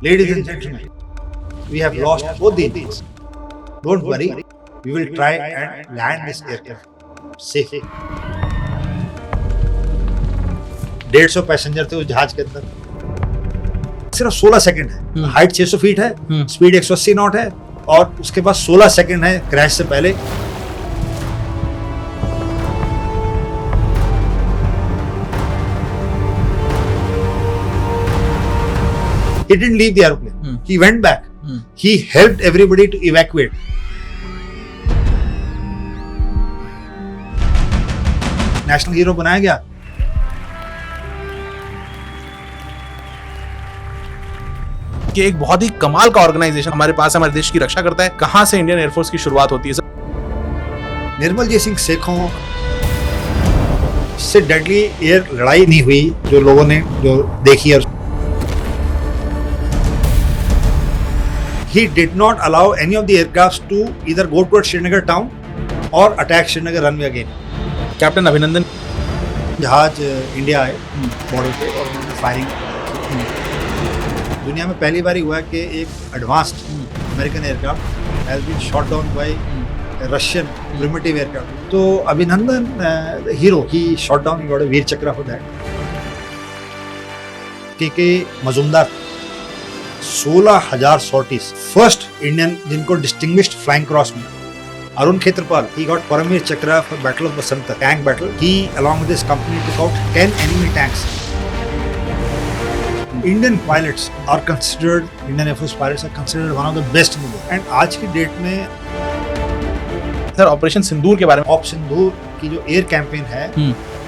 Ladies and gentlemen, we have lost both the engines. Don't worry, we will try and land this aircraft safely. 150 passenger थे उस जहाज के अंदर, सिर्फ 16 second है। हाइट 600 फीट है, स्पीड 180 नॉट है और उसके बाद 16 सेकंड है क्रैश से पहले। He didn't leave the airplane. He went back. He helped everybody to evacuate. National hero बनाया गया। कि एक बहुत ही कमाल का ऑर्गेनाइजेशन हमारे पास हमारे देश की रक्षा करता है। कहां से इंडियन एयरफोर्स की शुरुआत होती है सर? निर्मल जी सिंह सेखों से डेडली एयर लड़ाई नहीं हुई जो लोगों ने जो देखी है। He did not allow any of the aircrafts to either go towards Srinagar town or attack Srinagar runway again. Captain अभिनंदन जहाज इंडिया आए बॉर्डर पे और उन्होंने फायरिंग। दुनिया में पहली बार हुआ है कि एक advanced American aircraft has been shot down by Russian primitive aircraft. तो Abhinandan hero he shot down, he got a Vir Chakra for that. K Majumdar 16,000 sorties, first Indian जिनको डिस्टिंग्विश्ड फ्लाइंग क्रॉस में। Arun Khetrapal, he got Paramveer Chakra for Battle of Basanta, tank battle. He along with his company took out 10 enemy tanks. Indian pilots are considered, Indian Air Force pilots are considered one of the best in the world. And आज की date में sir operation सिंदूर के बारे में, op सिंदूर की जो air campaign है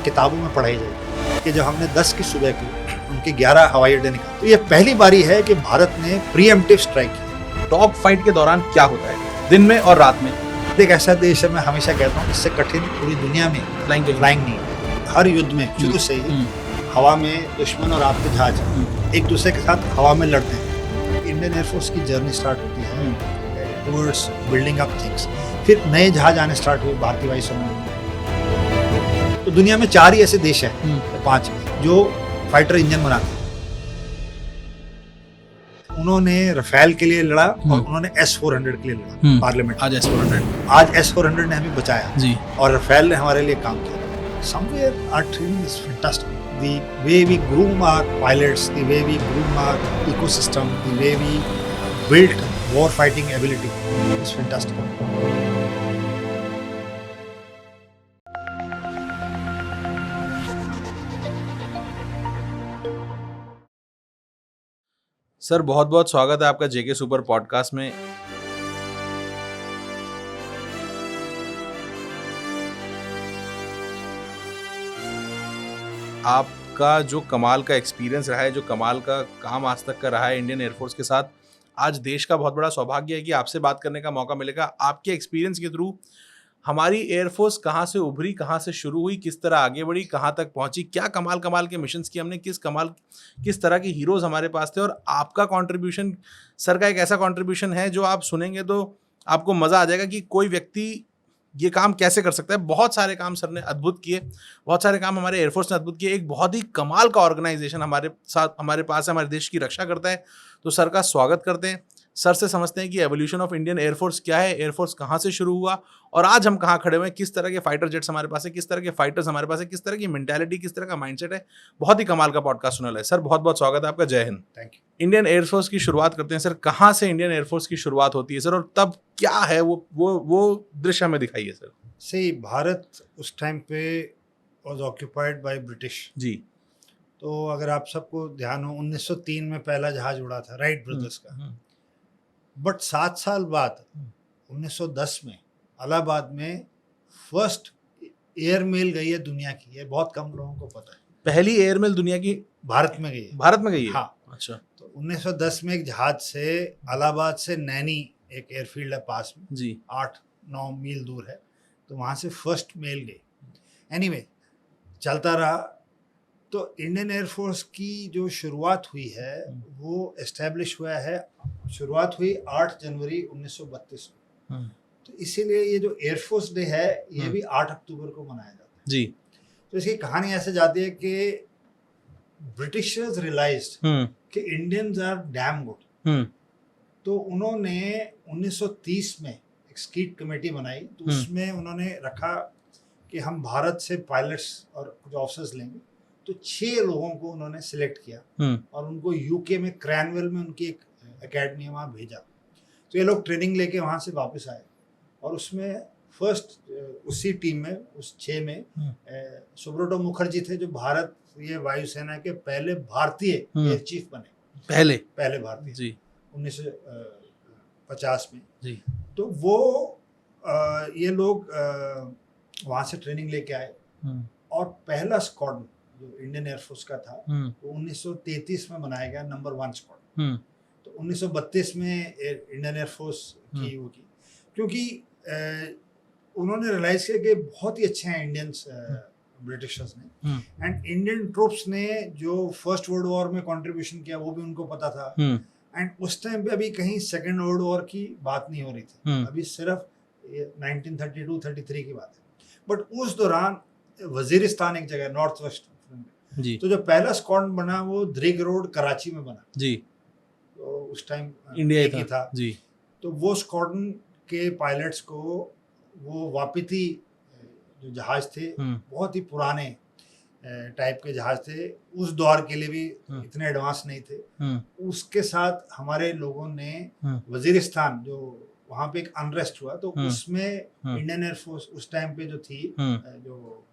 किताबों में पढ़ाई जाएगी कि जो हमने 10 की सुबह की उनके 11 हवाई अड्डे निकाले। तो ये पहली बारी है कि भारत ने प्रीएम्प्टिव स्ट्राइक की। डॉग फाइट के दौरान क्या होता है दिन में और रात में? एक ऐसा देश है, मैं हमेशा कहता हूँ, इससे कठिन पूरी दुनिया में फ्लाइंग नहीं है। हर युद्ध में शुरू से ही हवा में दुश्मन और आपके जहाज एक दूसरे के साथ हवा में लड़ते हैं। इंडियन एयरफोर्स की जर्नी स्टार्ट होती है टुवर्ड्स बिल्डिंग अप थिंग्स। फिर नए जहाज आने स्टार्ट हुए भारतीय वायुसेना में। तो दुनिया में 4 ही ऐसे देश हैं, 5 जो फाइटर इंजन बनाते हैं। उन्होंने रफेल के लिए लड़ा और उन्होंने S-400 के लिए लड़ा पार्लियामेंट। आज S-400 ने हमें बचाया जी, और रफेल ने हमारे लिए काम किया। Somewhere our training is fantastic. The way we groom our pilots, the way we groom our ecosystem, the way we build war fighting ability is fantastic. Sir बहुत बहुत स्वागत है आपका जेके सुपर पॉडकास्ट में। आपका जो कमाल का एक्सपीरियंस रहा है, जो कमाल का काम आज तक का रहा है इंडियन एयरफोर्स के साथ, आज देश का बहुत बड़ा सौभाग्य है कि आपसे बात करने का मौका मिलेगा। आपके एक्सपीरियंस के थ्रू हमारी एयरफोर्स कहाँ से उभरी, कहाँ से शुरू हुई, किस तरह आगे बढ़ी, कहाँ तक पहुंची, क्या कमाल के मिशंस किए हमने, किस तरह के हीरोज़ हमारे पास थे। और आपका कंट्रीब्यूशन, सर का एक ऐसा कंट्रीब्यूशन है जो आप सुनेंगे तो आपको मज़ा आ जाएगा कि कोई व्यक्ति ये काम कैसे कर सकता है। बहुत सारे काम सर ने अद्भुत किए, बहुत सारे काम हमारे एयरफोर्स ने अद्भुत किए। एक बहुत ही कमाल का ऑर्गेनाइजेशन हमारे पास है, हमारे देश की रक्षा करता है। तो सर का स्वागत करते हैं, सर से समझते हैं कि एवोल्यूशन ऑफ इंडियन एयरफोर्स क्या है, एयरफोर्स कहाँ से शुरू हुआ और आज हम कहाँ खड़े हुए हैं, किस तरह के फाइटर जेट्स हमारे पास है, किस तरह के फाइटर्स हमारे पास है, किस तरह की मेंटालिटी, किस तरह का माइंडसेट है। बहुत ही कमाल का पॉडकास्ट सुना है सर। बहुत बहुत स्वागत है आपका। जय Hind. Thank you. Indian air force की शुरुआत करते हैं सर। कहाँ से इंडियन एयरफोर्स की शुरुआत होती है सर और तब क्या है वो दृश्य हमें दिखाइए सर। सही, भारत उस टाइम पे वाज ऑक्यूपाइड बाय ब्रिटिश जी। तो अगर आप सबको ध्यान हो 1903 में पहला जहाज उड़ा था राइट ब्रदर्स का। बट 7 साल बाद 1910 में इलाहाबाद में फर्स्ट एयरमेल गई है दुनिया की। ये बहुत कम लोगों को पता है। पहली एयरमेल दुनिया की भारत में गई है। भारत में गई है? हाँ। अच्छा। तो 1910 में एक जहाज से इलाहाबाद से नैनी एक एयरफील्ड है पास में जी, 8-9 मील दूर है, तो वहाँ से फर्स्ट मेल गई। एनीवे चलता रहा। तो इंडियन एयरफोर्स की जो शुरुआत हुई है वो एस्टेब्लिश हुआ है, शुरुआत हुई 8 जनवरी 1932 में। तो इसीलिए ये जो एयरफोर्स डे है ये भी 8 अक्टूबर को मनाया जाता है जी। तो इसकी कहानी ऐसे जाती है कि ब्रिटिशर्स रियलाइज्ड कि इंडियंस आर डैम गुड, तो उन्होंने 1930 में एक स्कीट कमेटी बनाई। तो उसमें उन्होंने रखा कि हम भारत से पायलट्स और कुछ ऑफिसर्स लेंगे। तो 6 लोगों को उन्होंने सिलेक्ट किया और उनको यूके में क्रैनवेल में उनकी एक एकेडमी है वहाँ भेजा। तो ये लोग ट्रेनिंग लेके वहाँ से वापस आए और उसमें फर्स्ट उसी टीम में उस 6 में सुब्रतो मुखर्जी थे, जो भारतीय वायुसेना के पहले भारतीय एयर चीफ बने, पहले भारतीय जी 1950 में जी। तो वो ये लोग वहाँ से ट्रेनिंग लेके आए और पहला स्क्वाड्रन जो इंडियन एयरफोर्स का था वो 1933 में बनाया गया, नंबर 1 स्क्वाड्रन। तो 1932 में इंडियन एयरफोर्स की वो की, क्योंकि उन्होंने रियलाइज किया कि बहुत ही अच्छे हैं इंडियंस ब्रिटिशर्स ने, एंड इंडियन ट्रूप्स ने जो फर्स्ट वर्ल्ड वॉर में कंट्रीब्यूशन किया वो भी उनको पता था। एंड उस टाइम पे अभी कहीं सेकेंड वर्ल्ड वॉर की बात नहीं हो रही थी, अभी सिर्फ 1932-33 की बात है। बट उस दौरान वजीरिस्तान एक जगह नॉर्थ वेस्ट जी, तो जो पहला स्क्वाड्रन बना वो द्रिग रोड कराची में बना जी। तो उस टाइम इंडिया ही था जी। तो वो स्क्वाड्रन के पायलट्स को वो वापिती जो जहाज थे, बहुत ही पुराने टाइप के जहाज थे, उस दौर के लिए भी इतने एडवांस नहीं थे। उसके साथ हमारे लोगों ने वजीरिस्तान, जो वहाँ पे एक अनरेस्ट हुआ, तो उसमें इंडियन एयरफोर्स उस टाइम पे जो थी, जो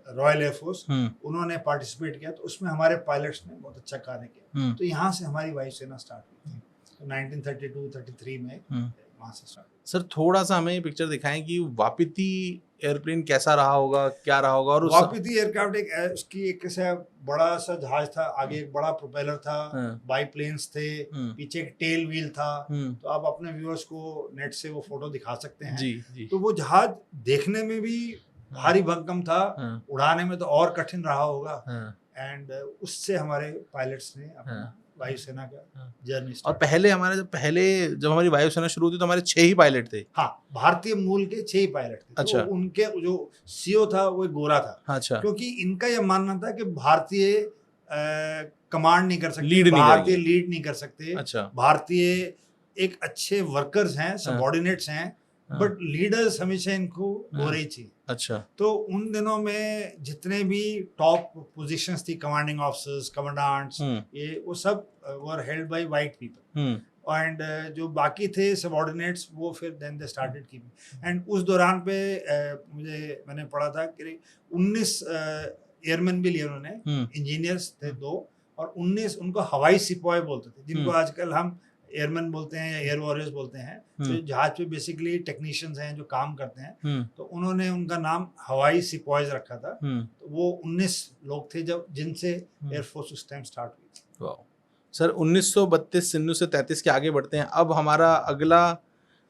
रॉयल एयरफोर्स, उन्होंने पार्टिसिपेट किया। तो उसमें हमारे पायलट्स ने बहुत अच्छा कार्य किया। तो यहाँ से हमारी वायुसेना स्टार्ट हुई थी, तो 1932-33 में वहाँ से स्टार्ट। सर थोड़ा सा हमें पिक्चर दिखाएं कि वापिती एयरप्लेन कैसा रहा होगा, क्या रहा होगा। और वापिती एयरक्राफ्ट एक उसकी एक ऐसा बड़ा सा जहाज था, आगे एक बड़ा प्रोपेलर था, बाईप्लेन्स थे, पीछे एक टेल व्हील था। तो आप अपने व्यूअर्स को नेट से वो फोटो दिखा सकते हैं जी। तो वो जहाज देखने में भी भारी भरकम था, उड़ाने में तो और कठिन रहा होगा। एंड उससे हमारे पायलट्स ने अपना वायुसेना का जर्नी। और पहले जब हमारी वायुसेना शुरू हुई तो हमारे 6 ही पायलट थे। हाँ, भारतीय मूल के 6 ही पायलट थे। अच्छा। तो उनके जो सीओ था वो गोरा था। अच्छा। क्योंकि इनका यह मानना था कि भारतीय कमांड नहीं कर सकते, भारतीय लीड नहीं कर सकते। अच्छा। भारतीय एक अच्छे वर्कर्स हैं, सबऑर्डिनेट्स हैं, बट लीडर्स हमेशा इनको गोरे ही चाहिए। अच्छा। तो उन दिनों में जितने भी टॉप पोजीशंस थी, कमांडिंग ऑफिसर्स, कमांडेंट्स, ये वो सब were held by white people, and जो बाकी थे सबऑर्डिनेट्स वो फिर then they started keeping. And उस दौरान पे मैंने पढ़ा था कि 19 एयरमैन भी लिए उन्होंने, इंजीनियर्स थे 2, और 19 उनको हवाई सिपाही बोलते थे, जिनको आजकल हम एयरमैन बोलते हैं या एयर वॉरियर्स बोलते हैं। तो जहाज पे बेसिकली टेक्नीशियंस हैं जो काम करते हैं, तो उन्होंने उनका नाम हवाई सिपाहीज रखा था। तो वो 19 लोग थे जब जिनसे एयरफोर्स उस टाइम स्टार्ट हुई थी। वाह सर, 1932 से 1933 के आगे बढ़ते हैं। अब हमारा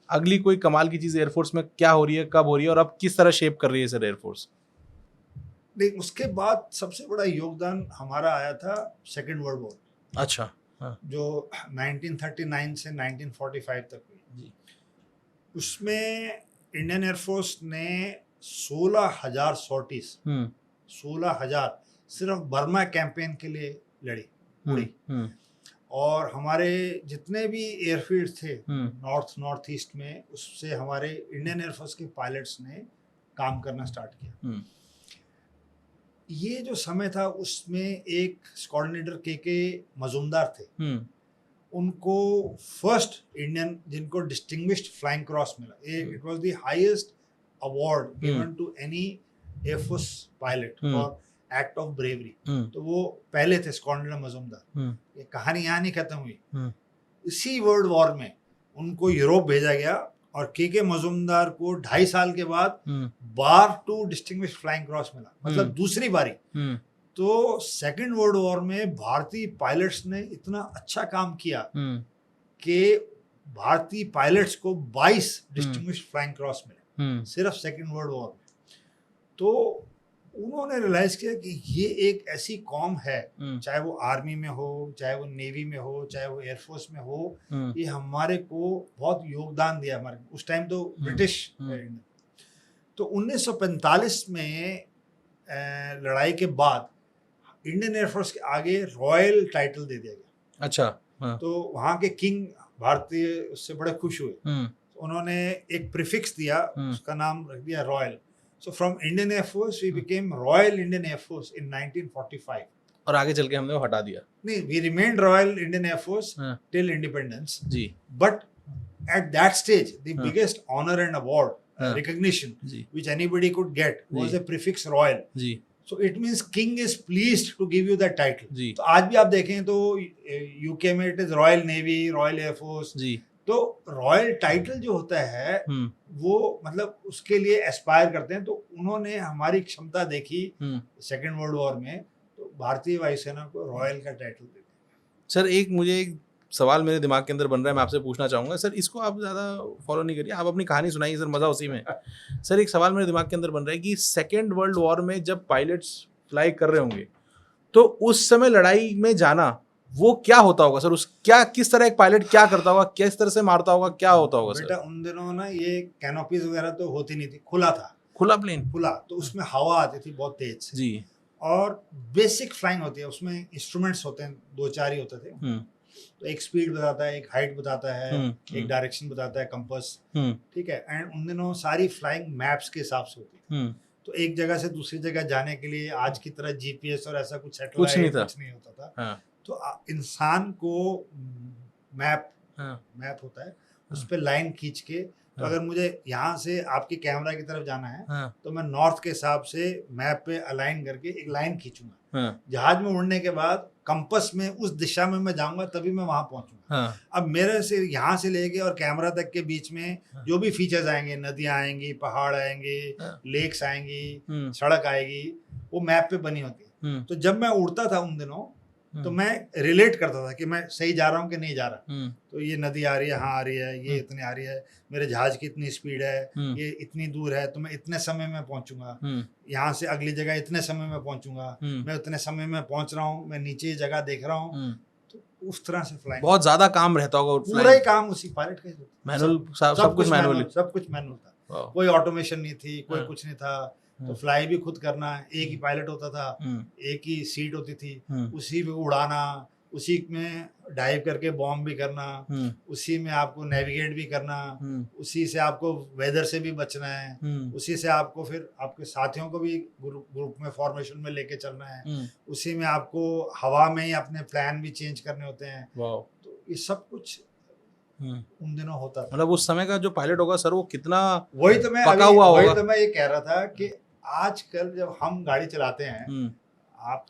अगली कोई कमाल की चीज़ एयरफोर्स में क्या हो रही है, कब हो रही है और अब किस तरह शेप कर रही है सर एयरफोर्स? देख, उसके बाद सबसे बड़ा योगदान हमारा आया था सेकेंड वर्ल्ड वॉर। अच्छा। जो 1939 से 1945 तक हुई जी। उसमें इंडियन एयरफोर्स ने 16,000 सॉर्टीज, 16,000 सिर्फ बर्मा कैंपेन के लिए उड़ी। और हमारे जितने भी एयरफील्ड थे नॉर्थ ईस्ट में, उससे हमारे इंडियन एयरफोर्स के पायलट्स ने काम करना स्टार्ट किया। ये जो समय था उसमें एक कोऑर्डिनेटर के मजूमदार थे, उनको फर्स्ट इंडियन जिनको डिस्टिंग्विश्ड फ्लाइंग क्रॉस मिला, it was the highest award given to any air force pilot for act of bravery. तो वो पहले थे कोऑर्डिनेटर मजूमदार। ये कहानी यहाँ नहीं खत्म हुई, इसी वर्ल्ड वॉर में उनको यूरोप भेजा गया और के मजूमदार को 2.5 साल के बाद बार 2 डिस्टिंग्विश्ड फ्लाइंग क्रॉस मिला, मतलब दूसरी बारी। तो सेकेंड वर्ल्ड वॉर में भारतीय पायलट्स ने इतना अच्छा काम किया कि भारतीय पायलट्स को 22 डिस्टिंग्विश्ड फ्लाइंग क्रॉस मिले सिर्फ सेकेंड वर्ल्ड वॉर में। तो उन्होंने रियलाइज किया कि ये एक ऐसी कौम है, चाहे वो आर्मी में हो, चाहे वो नेवी में हो, चाहे वो एयरफोर्स में हो, ये हमारे को बहुत योगदान दिया हमारे। उस टाइम तो ब्रिटिश। तो 1945 में लड़ाई के बाद इंडियन एयरफोर्स के आगे रॉयल टाइटल दे दिया गया। अच्छा। हाँ। तो वहाँ के किंग भारतीय उससे बड़े खुश हुए। उन्होंने एक प्रीफिक्स दिया, उसका नाम रख दिया royal. So from Indian air force we became royal Indian air force in 1945। और आगे चल के हमने वो हटा दिया। नहीं, we remained royal Indian air force till independence जी। But at that stage the biggest honor and award recognition which anybody could get was a prefix royal जी। so it means king is pleased to give you that title जी। तो आज भी आप देखें तो UK में it is royal navy, royal air force जी। तो रॉयल टाइटल जो होता है वो मतलब उसके लिए एस्पायर करते हैं। तो उन्होंने हमारी क्षमता देखी सेकेंड वर्ल्ड वॉर में, तो भारतीय वायुसेना को रॉयल का टाइटल दे दिया। सर एक सवाल मेरे दिमाग के अंदर बन रहा है, मैं आपसे पूछना चाहूँगा। सर इसको आप ज़्यादा फॉलो नहीं करिए, आप अपनी कहानी सुनाइए सर, मज़ा उसी में। सर एक सवाल मेरे दिमाग के अंदर बन रहा है कि सेकेंड वर्ल्ड वॉर में जब पायलट्स फ्लाई कर रहे होंगे तो उस समय लड़ाई में जाना वो क्या होता होगा सर? किस तरह एक पायलट क्या करता होगा, किस तरह से मारता होगा, क्या होता होगा सर? बेटा उन दिनों ना ये कैनोपीज वगैरह तो होती नहीं थी, खुला था, खुला प्लेन, खुला, तो उसमें हवा आती थी बहुत तेज से जी। और बेसिक फ्लाइंग होती है, उसमें इंस्ट्रूमेंट्स होते हैं, 2-4 ही होते थे। तो एक स्पीड बताता है, एक हाइट बताता है, एक डायरेक्शन बताता है, कंपास, ठीक है। एंड उन दिनों सारी फ्लाइंग मैप्स के हिसाब से होती थी। तो एक जगह से दूसरी जगह जाने के लिए आज की तरह जीपीएस और ऐसा कुछ सैटेलाइट कुछ नहीं होता था। तो इंसान को मैप होता है, उस पर लाइन खींच के, तो अगर मुझे यहाँ से आपके कैमरा की तरफ जाना है तो मैं नॉर्थ के हिसाब से मैप पे अलाइन करके एक लाइन खींचूंगा। जहाज में उड़ने के बाद कंपस में उस दिशा में मैं जाऊंगा तभी मैं वहां पहुंचूंगा। अब मेरे से यहाँ से लेके और कैमरा तक के बीच में जो भी फीचर्स आएंगे, नदियां आएंगी, पहाड़ आएंगे, लेक्स आएंगी, सड़क आएगी, वो मैप पे बनी होती है। तो जब मैं उड़ता था उन दिनों तो मैं रिलेट करता था कि मैं सही जा रहा हूँ कि नहीं जा रहा। तो ये नदी आ रही है, हाँ आ रही है, ये इतनी आ रही है, मेरे जहाज की इतनी स्पीड है, ये इतनी दूर है, तो मैं इतने समय में पहुंचूंगा, यहाँ से अगली जगह इतने समय में पहुंचूंगा, मैं उतने समय में पहुंच रहा हूँ, मैं नीचे जगह देख रहा हूँ। तो उस तरह से फ्लाइंग बहुत ज्यादा काम रहता होगा, पूरा ही काम उसी पायलट का, मैनुअल, सब कुछ मैनुअल था, कोई ऑटोमेशन नहीं थी, कोई कुछ नहीं था। तो फ्लाई भी खुद करना, एक ही पायलट होता था, एक ही सीट होती थी, उसी में उड़ाना, उसी में डाइव करके बॉम्ब भी करना, उसी में आपको नेविगेट भी करना, उसी से आपको वेदर से भी बचना है, उसी से आपको फिर आपके साथियों को भी ग्रुप में फॉर्मेशन में लेके चलना है, उसी में आपको हवा में ही अपने प्लान भी चेंज करने होते हैं। तो ये सब कुछ उन दिनों होता था। मतलब उस समय का जो पायलट होगा सर वो कितना वही तो मैं ये कह रहा था कि आजकल जब हम गाड़ी चलाते हैं, आप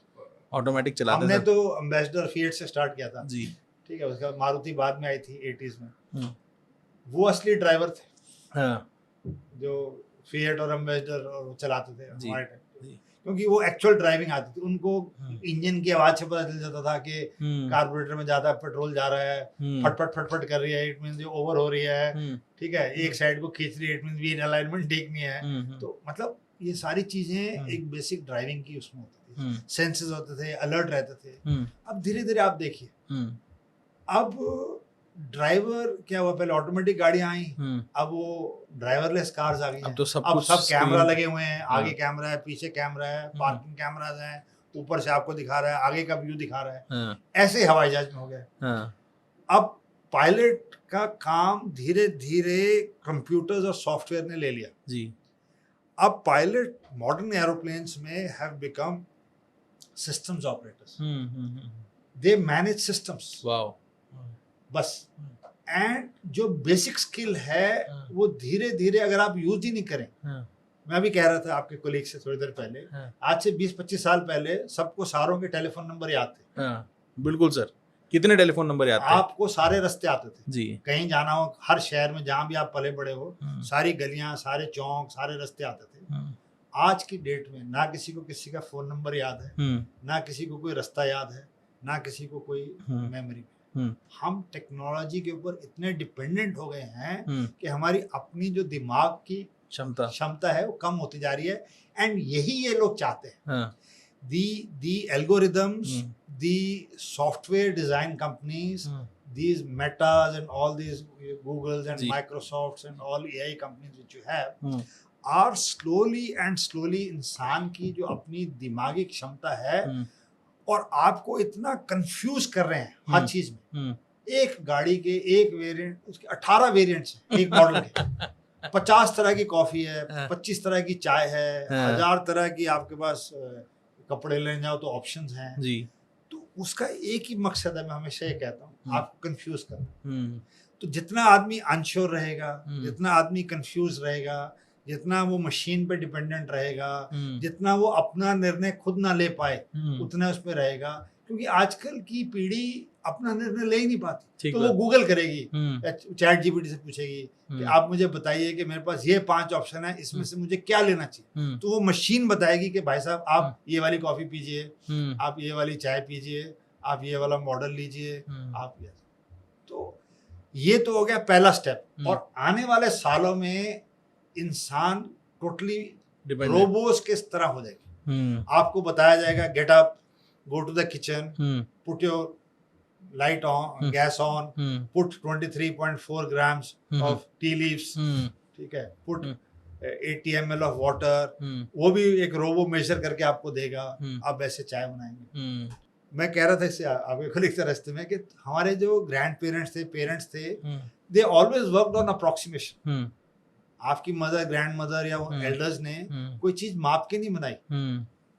ऑटोमेटिक चलाते हैं, हमने तो एम्बेसडर फिएट से स्टार्ट किया था जी, ठीक है, उसके बाद मारुति बाद में आई थी 80s में। वो असली ड्राइवर थे जो फिएट और एम्बेसडर और चलाते थे हमारे टाइम, क्योंकि वो एक्चुअल ड्राइविंग आती थी उनको। इंजन की आवाज से पता चल जाता था कि कार्बोरेटर में ज्यादा पेट्रोल जा रहा है, फटफट कर रही है, इट मींस ओवर हो रही है, ठीक है, एक साइड को खींच रही है, इट मींस व्हील अलाइनमेंट ठीक नहीं है। तो मतलब ये सारी चीजें एक बेसिक ड्राइविंग की उसमें होती थी, सेंसेस होते थे, अलर्ट रहते थे। अब धीरे धीरे आप देखिए, अब ड्राइवर क्या हुआ, पहले ऑटोमेटिक गाड़ियां आई, अब वो ड्राइवरलेस कार्स आ गई हैं। अब तो सब कैमरा लगे हुए हैं, आगे कैमरा है, पीछे कैमरा है, पार्किंग कैमराज हैं, ऊपर से आपको दिखा रहा है, आगे का व्यू दिखा रहा है। ऐसे हवाई जहाज में हो गया। अब पायलट का काम धीरे धीरे कंप्यूटर्स और सॉफ्टवेयर ने ले लिया जी। अब पायलट मॉडर्न एरोप्लेन्स में have become systems operators, they manage systems, बस। एंड जो बेसिक स्किल है वो धीरे धीरे अगर आप यूज ही नहीं करें, मैं अभी कह रहा था आपके कोलीग से थोड़ी देर पहले, आज से 20-25 साल पहले सबको सारों के टेलीफोन नंबर याद थे। बिल्कुल सर, कितने टेलीफोन नंबर याद थे? आपको सारे रास्ते आते थे जी, कहीं जाना हो, हर शहर में जहाँ भी आप पले बड़े हो, सारी गलियां, सारे चौक, सारे रास्ते आते थे। आज की डेट में ना किसी को किसी का फोन नंबर याद है, ना किसी को कोई रास्ता याद है, ना किसी को कोई मेमोरी। हम टेक्नोलॉजी के ऊपर इतने डिपेंडेंट हो गए हैं कि हमारी अपनी जो दिमाग की क्षमता है वो कम होती जा रही है। एंड यही ये लोग चाहते हैं। the algorithms, the software design companies, these Metas and all these Googles and Microsofts and all AI companies which you have are slowly and slowly इंसान की जो अपनी दिमागी क्षमता है और आपको इतना कंफ्यूज कर रहे हैं हर चीज में। एक गाड़ी के एक वेरिएंट, उसके 18 वेरिएंट्स हैं एक मॉडल के। 50 तरह की कॉफी है, 25 तरह की चाय है, 1000 तरह की आपके पास कपड़े लेने जाओ तो ऑप्शंस हैं जी। तो उसका एक ही मकसद है, मैं हमेशा ये कहता हूँ, आपको कंफ्यूज करना। तो जितना आदमी अनश्योर रहेगा, जितना आदमी कंफ्यूज रहेगा, जितना वो मशीन पे डिपेंडेंट रहेगा, जितना वो अपना निर्णय खुद ना ले पाए, उतना उसमें रहेगा। क्योंकि आजकल की पीढ़ी अपना निर्णय ले ही नहीं पाती, तो वो गूगल करेगी, चैट जीपीटी से पूछेगी कि आप मुझे बताइए कि मेरे पास ये 5 ऑप्शन है, इसमें से मुझे क्या लेना चाहिए। तो वो मशीन बताएगी कि भाई साहब आप ये वाली कॉफी पीजिए, आप ये वाली चाय पीजिए, आप ये वाला मॉडल लीजिए, आप ये। तो ये तो हो गया पहला स्टेप। और आने वाले सालों में इंसान टोटली रोबोस के तरह हो जाएगी। आपको बताया जाएगा get up, go to the kitchen, put your light on, gas on, put 23.4 grams of tea leaves, ठीक है, पुट 80 ml ऑफ वाटर, वो भी एक रोबो मेजर करके आपको देगा, आप वैसे चाय बनाएंगे। मैं कह रहा था इससे आगे कलीग से रास्ते में कि हमारे जो ग्रैंड पेरेंट्स थे, पेरेंट्स थे, they always worked on approximation. आपकी मदर, ग्रैंड मदर या एल्डर्स ने कोई चीज माप के नहीं बनाई,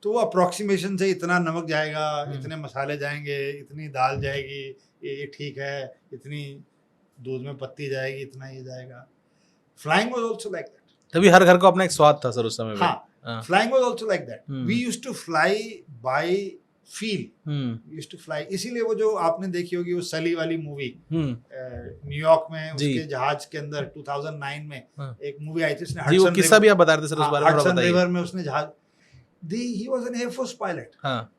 तो वो अप्रोक्सीमेशन से इतना नमक जाएगा, इतने मसाले जाएंगे, इतनी दाल जाएगी, ये ठीक है, इतनी दूध में पत्ती जाएगी, इतना ये जाएगा। Flying was also like that. तभी हर घर को अपना एक स्वाद था सर उस समय। हाँ, flying was also like that. We used to fly by feel, used to fly. इसीलिए वो जो आपने देखी होगी वो सली वाली मूवी, न्यूयॉर्क में उसके जहाज के अंदर 2009 में एक मूवी आई थी, उसने जी, वो किस्सा भी आप बता रहे थे सर उस बारे में, हडसन रिवर में उसने जहाज, he was an air force pilot.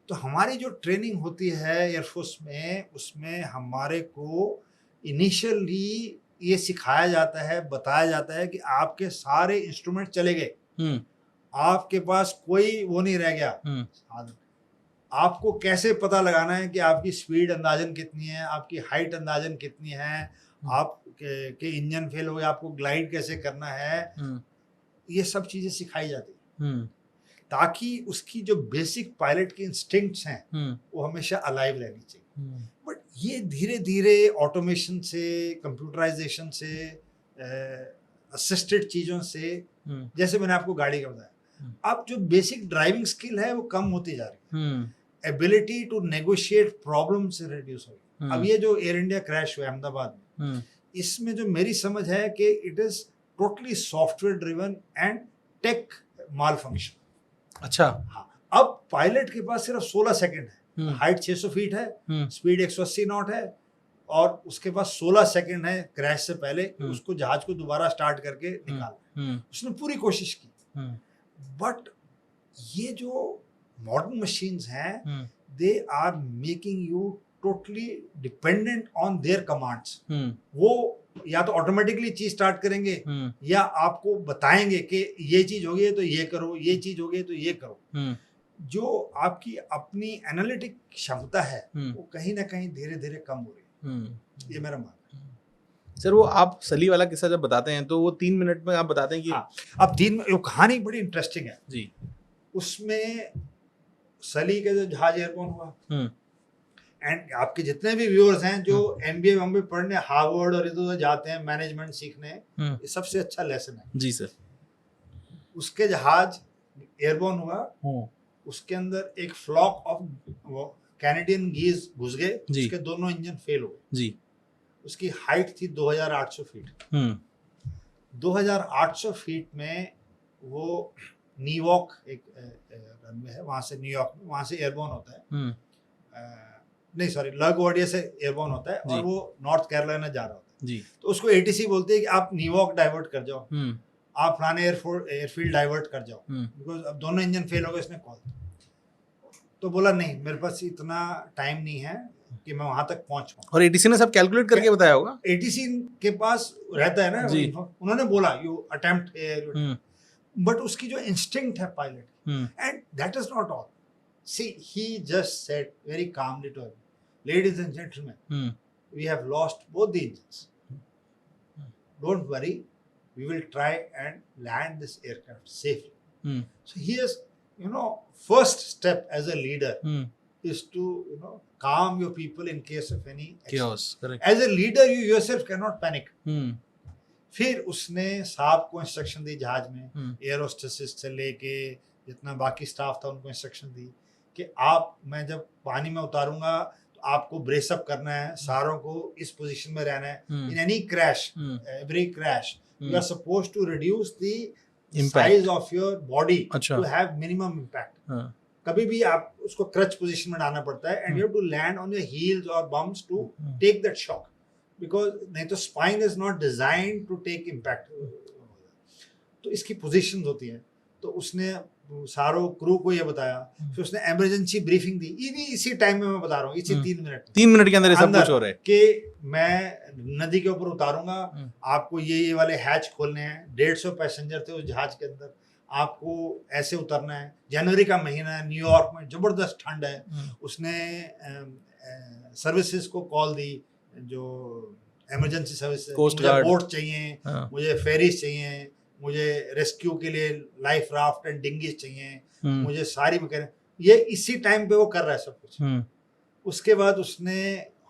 तो हमारी जो ट्रेनिंग होती है एयरफोर्स में, उसमें हमारे को इनिशियली ये सिखाया जाता है, बताया जाता है कि आपके सारे इंस्ट्रूमेंट चले गए, आपके पास कोई वो नहीं रह गया। आपको कैसे पता लगाना है कि आपकी स्पीड अंदाजन कितनी है, आपकी हाइट अंदाजन कितनी है, आप के इंजन फेल हो गया, आपको ग्लाइड कैसे करना है, ये सब चीजें सिखाई जाती है ताकि उसकी जो बेसिक पायलट की इंस्टिंक्ट्स हैं वो हमेशा अलाइव रहनी चाहिए। बट ये धीरे धीरे ऑटोमेशन से, कंप्यूटराइजेशन से, असिस्टेड चीज़ों से, जैसे मैंने आपको गाड़ी का बताया, अब जो बेसिक ड्राइविंग स्किल है वो कम होती जा रही है, एबिलिटी टू नेगोशिएट प्रॉब्लम से रिड्यूस हो गई। अब ये जो एयर इंडिया क्रैश हुआ अहमदाबाद में, इसमें जो मेरी समझ है कि it is totally software driven and take malfunction. अच्छा, हाँ, अब पायलट के पास सिर्फ 16 सेकंड है, हाइट 600 फीट है, स्पीड 180 नॉट है, और उसके पास 16 सेकंड है क्रैश से पहले उसको जहाज को दोबारा स्टार्ट करके निकालना। उसने पूरी कोशिश की, बट ये जो मॉडर्न मशीन्स हैं, they are making you totally dependent on their commands. वो या तो ऑटोमेटिकली चीज स्टार्ट करेंगे या आपको बताएंगे कि ये चीज हो गई है तो ये करो, ये चीज हो गई है तो ये करो। जो आपकी अपनी एनालिटिक क्षमता है वो कहीं ना कहीं धीरे धीरे कम हो रही है, ये मेरा मानना है। सर, वो आप सली वाला किस्सा जब बताते हैं तो वो 3 मिनट में आप बताते हैं कि हाँ, अब 3 वो कहानी बड़ी इंटरेस्टिंग है जी। उसमें सली का जो जहाज एयरबोर्न हुआ, एंड आपके जितने भी व्यूअर्स हैं जो MBA पढ़ने हार्वर्ड और इधर जाते हैं मैनेजमेंट सीखने, ये सबसे अच्छा लेसन है। जी सर। उसके जहाज एयरबोर्न हुआ, उसके अंदर एक फ्लॉक ऑफ कैनेडियन गीज घुस गए, उसके दोनों इंजन फेल हो गए जी। उसकी हाइट थी 2800 फीट। 2800 फीट में वो न्यूयॉर्क एक रनवे है, वहां से न्यूयॉर्क, वहां से एयरबोर्न होता है, नहीं सॉरी LaGuardia से एयरबोर्न होता है, और वो नॉर्थ कैरोलिना जा रहा होता है जी। तो उसको ATC बोलते हैं कि आप न्यूयॉर्क डाइवर्ट कर जाओ, आप फलाने एयरफील्ड डाइवर्ट कर जाओ, बिकॉज अब दोनों इंजन फेल हो गए। इसने कॉल तो बोला नहीं, मेरे पास इतना टाइम नहीं है कि मैं वहां तक पहुंच पाऊं। और ATC ने सब कैलकुलेट करके बताया होगा, ATC के पास रहता है ना, उन्होंने बोला यू अटेम्प्ट, बट उसकी जो इंस्टिंक्ट है pilot, and that is not all. See he just said very calmly to him, ladies and gentlemen, we have lost both the engines. Don't worry, we will try and land this aircraft safely. So here's, first step as a leader is to calm your people in case of any accident. chaos, correct. As a leader, you yourself cannot panic. Hmm. फिर उसने साहब को instruction दी जहाज में, हम्म। Air hostesses से लेके जितना बाकी स्टाफ था उनको इंस्ट्रक्शन दी कि मैं जब पानी में उतारूंगा तो आपको ब्रेसअप करना है, सारों को इस पोजीशन में रहना है. In any crash, every crash you are suppose to reduce the size of your body to have minimum impact. कभी भी आप उसको क्रच पोजीशन में डालना पड़ता है and you have to land on your heels और bums to take that shock, because नहीं तो spine is not design to take impact. तो इसकी पोजीशंस होती हैं. तो उसने सारों क्रू को ये बताया, फिर उसने इमरजेंसी ब्रीफिंग दी. इसी टाइम में मैं बता रहा हूँ, इसी 3 मिनट के अंदर ये सब कुछ हो रहा है कि मैं नदी के ऊपर उतारूंगा, आपको ये वाले हैच खोलने हैं. 150 पैसेंजर थे उस जहाज के अंदर, आपको ऐसे उतरना है. जनवरी का महीना है, न्यूयॉर्क में जबरदस्त ठंड है. उसने सर्विसेज को कॉल दी, जो इमरजेंसी सर्विसेज, मुझे बोट चाहिए, मुझे फेरीज चाहिए, मुझे रेस्क्यू के लिए लाइफ राफ्ट एंड डिंगीज चाहिए, मुझे सारी मैकेनिक. ये इसी टाइम पे वो कर रहा है सब कुछ. उसके बाद उसने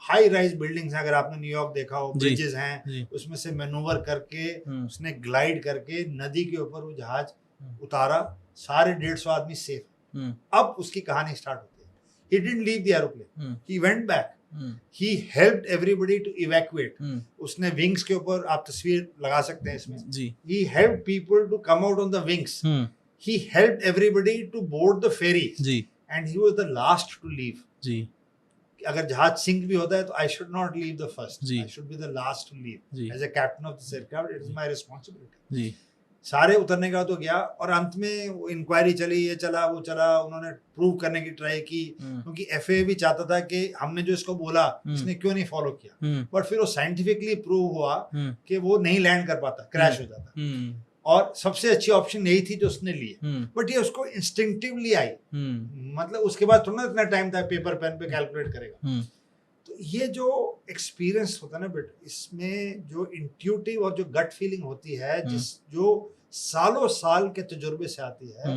हाई राइज बिल्डिंग्स हैं, अगर आपने न्यूयॉर्क देखा हो, ब्रिजेस हैं, उसमें से मैनूवर करके उसने ग्लाइड करके नदी के ऊपर वो जहाज उतारा. सारे 150 आदमी सेफ. अब उसकी कहानी स्टार्ट होती है. He didn't leave the aeroplane, he went back, he helped everybody to evacuate. उसने विंग्स के ऊपर, आप तस्वीर लगा सकते हैं इसमें, he helped people to come out on the wings. He helped everybody to board the ferry. And he was the last to leave. अगर जहाज सिंक भी होता है तो I should not leave the first. I should be the last to leave. As a captain of this aircraft, it is my responsibility. सारे उतरने का तो गया, और अंत में वो इंक्वायरी चली, ये चला वो चला, उन्होंने प्रूव करने की ट्राई की, क्योंकि एफए भी चाहता था कि हमने जो इसको बोला इसने क्यों नहीं फॉलो किया. बट फिर वो साइंटिफिकली प्रूव हुआ कि वो नहीं लैंड कर पाता, क्रैश हो जाता. और सबसे अच्छी ऑप्शन यही थी जो उसने ली. बट ये उसको इंस्टिंक्टिवली आई. मतलब उसके बाद थोड़ा इतना टाइम था पेपर पेन पे कैलकुलेट करेगा. तो ये जो एक्सपीरियंस होता है ना बेटा, इसमें जो इंट्यूटिव और जो गट फीलिंग होती है, जो सालों साल के तजुर्बे से आती है,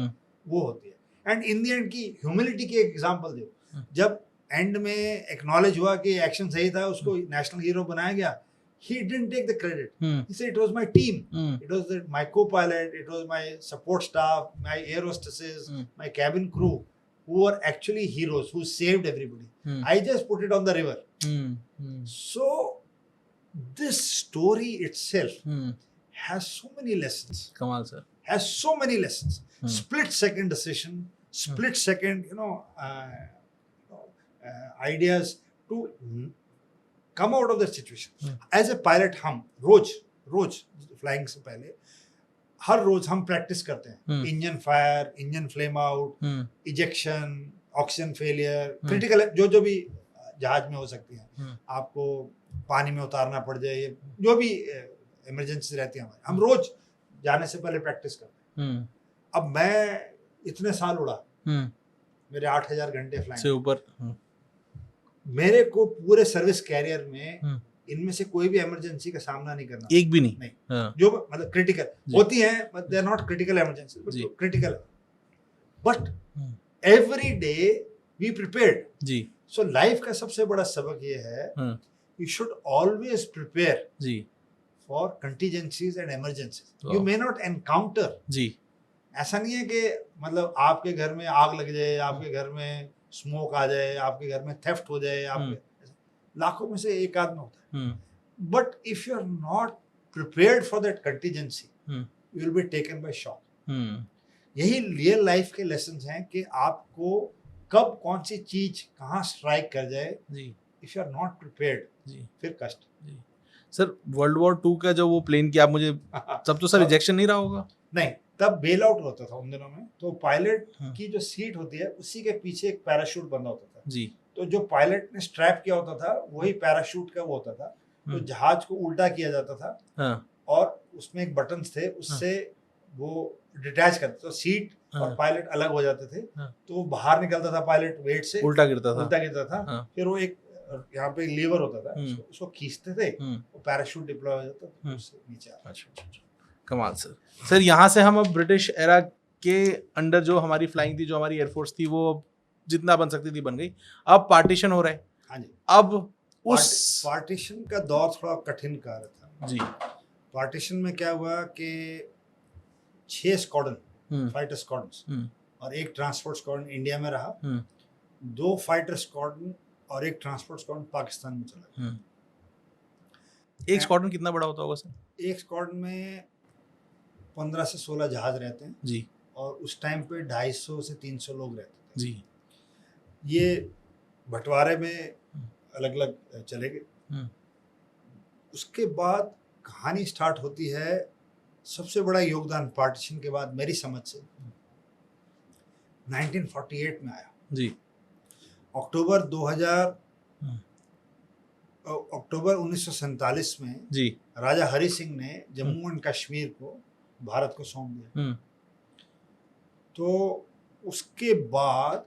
वो होती है. एंड इन द एंड की ह्यूमिलिटी की एक एग्जांपल दो. जब एंड में एक्नॉलेज हुआ कि एक्शन सही था, उसको नेशनल हीरो बनाया गया, he didn't take the credit. He said it was my team, it was my co-pilot, it was my support staff, my air hostesses, my cabin crew, who were actually heroes, who saved everybody. I just put it on the river. So this story itself has so many lessons. Kamal sir. Has so many lessons. Split second decision, split second, ideas to come out of the situation. As a pilot, हम रोज flying से पहले हर रोज हम practice करते हैं. Engine fire, engine flame out, ejection, oxygen failure, critical जो भी जहाज में हो सकती है. आपको पानी में उतारना पड़ जाए, जो भी इमरजेंसी रहती है हमारी, हम रोज जाने से पहले प्रैक्टिस करते हैं. अब मैं इतने साल उड़ा, मेरे 8000 घंटे फ्लाइंग से ऊपर, मेरे को पूरे सर्विस कैरियर में इनमें से कोई भी इमरजेंसी का सामना नहीं करना. एक भी नहीं. जो मतलब क्रिटिकल होती हैं, but they are not critical emergency, but critical. But every day we prepared. So life का सबसे बड़ा सबक ये है, you should always prepare for contingencies and emergencies. You may not encounter. ऐसा नहीं है कि मतलब आपके घर में आग लग जाए, आपके घर में स्मोक आ जाए, आपके घर में थेफ्ट हो जाए, आपके लाखों में से एक आदमी होता है. But if you are not prepared for that contingency, you will be taken by shock. यही रियल लाइफ के लेसन्स हैं कि आपको कब कौन सी चीज कहाँ स्ट्राइक कर जाए. If you are not prepared, फिर कष्ट. सर वर्ल्ड वॉर 2 का जो वो प्लेन की आप मुझे, तब तो सर रिजेक्शन नहीं रहा होगा? नहीं, तब बेल आउट होता था उन दिनों में. तो पायलट की जो सीट होती है उसी के पीछे एक पैराशूट बंधा होता था. तो जो पायलट ने स्ट्रैप किया होता था वही पैराशूट का वो होता था. तो जहाज को उल्टा किया जाता था और उसमें एक बटन थे, उससे वो डिटैच करते. तो सीट और पायलट अलग हो जाते थे. तो वो बाहर निकलता था, पायलट वेट से उल्टा गिरता था. फिर वो एक यहाँ पे लीवर होता था, उसको खींचते थे, वो पैराशूट डिप्लॉय हो जाता था, उससे नीचे आता. अच्छा. कमाल सर यहाँ से हम अब ब्रिटिश एरा के अंडर जो हमारी फ्लाइंग थी, जो हमारी एयरफोर्स थी, वो जितना बन सकती थी बन गई। अब पार्टीशन हो रहा है, हाँ जी। अब उस पार्टीशन का दौर थोड़ा कठिन कार्य था जी। पार्टीशन में क्या हुआ कि 6 स्क्वाड्रन हम्म, फाइटर स्क्वाड्रन्स हम्म, और एक ट्रांसपोर्ट स्क्वाड्रन इंडिया में रहा, हम्म, 2 फाइटर स्क्वाड्रन और एक ट्रांसपोर्ट स्क्वाड्रन पाकिस्तान में चला गया। हम्म। एक स्क्वाड्रन कितना बड़ा होता होगा सर? एक स्क्वाड्रन में 15 से 16 जहाज रहते हैं जी और उस टाइम पे 250 से 300 लोग रहते थे। जी। ये बंटवारे में अलग अलग चले गए। हम्म, उसके बाद कहानी स्टार्ट होती है। सबसे बड़ा योगदान पार्टीशन के बाद मेरी समझ से 1948 में आया। जी अक्टूबर 2000 हम्म, अक्टूबर 1947 में जी राजा हरि सिंह ने जम्मू एंड कश्मीर को भारत को सौंप दिया। हम्म, तो उसके बाद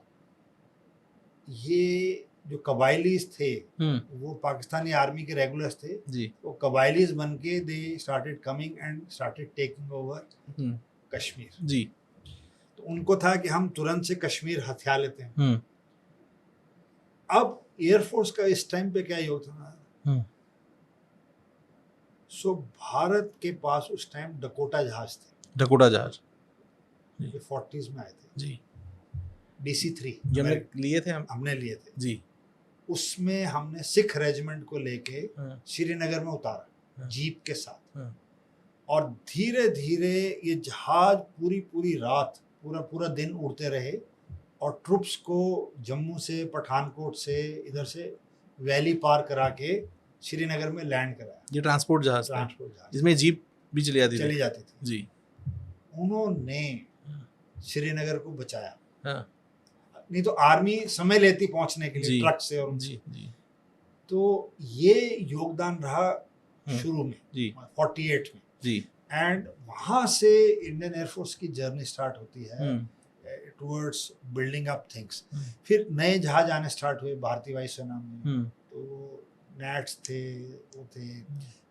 ये जो कबायलीज थे हम्म, वो पाकिस्तानी आर्मी के रेगुलर्स थे, जी वो कबायलीज बन के they started coming and started taking over hmm, Kashmir. जी तो उनको था कि हम तुरंत से कश्मीर हथिया लेते हैं। हम्म, अब एयरफोर्स का इस टाइम पे क्या योगदान है? हम्म, सो भारत के पास उस टाइम डकोटा जहाज थे, डकोटा जहाज ये 40s में आए थे, जी। DC-3 ये हमने लिए थे हम। हमने लिए थे। जी उसमें हमने सिख रेजिमेंट को लेके हाँ, श्रीनगर में उतारा हाँ, जीप के साथ, हाँ, और धीरे धीरे ये जहाज पूरी पूरी रात पूरा पूरा दिन उड़ते रहे और ट्रुप्स को जम्मू से पठानकोट से इधर से वैली पार करा के श्रीनगर में लैंड कराया। ये ट्रांसपोर्ट जहाज था ट्रांसपोर्ट जहाज जिसमें जीप भी चली जाती चली थी। जाती थी। जी उन्होंने श्रीनगर को बचाया, हाँ, नहीं तो आर्मी समय लेती पहुंचने के लिए जी, ट्रक से और उनसे। जी जी तो ये योगदान रहा शुरू में जी 48 में। जी एंड वहाँ से इंडियन एयरफोर्स की जर्नी स्टार्ट होती है टुवर्ड्स बिल्डिंग अप थिंग्स। फिर नए जहाज आने स्टार्ट हुए भारतीय वायुसेना में। तो नैट्स थे, वो थे,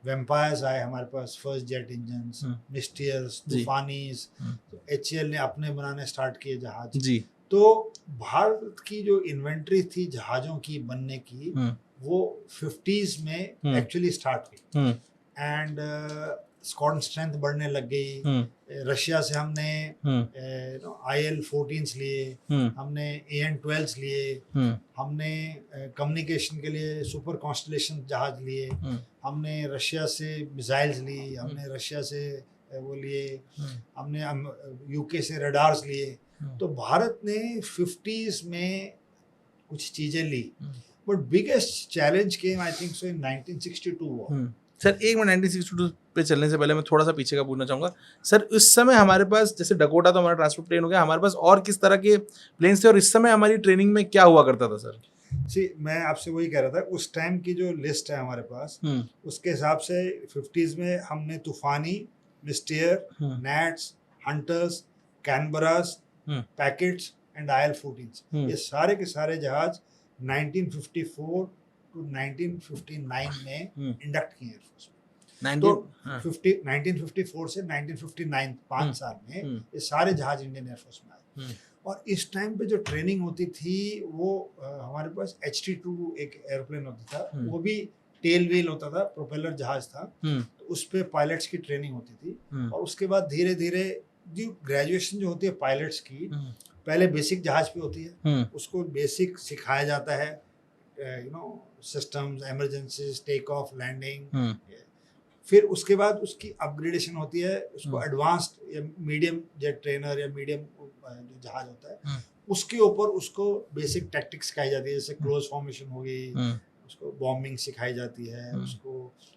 वेम्पायर्स आए हमारे पास, फर्स्ट जेट इंजन्स, मिस्टियर्स, जी। तूफानीज। तो HAL ने अपने बनाने स्टार्ट किए जहाज। जी तो भारत की जो इन्वेंट्री थी जहाज़ों की बनने की वो 50s में एक्चुअली स्टार्ट हुई एंड स्क्वाड्रन स्ट्रेंथ बढ़ने लग गई। रशिया से हमने IL-14s लिए, हमने AN-12s लिए, हमने कम्युनिकेशन के लिए सुपर कॉन्स्टलेशन जहाज लिए, हमने रशिया से मिसाइल्स ली, हमने रशिया से वो लिए, हमने UK से रडार्स लिए। तो भारत ने 50s में कुछ चीज़ें ली, but biggest challenge came I think so in 1962। Sir एक मिनट, 1962 पे चलने से पहले मैं थोड़ा सा पीछे का पूछना चाहूँगा सर। उस समय हमारे पास जैसे डकोटा तो हमारा ट्रांसपोर्ट प्लेन हो गया, हमारे पास और किस तरह के प्लेन्स थे और इस समय हमारी ट्रेनिंग में क्या हुआ करता था सर? मैं आपसे वही कह रहा था, उस टाइम की जो लिस्ट है हमारे पास उसके हिसाब से 50s में हमने Toofani, Mystere, Gnats, Hunters, Canberras, Packets and IL-14s, ये सारे के सारे जहाज 1954 टू 1959 में इंडक्ट किए एयरफोर्स में। तो 1954 से 1959 5 साल में ये सारे जहाज इंडियन एयरफोर्स में आए। और इस टाइम पे जो ट्रेनिंग होती थी वो हमारे पास HT-2 एक एयरप्लेन होता था, वो भी टेल व्हील होता था, प्रोपेलर जहाज था। तो उस पे पायलट्स की ट्रेनिंग होती थी और उसके बाद धीरे धीरे जो ग्रेजुएशन जो होती है पायलट्स की, पहले बेसिक जहाज पे होती है, उसको बेसिक सिखाया जाता है, systems, emergencies, take off, landing. फिर उसके बाद उसकी अपग्रेडेशन होती है, उसको एडवांस्ड या मीडियम जेट ट्रेनर या मीडियम जो जहाज होता है उसके ऊपर उसको बेसिक टैक्टिक्स सिखाई जाती है, जैसे क्लोज फॉर्मेशन हो गई, उसको बॉम्बिंग सिखाई जाती है, उसको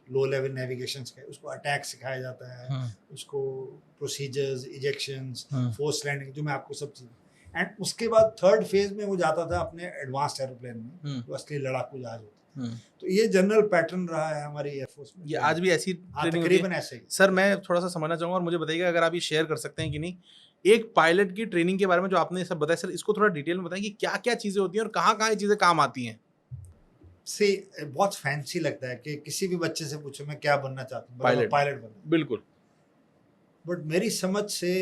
लो लेवल नेविगेशन सिखाई, उसको अटैक सिखाया जाता है, उसको प्रोसीजर्स, इजेक्शंस, फोर्स लैंडिंग, जो मैं आपको सब चीज़। एंड उसके बाद थर्ड फेज में वो जाता था अपने एडवांस्ड एयरप्लेन में, जो असली लड़ाकू जहाज होता है। तो ये जनरल पैटर्न रहा है हमारी एयरफोर्स में। ये आज भी ऐसी ट्रेनिंग तकरीबन ऐसे ही। सर मैं थोड़ा सा समझना चाहूँगा और मुझे बताइएगा अगर आप ये शेयर कर सकते हैं कि नहीं, एक पायलट की ट्रेनिंग के बारे में जो आपने सब बताया सर, इसको थोड़ा डिटेल में बताएं कि क्या क्या चीज़ें होती हैं और कहाँ कहाँ ये चीज़ें काम आती हैं। से बहुत फैंसी लगता है कि किसी भी बच्चे से पूछो मैं क्या बनना चाहता हूँ, पायलट बनना। बिल्कुल। बट मेरी समझ से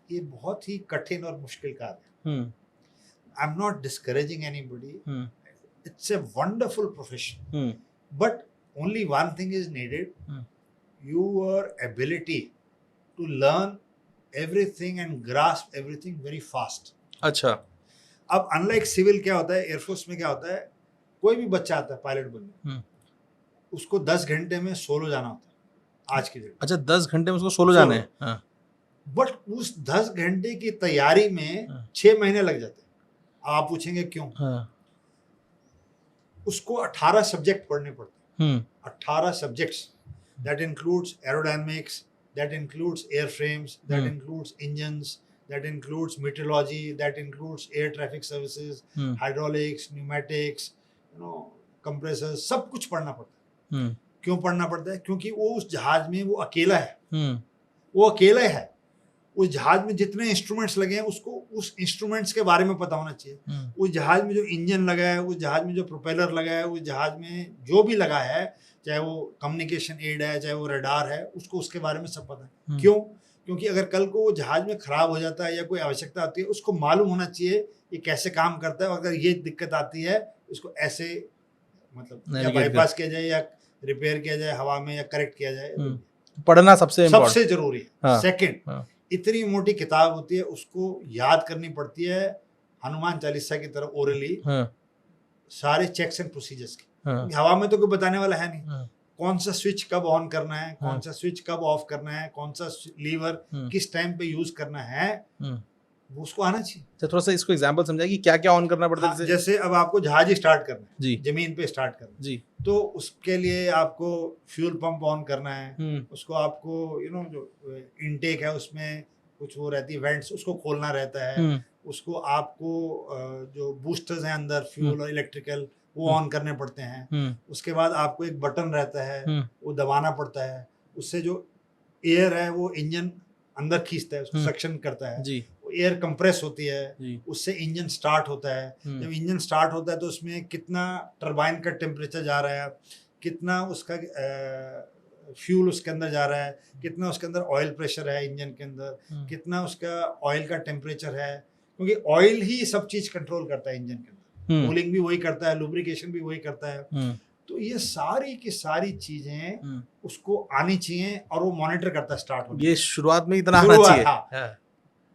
ये बहुत ही कठिन और मुश्किल कार्य है। I'm not discouraging anybody. Hmm. It's a wonderful profession. Hmm. But only one thing is needed. Hmm. Your ability to learn everything and grasp everything very fast. अच्छा. अब अनलाइक सिविल क्या होता है, एयरफोर्स में क्या होता है, कोई भी बच्चा आता है पायलट बनने, हम्म. उसको 10 घंटे में सोलो जाना होता है आज की डेट. अच्छा 10 घंटे में उसको सोलो जाना है. हाँ. बट उस 10 घंटे की तैयारी में हाँ. 6 महीने लग जाते हैं. आप पूछेंगे क्यों? हाँ. उसको 18 सब्जेक्ट पढ़ने पड़ते हैं. हम्म. 18 subjects. That includes aerodynamics, that includes airframes, that includes engines, that includes meteorology, that includes air traffic services, hydraulics, pneumatics, compressors, सब कुछ पढ़ना पड़ता है. क्यों पढ़ना पड़ता है? क्योंकि वो उस जहाज में वो अकेला है. वो अकेला है. उस जहाज में जितने इंस्ट्रूमेंट्स लगे हैं उसको उस इंस्ट्रूमेंट्स के बारे में पता होना चाहिए. उस जहाज में जो इंजन लगा है, उस जहाज में जो प्रोपेलर लगा है, उस जहाज में जो भी लगा है, चाहे वो कम्युनिकेशन एड है, चाहे वो रडार है, उसको उसके बारे में सब पता है. क्यों? क्योंकि अगर कल को वो जहाज में खराब हो जाता है या कोई आवश्यकता आती है, उसको मालूम होना चाहिए ये कैसे काम करता है. अगर ये दिक्कत आती है इसको ऐसे मतलब या बाईपास किया जाए या रिपेयर किया जाए हवा में या करेक्ट किया जाए. पढ़ना सबसे जरूरी है. सेकंड, इतनी मोटी किताब होती है, उसको याद करनी पड़ती है हनुमान चालीसा की तरह ओरली. सारे चेक्स एंड प्रोसीजर्स की. हवा में तो कोई बताने वाला है नहीं. कौन सा स्विच कब ऑन करना है, कौन सा स्विच कब ऑफ करना है, कौन सा लीवर किस टाइम पे यूज करना है, वो उसको आना चाहिए. तो थोड़ा सा इसको एग्जांपल समझाइए कि क्या क्या ऑन करना पड़ता है. जैसे अब आपको जहाज ही स्टार्ट करना है जी, जमीन पे स्टार्ट करना है जी, तो उसके लिए आपको फ्यूल पंप ऑन करना है. उसको आपको जो इनटेक है उसमें कुछ वो रहती है वेंट्स, उसको खोलना रहता है. उसको आपको जो बूस्टर्स हैं अंदर फ्यूल और इलेक्ट्रिकल वो ऑन करने पड़ते हैं. उसके बाद आपको एक बटन रहता है वो दबाना पड़ता है. उससे जो एयर है वो इंजन अंदर खींचता है, उसको सक्शन करता है. वो एयर कंप्रेस होती है, उससे इंजन स्टार्ट होता है. जब इंजन स्टार्ट होता है तो उसमें कितना टरबाइन का टेम्परेचर जा रहा है, कितना उसका फ्यूल उसके अंदर जा रहा है, कितना उसके अंदर ऑयल प्रेशर है इंजन के अंदर, कितना उसका ऑयल का टेम्परेचर है. क्योंकि ऑयल ही सब चीज कंट्रोल करता है इंजन के अंदर. कूलिंग भी वही करता है, लुब्रिकेशन भी वही करता है. तो ये सारी की सारी चीजें उसको आनी चाहिए और वो मॉनिटर करता है स्टार्ट होने. ये शुरुआत में इतना आना चाहिए. हाँ.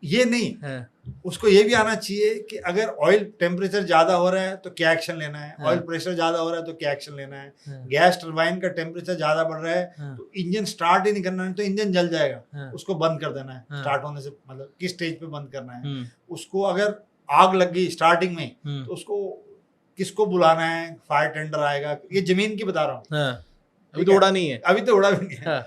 ये नहीं, उसको ये भी आना चाहिए कि अगर ऑयल टेम्परेचर ज्यादा हो रहा है तो क्या एक्शन लेना है, ऑयल प्रेशर ज्यादा हो रहा है तो क्या एक्शन लेना है, गैस टरबाइन का टेम्परेचर ज्यादा बढ़ रहा है तो इंजन स्टार्ट ही नहीं करना है तो इंजन जल जाएगा, उसको बंद कर देना है. स्टार्ट होने से मतलब किस स्टेज पे बंद करना है. उसको अगर आग लग गई स्टार्टिंग में तो उसको किसको बुलाना है, फायर टेंडर आएगा. ये जमीन की बता रहा हूँ. अभी तो उड़ा नहीं है. अभी तो उड़ा भी नहीं है.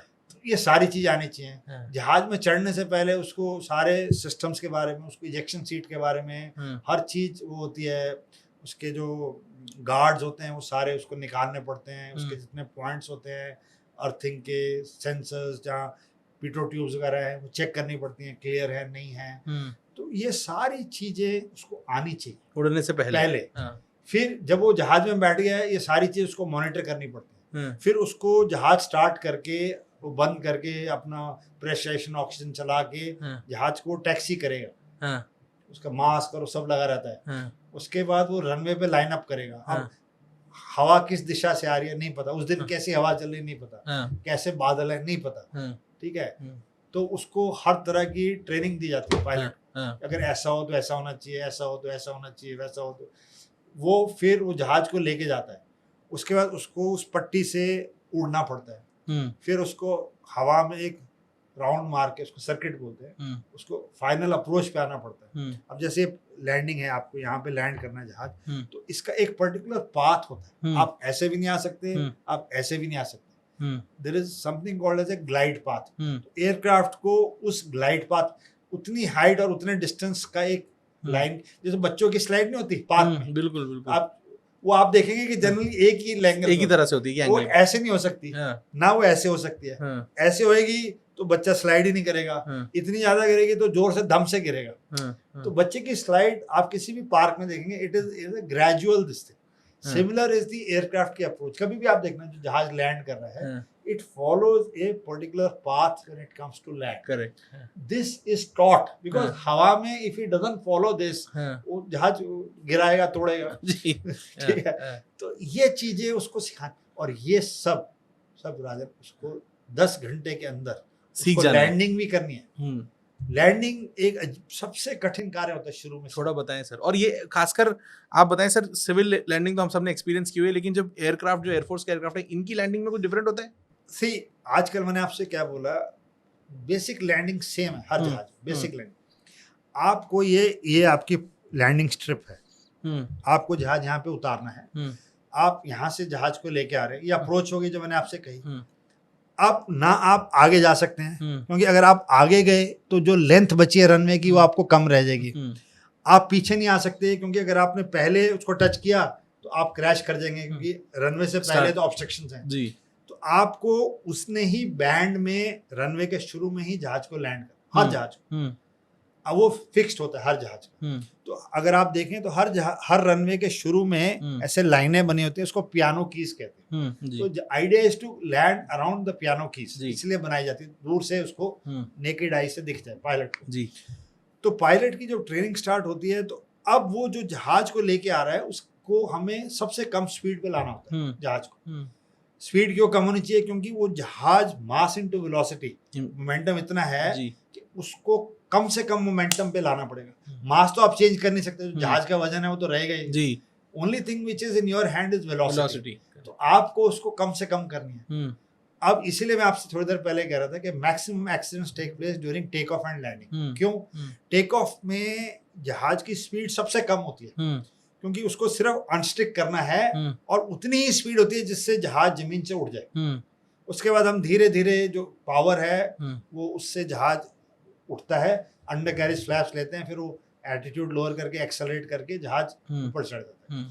ये सारी चीज आनी चाहिए. जहाज में चढ़ने से पहले उसको सारे सिस्टम्स के बारे में, उसको इजेक्शन सीट के बारे में हर चीज वो होती है. उसके जो गार्ड्स होते हैं वो सारे उसको निकालने पड़ते हैं. उसके जितने पॉइंट्स होते हैं, अर्थिंग के सेंसर्स, जहाँ पिटो ट्यूब्स वगैरह है वो चेक करनी पड़ती हैं, क्लियर है नहीं है. तो ये सारी चीजें उसको आनी चाहिए उड़ने से पहले. फिर जब वो जहाज में बैठ गया ये सारी चीज उसको मॉनिटर करनी पड़ती है. फिर उसको जहाज स्टार्ट करके वो बंद करके अपना प्रेशराइजेशन ऑक्सीजन चला के जहाज को टैक्सी करेगा. उसका मास्क और सब लगा रहता है. उसके बाद वो रनवे पे लाइन अप करेगा. अब हवा किस दिशा से आ रही है नहीं पता, उस दिन कैसी हवा चल रही नहीं पता, कैसे बादल है नहीं पता. ठीक है. तो उसको हर तरह की ट्रेनिंग दी जाती है पायलट. अगर ऐसा हो तो ऐसा होना चाहिए, ऐसा हो तो ऐसा होना चाहिए, वैसा हो तो वो फिर वो जहाज को लेके जाता है. उसके बाद उसको उस पट्टी से उड़ना पड़ता है. फिर उसको हवा में एक राउंड मार के, उसको सर्किट बोलते हैं, उसको फाइनल अप्रोच पे आना पड़ता है. अब जैसे लैंडिंग है, आपको यहाँ पे लैंड करना है जहाज, तो इसका एक पर्टिकुलर पाथ होता है. आप ऐसे भी नहीं आ सकते, आप ऐसे भी नहीं आ सकते. There is something called as a glide path. Aircraft को उस ग्लाइड पाथ, उतनी हाइट और उतने डिस्टेंस का एक लाइन, जैसे बच्चों की स्लाइड नहीं होती पार्क में, बिल्कुल बिल्कुल, आप देखेंगे कि जनरली एक ही एंगल, एक ही तरह से होती है. वो ऐसे नहीं हो सकती ना, वो ऐसे हो सकती है. ऐसे होएगी तो बच्चा स्लाइड ही नहीं करेगा. इतनी ज्यादा गिरेगी तो जोर से दम से गिरेगा. तो बच्चे की स्लाइड आप किसी भी पार्क में देखेंगे, it is a gradual this thing. Similar is the aircraft की अप्रोच. कभी भी आप देखना जो जहाज लैंड कर रहा है it follows a particular path when it comes to land. Correct. This is taught because हाँ. हवा में if it doesn't follow this, हाँ. वो जहाज गिराएगा, तोड़ेगा. जी. ठीक है. तो ये चीजें उसको सिखा, और ये सब राजन उसको 10 घंटे के अंदर सीख उसको जाना है. लैंडिंग भी करनी है. लैंडिंग एक सबसे कठिन कार्य होता है शुरू में. थोड़ा बताएं सर, और ये खासकर आप बताएं सर. सिविल लैंडिंग तो हम सबने एक्सपीरियंस की हुई है, लेकिन जब एयरक्राफ्ट, जो एयरफोर्स के एयरक्राफ्ट है, इनकी लैंडिंग में कुछ डिफरेंट होता है? सी, आजकल मैंने आपसे क्या बोला, बेसिक लैंडिंग सेम है हर जहाज. बेसिक लैंडिंग आपको ये आपकी लैंडिंग स्ट्रिप है. आपको जहाज यहाँ पे उतारना है. आप यहाँ से जहाज को लेके आ रहे हैं, ये अप्रोच होगी जो मैंने आपसे कही. अब ना आप आगे जा सकते हैं, क्योंकि अगर आप आगे गए तो जो लेंथ बची है रनवे की वो आपको कम रह जाएगी. आप पीछे नहीं आ सकते, क्योंकि अगर आपने पहले उसको टच किया तो आप क्रैश कर जाएंगे, क्योंकि रनवे से पहले तो ऑब्स्ट्रक्शंस हैं जी. तो आपको उसने ही बैंड में रनवे के शुरू में ही जहाज को लैंड कर, हर जहाज को. अब वो फिक्स्ड होता है हर जहाज का. तो अगर आप देखें तो हर रनवे के शुरू में ऐसे लाइनें बनी होती है, उसको पियानो कीज कहते हैं. तो idea is to land around the piano keys, इसलिए बनाई जाती है, दूर से उसको नेकेड आई से दिख जाए पायलट को जी. तो पायलट की जब ट्रेनिंग स्टार्ट होती है, तो अब वो जो जहाज को लेके आ रहा है उसको हमें सबसे कम स्पीड पे लाना होता है. जहाज को स्पीड क्यों कम होनी चाहिए? क्योंकि वो जहाज मास इनटू वेलोसिटी, मोमेंटम इतना है कि उसको कम से कम मोमेंटम पे लाना पड़ेगा. मास तो आप चेंज कर नहीं सकते, जहाज का वजन है वो तो रहेगा ही जी. Only thing which is in your hand is velocity. तो आपको उसको कम से कम करनी है. अब इसीलिए मैं आपसे थोड़ी देर पहले कह रहा था कि maximum accidents take place during take off and landing. क्यों? टेक ऑफ में जहाज की स्पीड सबसे कम होती है, क्योंकि उसको सिर्फ अनस्टिक करना है और उतनी ही स्पीड होती है जिससे जहाज जमीन से उड़ जाए. उसके बाद हम धीरे धीरे जो पावर है वो उससे जहाज उठता है, अंडर कैरेज फ्लैप्स लेते हैं, फिर वो एटीट्यूड लोअर करके एक्सेलरेट करके जहाज ऊपर चढ़ जाता है.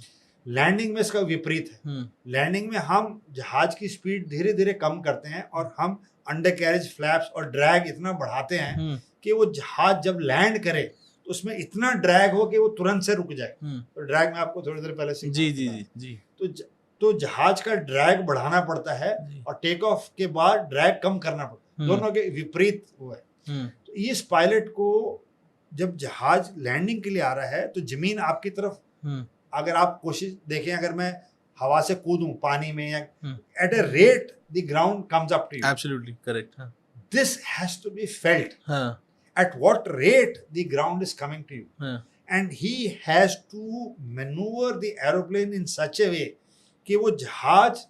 लैंडिंग में इसका विपरीत है. लैंडिंग में हम जहाज की स्पीड धीरे धीरे कम करते हैं और हम अंडर कैरेज फ्लैप्स और ड्रैग इतना बढ़ाते हैं कि वो जहाज जब लैंड करे तो उसमें इतना ड्रैग हो कि वो तुरंत से रुक जाए. तो ड्रैग में आपको थोड़ी देर पहले से जी. तो जहाज का ड्रैग बढ़ाना पड़ता है और टेक ऑफ के बाद ड्रैग कम करना पड़ता है. दोनों के विपरीत हुआ है. तो इस पायलट को जब जहाज लैंडिंग के लिए आ रहा है तो जमीन आपकी तरफ, अगर आप कोशिश देखें, अगर मैं हवा से कूदूं पानी में या at a rate the ground comes up to you. Absolutely correct. This has to be felt at what rate the ground is coming to you. And he has to maneuver the aeroplane in such a way कि वो जहाज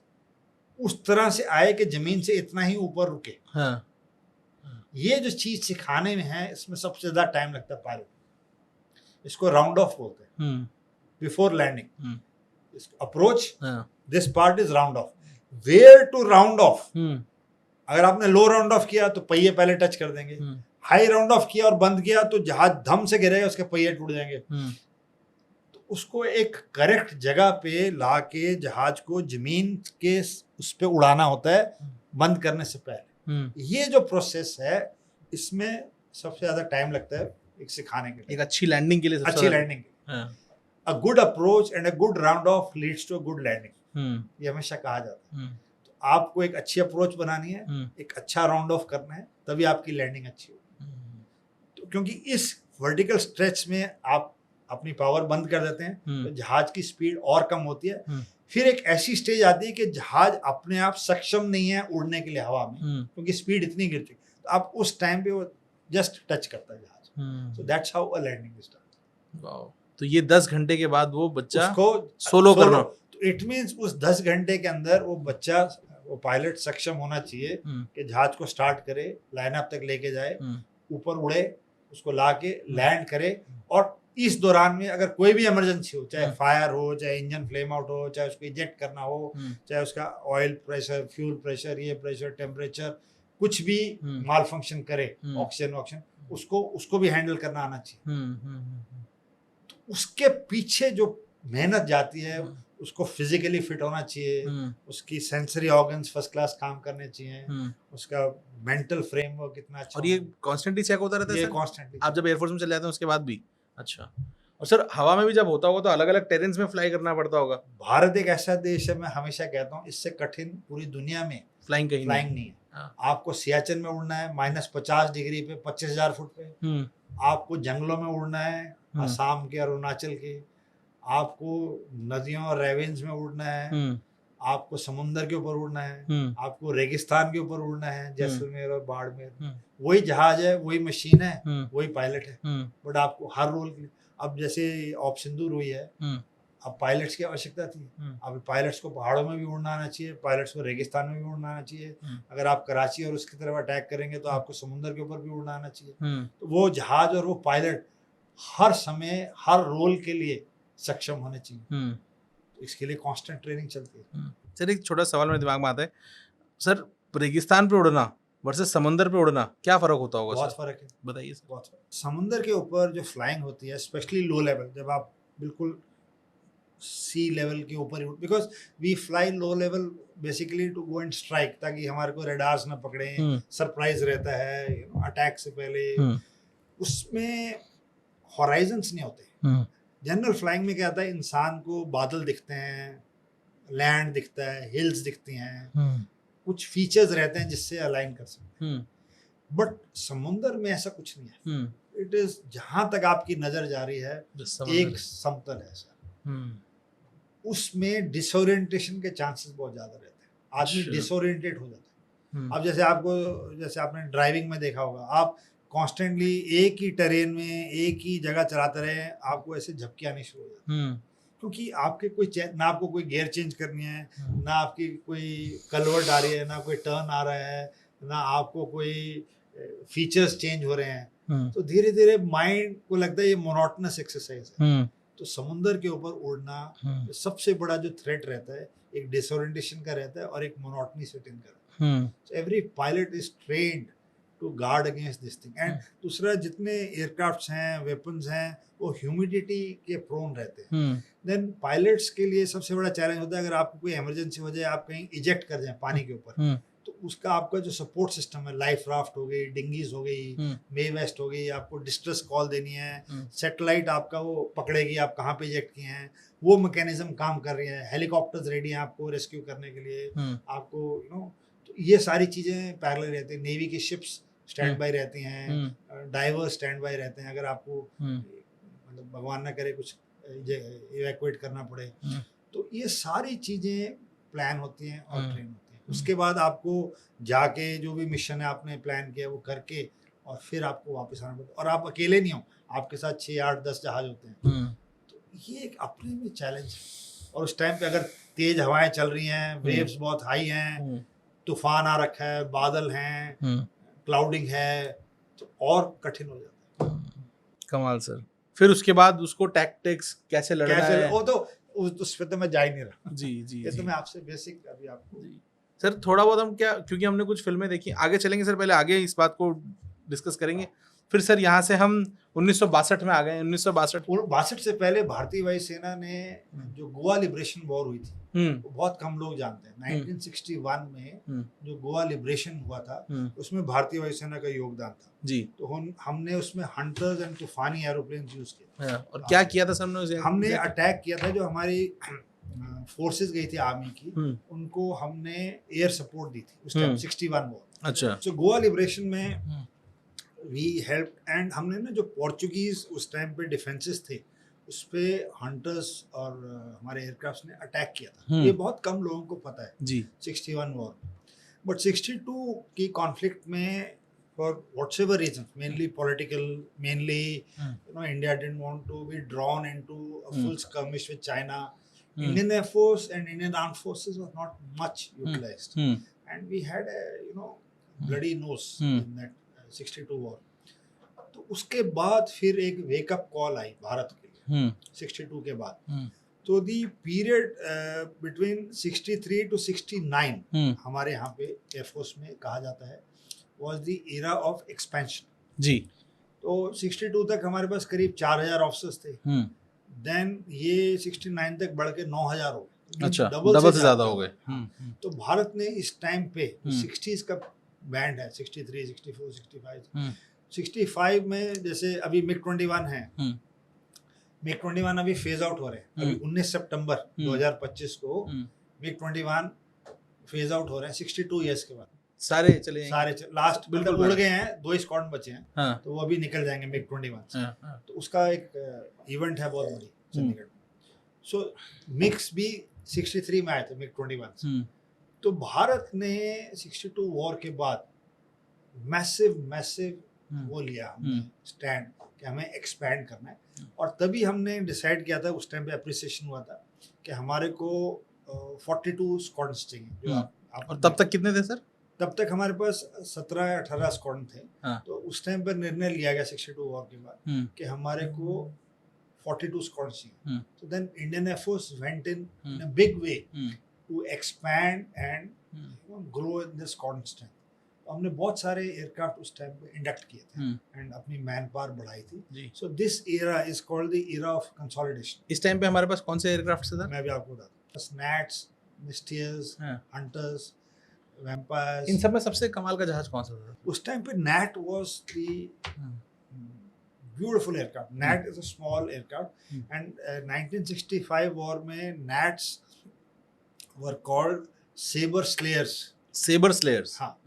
उस तरह से आए कि जमीन से इतना ही ऊपर रुके. ये जो चीज सिखाने में है, इसमें सबसे ज्यादा टाइम लगता है पायलट. इसको राउंड ऑफ बोलते हैं. Before landing approach, this part is round off. Where to round off? अगर आपने लो राउंड ऑफ किया तो पहिए पहले टच कर देंगे. हाई राउंड ऑफ किया और बंद किया तो जहाज धम से गिरेगा, उसके पहिए टूट जाएंगे. तो उसको एक करेक्ट जगह पे ला के जहाज को जमीन के उस पे उड़ाना होता है बंद करने से पहले. ये जो प्रोसेस है इसमें सबसे ज्यादा टाइम लगता है एक सिखाने के लिए. एक अच्छी लैंडिंग के लिए, अच्छी लैंडिंग के लिए. A good approach and a good round off leads to a good landing, ये हमेशा कहा जाता है. तो आपको एक अच्छी अप्रोच बनानी है, एक अच्छा राउंड ऑफ करना है, तभी आपकी लैंडिंग अच्छी होगी. क्योंकि इस वर्टिकल स्ट्रेच में आप अपनी पावर बंद कर देते हैं तो जहाज की स्पीड और कम होती है. फिर एक ऐसी स्टेज आती है कि जहाज अपने आप सक्षम नहीं है उड़ने के लिए हवा में, क्योंकि स्पीड इतनी गिर चुकी. तो आप उस टाइम पे वो जस्ट टच करता है जहाज. So that's how a landing is done. तो ये 10 घंटे के बाद वो बच्चा उसको सोलो करना. तो इट मींस उस 10 घंटे के अंदर वो बच्चा, वो पायलट सक्षम होना चाहिए कि जहाज को स्टार्ट करे, लाइन अप तक लेके जाए, ऊपर उड़े, उसको ला के लैंड करे. और इस दौरान में अगर कोई भी इमरजेंसी हो, चाहे फायर हो, चाहे इंजन फ्लेम आउट हो, चाहे उसको इजेक्ट करना हो, चाहे उसका ऑयल प्रेशर, फ्यूल प्रेशर, ये प्रेशर, टेम्परेचर कुछ भी माल फंक्शन करे, ऑक्सीजन, उसको भी हैंडल करना आना चाहिए. तो उसके पीछे जो मेहनत जाती है, उसको फिजिकली फिट होना चाहिए, उसकी सेंसरी ऑर्गन्स फर्स्ट क्लास काम करने चाहिए, उसका मेंटल फ्रेमवर्क कितना अच्छा. और ये कांस्टेंटली चेक होता रहता है? ये कांस्टेंटली. आप जब एयरफोर्स में चले जाते हैं उसके बाद भी? अच्छा. और सर हवा में भी जब होता होगा तो अलग अलग टेरेन्स में फ्लाई करना पड़ता होगा? भारत एक ऐसा देश है, मैं हमेशा कहता हूँ इससे कठिन पूरी दुनिया में फ्लाइंग कहीं फ्लाइंग नहीं है। हाँ। आपको सियाचिन में उड़ना है -50 डिग्री पे 25,000 फुट पे। आपको जंगलों में उड़ना है, असम के, अरुणाचल के। आपको नदियों और रेवेंस में उड़ना है। आपको समुंदर के ऊपर उड़ना है। आपको रेगिस्तान के ऊपर उड़ना है, जैसलमेर और बाड़मेर। वही जहाज है, वही मशीन है, वही पायलट है। बट आपको हर रोल के लिए, अब जैसे ऑपरेशन दूर हुई है, अब पायलट्स की आवश्यकता थी। अब पायलट्स को पहाड़ों में भी उड़ना आना चाहिए, पायलट्स को रेगिस्तान में भी उड़ना आना चाहिए। अगर आप कराची और उसकी तरफ अटैक करेंगे तो आपको समुंदर के ऊपर भी उड़ना आना चाहिए। तो वो जहाज और वो पायलट हर समय हर रोल के लिए सक्षम होने चाहिए। तो इसके लिए कांस्टेंट ट्रेनिंग चलती है। सर एक छोटा सवाल मेरे दिमाग में आता है सर, रेगिस्तान पे उड़ना वर्सेस समुंदर पे उड़ना क्या फर्क होता होगा? बहुत फर्क है, बताइए सर। बहुत फर्क। समुंदर के ऊपर जो फ्लाइंग होती है, स्पेशली लो लेवल, जब आप बिल्कुल सी लेवल के ऊपर, because we fly low level basically to go and strike, ताकि हमारे को रेडार्स ना पकड़े, सरप्राइज रहता है अटैक से पहले। उसमें हॉराइजन्स नहीं होते। जनरल फ्लाइंग में क्या आता है, इंसान को बादल दिखते हैं, लैंड दिखता है, हिल्स दिखती हैं, कुछ फीचर्स रहते हैं जिससे अलाइन कर सकते हैं। बट समुंदर में ऐसा कुछ नहीं है। इट इज जहां तक आपकी नजर जा रही है एक समतल है सर। उसमें डिसोरिएंटेशन के चांसेस बहुत ज्यादा रहते हैं। आदमी डिसोरिएंटेड हो जाता है। अब जैसे आपने ड्राइविंग में देखा होगा, आप कॉन्स्टेंटली एक ही टेरेन में एक ही जगह चलाते रहे, आपको ऐसे झपकी आनी शुरू हो जाती है। क्योंकि आपके ना आपको कोई गियर चेंज करनी है, ना आपकी कोई कलवर्ट आ रही है, ना कोई टर्न आ रहा है, ना आपको कोई फीचर्स चेंज हो रहे हैं। तो धीरे धीरे माइंड को लगता है ये मोनोटोनस एक्सरसाइज है। तो समुंदर के ऊपर उड़ना सबसे बड़ा जो थ्रेट रहता है, एक डिसोरिएंटेशन का रहता है और एक मोनोटनी सेट इन का रहता है। So every pilot is trained to guard against this thing. And दूसरा, जितने एयरक्राफ्ट्स हैं, वेपन्स हैं, वो ह्यूमिडिटी के प्रोन रहते हैं। देन पायलट्स के लिए सबसे बड़ा चैलेंज होता है, अगर आपको कोई इमरजेंसी हो जाए, आप कहीं इजेक्ट कर जाए पानी के ऊपर, तो उसका आपका जो सपोर्ट सिस्टम है, लाइफ राफ्ट हो गई, डिंगीज हो गई, मे वेस्ट हो गई, आपको डिस्ट्रेस कॉल देनी है, सैटेलाइट आपका वो पकड़ेगी आप कहाँ पे इजेक्ट किए हैं, वो मैकेनिज्म काम कर रही है, हेलीकॉप्टर्स रेडी हैं आपको रेस्क्यू करने के लिए, आपको तो ये सारी चीज़ें पैरेलल रहती हैं। नेवी की शिप्स स्टैंड बाय रहती हैं, डाइवर्स स्टैंड बाय रहते हैं, अगर आपको मतलब भगवान ना करे कुछ इवैक्यूएट करना पड़े। तो ये सारी चीज़ें प्लान होती हैं और ट्रेन होती हैं। उसके बाद आपको जाके जो भी मिशन है आपने प्लान किया वो करके और फिर आपको वापस आना पड़ता है। और आप अकेले नहीं हो, आपके साथ 6, 8, 10 जहाज होते हैं। तो ये एक अपने में चैलेंज है। और उस टाइम पे अगर तेज हवाएं चल रही हैं, वेव्स बहुत हाई हैं, तूफान आ रखा है, बादल हैं, क्लाउडिंग है, तो और कठिन हो जाता है। कमाल सर। फिर उसके बाद उसको टैक्टिक्स कैसे लड़ना है, वो तो उस पे तो मैं जा ही नहीं रहा। जी ये तो मैं आपसे बेसिक अभी आपको सर थोड़ा बहुत हम क्या, क्योंकि हमने कुछ फिल्में देखी, आगे चलेंगे सर, पहले आगे इस बात को डिस्कस करेंगे। फिर सर यहाँ से हम 1962 में आ गए। 1962 से पहले भारतीय वायुसेना ने जो गोवा लिबरेशन वॉर हुई थी, वो बहुत कम लोग जानते हैं। 1961 में जो गोवा लिबरेशन हुआ था, उसमें भारतीय वायुसेना का योगदान था जी। तो हमने उसमें हंटर्स एंड तूफानी एरोप्लेन यूज किए। और क्या किया था सर? हमने अटैक किया था, जो हमारी फोर्सेस गई थी आर्मी की, उनको हमने एयर सपोर्ट दी थी उस टाइम 61 वॉर। अच्छा। सो गोवा लिबरेशन में वी हेल्प, एंड हमने ना जो पोर्चुगीज उस टाइम पे डिफेंसेस थे उस पे हंटर्स और हमारे एयरक्राफ्ट ने अटैक किया था। ये बहुत कम लोगों को पता है जी। 61 वॉर। बट 62 की कॉन्फ्लिक्ट में for whatever reason, mainly political, mainly India didn't want to be drawn into a full skirmish with China. Indian Air Force and Indian Armed Forces were not much utilized, and we had a bloody nose in that 62 war. तो उसके बाद फिर एक wake up call आई भारत के लिए 62 के बाद। तो दी पीरियड बिटवीन 63 to 69 हमारे यहाँ पे एयरफोर्स में कहा जाता है was the era of expansion जी। तो 62 तक हमारे पास करीब 4000 ऑफिसर्स थे। देन ये 69 तक बढ़ के 9000 हो गए। अच्छा, डबल से ज्यादा हो गए। तो भारत ने इस टाइम पे 60s का बैंड है, 63, 64, 65, 65 में जैसे अभी MiG-21 है, MiG-21 अभी फेज आउट हो रहे हैं। अभी 19 सितंबर 2025 को MiG-21 फेज आउट हो रहे हैं 62 ईयर्स के बाद। सारे चले जाएंगे। सारे लास्ट बिल्कुल मतलब उड़ बड़ा। गए हैं, 2 स्क्वाड बचे हैं, हाँ तो वो अभी निकल जाएंगे मिग 21 से। हाँ तो उसका एक इवेंट है बहुत बड़ी चंडीगढ़ में। सो मिक्स भी 63 में आए थे मिग 21 से। तो भारत ने 62 वॉर के बाद मैसिव वो लिया हमने स्टैंड कि हमें एक्सपैंड करना है, और तभी हमने डिसाइड किया था, उस टाइम पे अप्रिसिएशन हुआ था कि हमारे को 42 स्क्वाड्स चाहिए जो आप और तब तक कितने थे सर? तब तक हमारे पास 17 या 18 स्क्वाड थे। हाँ। तो उस टाइम पर निर्णय लिया गया 62 वॉर के बाद कि हमारे को 42 स्क्वाड चाहिए। तो then Indian air force went in a big way to expand and grow in the squad strength. तो हमने बहुत सारे एयरक्राफ्ट उस टाइम पे इंडक्ट किए थे एंड अपनी मैन पावर बढ़ाई थी। So this era is called the era of consolidation. इस टाइम पे हमारे पास कौन से एयरक्राफ्ट थे सर? मैं भी आपको बताता हूँ, स्नैट्स, मिस्टियर्स, हंटर्स, वैम्पायर्स। इन सब में सबसे कमाल का जहाज कौन सा था? उस टाइम पे Gnat was the beautiful aircraft. NAT is a small aircraft, and 1965 war में NATs were called Saber Slayers. Saber Slayers. हाँ.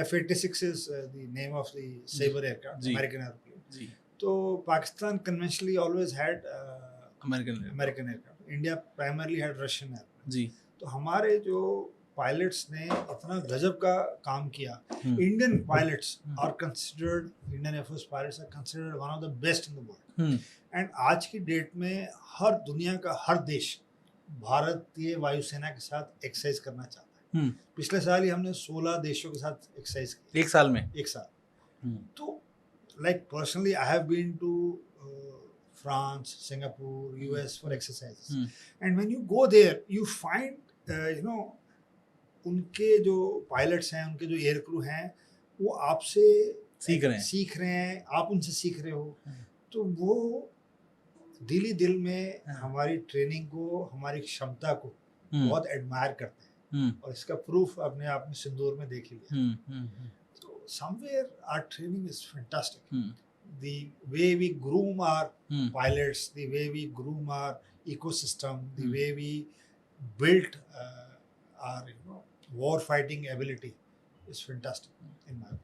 F-86 is the name of the Saber aircraft, American airplane. जी. तो Pakistan conventionally always had American aircraft. India primarily had Russian aircraft. जी. तो हमारे जो pilots ने इतना गजब का काम किया। Indian pilots are considered, Indian air force pilots are considered one of the best in the world. And आज की डेट में हर दुनिया का हर देश भारतीय वायुसेना के साथ एक्सरसाइज करना चाहता है। पिछले साल ही हमने 16 देशों के साथ एक्सरसाइज की। एक साल में? एक साल। तो like personally I have been to France, Singapore, US for exercises, and when you go there you find उनके जो पायलट्स हैं, उनके जो एयर क्रू हैं, वो आपसे सीख रहे हैं, आप उनसे सीख रहे हो। तो वो दिल में हमारी ट्रेनिंग को, हमारी क्षमता को बहुत एडमायर करते हैं, और इसका प्रूफ अपने आप में सिंदूर में देख ही लिया। तो somewhere our training is fantastic. The way we groom our pilots, the way we groom our ecosystem, the way we built our war fighting ability is fantastic in my opinion.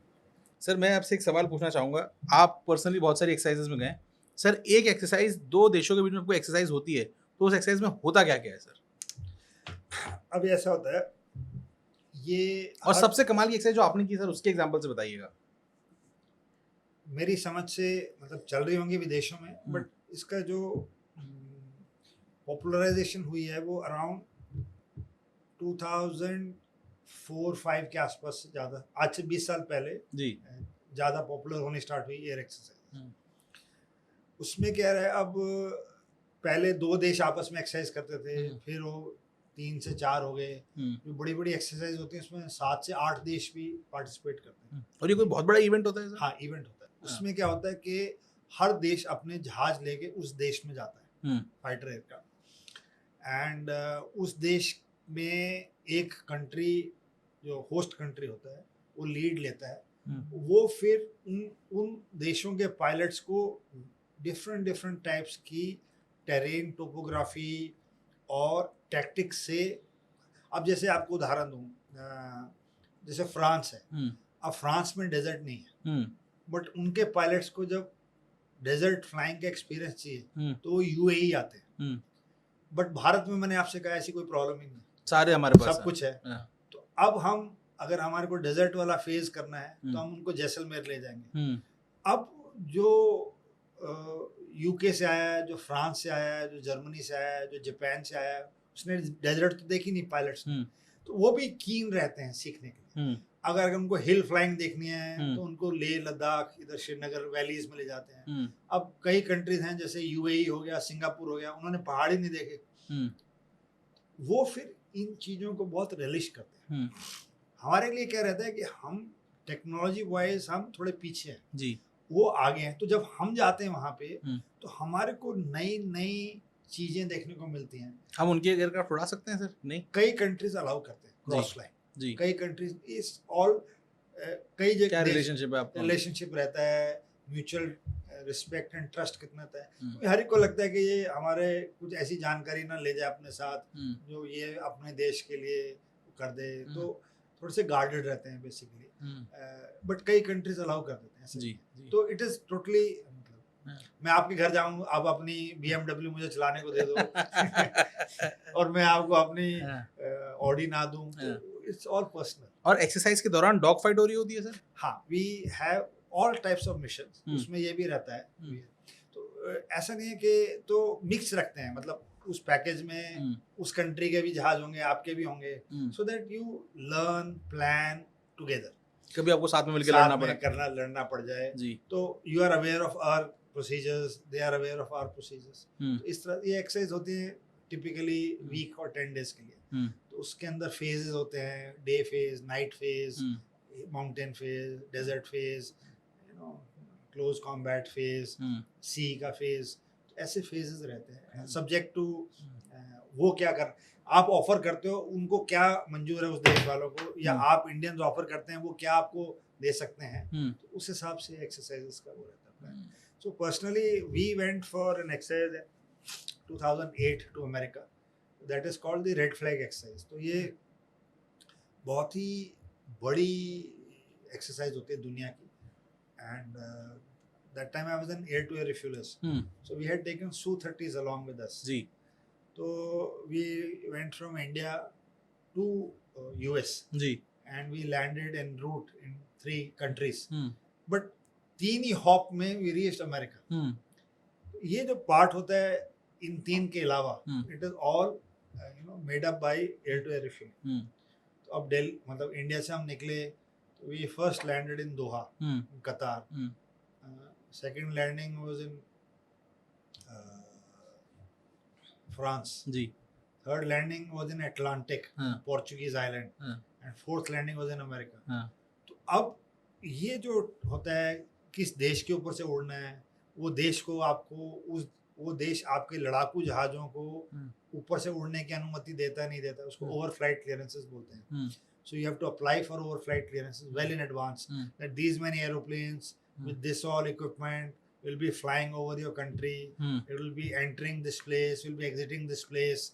Sir मैं आपसे एक सवाल पूछना चाहूँगा, आप personally बहुत सारी exercises में गए सर, एक एक्सरसाइज दो देशों के बीच में कोई एक्सरसाइज होती है तो उस एक्सरसाइज में होता क्या क्या है सर? अब ऐसा होता है ये, और सबसे कमाल की एक्सरसाइज जो आपने की सर उसके एग्जांपल से बताइएगा। मेरी समझ से मतलब चल रही होंगी विदेशों में, बट इसका जो पॉपुलराइजेशन हुई है वो अराउंड 2004-5 के आसपास, ज़्यादा आज से 20 साल पहले जी ज़्यादा पॉपुलर होने स्टार्ट हुई एयर एक्सरसाइज। उसमें क्या रहा है, अब पहले 2 देश आपस में एक्सरसाइज करते थे, फिर वो 3 से 4 हो गए। जो बड़ी बड़ी एक्सरसाइज होती है उसमें 7 से 8 देश भी पार्टिसिपेट करते हैं। और ये कोई बहुत बड़ा इवेंट होता है सर? हाँ, इवेंट होता है। उसमें क्या होता है कि हर देश अपने जहाज लेके उस देश में जाता है, फाइटर एयरक्राफ्ट, एंड उस देश में एक कंट्री जो होस्ट कंट्री होता है वो लीड लेता है। वो फिर उन देशों के पायलट्स को डिफरेंट टाइप्स की टेरेन, टोपोग्राफी और टैक्टिक्स से, अब जैसे आपको उदाहरण दूं, जैसे फ्रांस है, अब फ्रांस में डेजर्ट नहीं है, बट उनके पायलट्स को जब डेजर्ट फ्लाइंग का एक्सपीरियंस चाहिए तो वो यूएई आते हैं। बट भारत में मैंने आपसे कहा ऐसी कोई प्रॉब्लम ही नहीं, सारे हमारे पास सब कुछ है। तो अब हम अगर हमारे को डेजर्ट वाला फेज करना है तो हम उनको जैसलमेर ले जाएंगे। अब जो यूके से आया है, जो फ्रांस से आया है, जो जर्मनी से आया है, जो जापान से आया है, उसने डेजर्ट तो देखी नहीं पायलट्स, तो वो भी कीन रहते हैं सीखने के लिए। अगर उनको हिल फ्लाइंग देखनी है तो उनको लेह लद्दाख, इधर श्रीनगर वैलीज में ले जाते हैं। अब कई कंट्रीज हैं जैसे यूएई हो गया, सिंगापुर हो गया, उन्होंने पहाड़ ही नहीं देखे, वो फिर इन चीज़ों को बहुत रिलिश करते हैं। हमारे लिए क्या रहता है कि हम टेक्नोलॉजी वाइज हम थोड़े पीछे हैं जी, वो आगे हैं। तो जब हम जाते हैं वहाँ पे तो हमारे को नई नई चीज़ें देखने को मिलती हैं। हम उनके एयरक्राफ्ट उड़ा सकते हैं सर? नहीं, कई कंट्रीज अलाउ करते हैं क्रॉस फ्लाइंग जी, कई कंट्रीज इस ऑल, कई जगह क्या रिलेशनशिप है आपका? रिलेशनशिप रहता है, म्यूचुअल रिस्पेक्ट एंड ट्रस्ट कितना था। तो हर एक को लगता है कि ये हमारे कुछ ऐसी जानकारी ना ले जाए अपने साथ जो ये अपने देश के लिए कर दे तो थोड़े से गार्डेड रहते हैं बेसिकली, बट कई कंट्रीज अलाउ कर देते हैं ऐसे जी, नहीं है। जी। तो इट इज टोटली, मैं आपके घर जाऊं, आप अपनी BMW मुझे चलाने को दे दो और मैं आपको अपनी ऑडी ना दूं, तो इट्स ऑल पर्सनल। और एक्सरसाइज के दौरान डॉग फाइट हो रही होती है सर? हाँ, we have all types of missions, उसमें ये भी रहता है। तो ऐसा नहीं है कि, तो मिक्स रखते हैं, मतलब उस पैकेज में उस कंट्री के भी जहाज होंगे, आपके भी होंगे, so that you learn plan together. कभी आपको साथ में मिलकर लड़ना पड़ जाए जी, तो you are aware of our procedures, they are aware of our procedures. तो इस तरह ये एक्सरसाइज होती है टिपिकली वीक और 10 डेज के लिए। तो उसके अंदर फेजेस होते हैं, day phase, night phase, mountain phase, desert phase, you know, close combat phase, sea का फेज, ऐसे फेजेस रहते हैं सब्जेक्ट टू वो क्या कर, आप ऑफर करते हो उनको क्या मंजूर है उस देश वालों को, या आप इंडियंस ऑफर करते हैं वो क्या आपको दे सकते हैं, तो उस हिसाब से एक्सरसाइजेस का वो रहता है। So personally we went for an exercise 2008 to America, that is called the red flag exercise. तो ये बहुत ही बड़ी एक्सरसाइज होती है दुनिया की, and that time I was an air-to-air refuelers, so we had taken Su-30s along with us. जी. So we went from India to US. जी. And we landed en route in 3 countries. But 3 he hop में we reached America. ये जो part होता है इन 3 के अलावा, it is all made up by air-to-air refueling. तो अब दिल्ली, मतलब इंडिया से हम निकले, तो we first landed in Doha, Qatar. Second landing was in France. Ji. Third landing was in Atlantic, Portuguese island. And fourth landing was in America. तो अब ये जो होता है किस देश के ऊपर से उड़ना है, वो देश को आपको वो देश आपके लड़ाकू जहाजों को ऊपर से उड़ने की अनुमति देता नहीं देता, उसको ओवरफ्लाइट क्लियरेंसेस बोलते हैं. So you have to apply for overflight clearances well in advance, that these many aeroplanes with this all equipment will be flying over your country, it will be entering this place, will be exiting this place.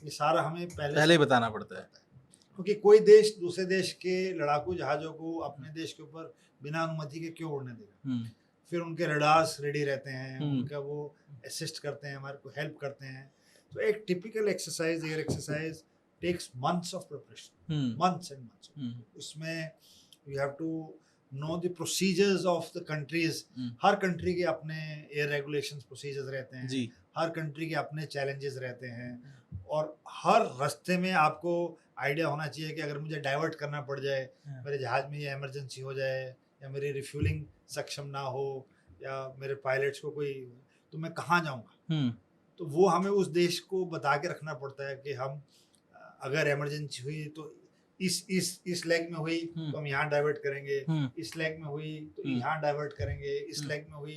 ये सारा हमें पहले ही बताना पड़ता है, क्योंकि कोई देश दूसरे देश के लड़ाकू जहाजों को अपने देश के ऊपर बिना अनुमति के क्यों उड़ने देगा. फिर उनके रडार्स रेडी रहते हैं, उनका वो असिस्ट करते हैं, हमारे को हेल्प करते हैं. तो एक typical exercise, air exercise takes months of preparation, months and months. उसमें you have to know the procedures of the countries. Her country के अपने एयर रेगुलेशंस प्रोसीजर्स रहते हैं, हर कंट्री के अपने चैलेंजेस रहते हैं, और हर रास्ते में आपको आइडिया होना चाहिए कि अगर मुझे डाइवर्ट करना पड़ जाए, मेरे जहाज में ये इमरजेंसी हो जाए, या मेरी रिफ्यूलिंग सक्षम ना हो, या मेरे पायलट्स को कोई, तो मैं कहाँ जाऊँगा. तो वो हमें उस देश को बता के रखना पड़ता है कि हम अगर इमरजेंसी हुई तो इस लेग में हुई तो हम यहाँ डाइवर्ट करेंगे, इस लेग में हुई तो यहाँ डाइवर्ट करेंगे, इस लेग में हुई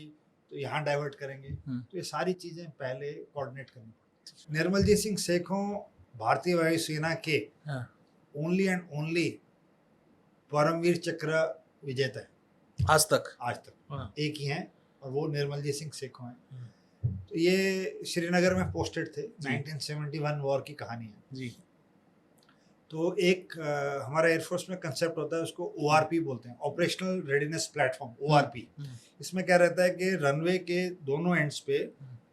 तो यहाँ डाइवर्ट करेंगे. तो ये सारी चीजें पहले कोऑर्डिनेट करनी पड़ती. निर्मलजीत सिंह सेखों भारतीय वायुसेना के ओनली एंड ओनली परमवीर चक्र विजेता है आज तक. एक ही हैं और वो निर्मलजीत सिंह सेखों हैं. तो ये श्रीनगर में पोस्टेड थे. 1971 वॉर की कहानी है जी. तो एक हमारा एयरफोर्स में कंसेप्ट होता है, उसको ORP बोलते हैं, ऑपरेशनल रेडीनेस प्लेटफॉर्म, ORP. इसमें क्या रहता है कि रनवे के दोनों एंड्स पे,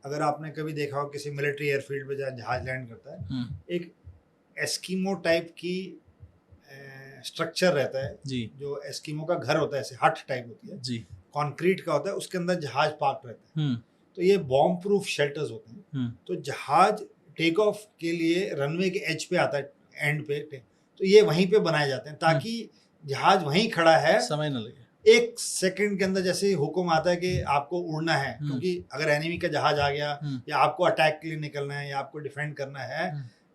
अगर आपने कभी देखा हो किसी मिलिट्री एयरफील्ड पे जहाँ जहाज लैंड करता है, एक एस्कीमो टाइप की स्ट्रक्चर रहता है जी. जो एस्कीमो का घर होता है, ऐसे हट टाइप होती है जी, कंक्रीट का होता है, उसके अंदर जहाज पार्क रहता है. तो ये बॉम्ब प्रूफ शेल्टर्स होते हैं. तो जहाज टेक ऑफ के लिए रनवे के एज पे आता है, एंड पे, तो ये वहीं पे बनाए जाते हैं ताकि जहाज वहीं खड़ा है, समय न लगे. 1 सेकंड के अंदर जैसे हुक्म आता है कि आपको उड़ना है, क्योंकि अगर एनिमी का जहाज आ गया, या आपको अटैक के लिए निकलना है, या आपको डिफेंड करना है,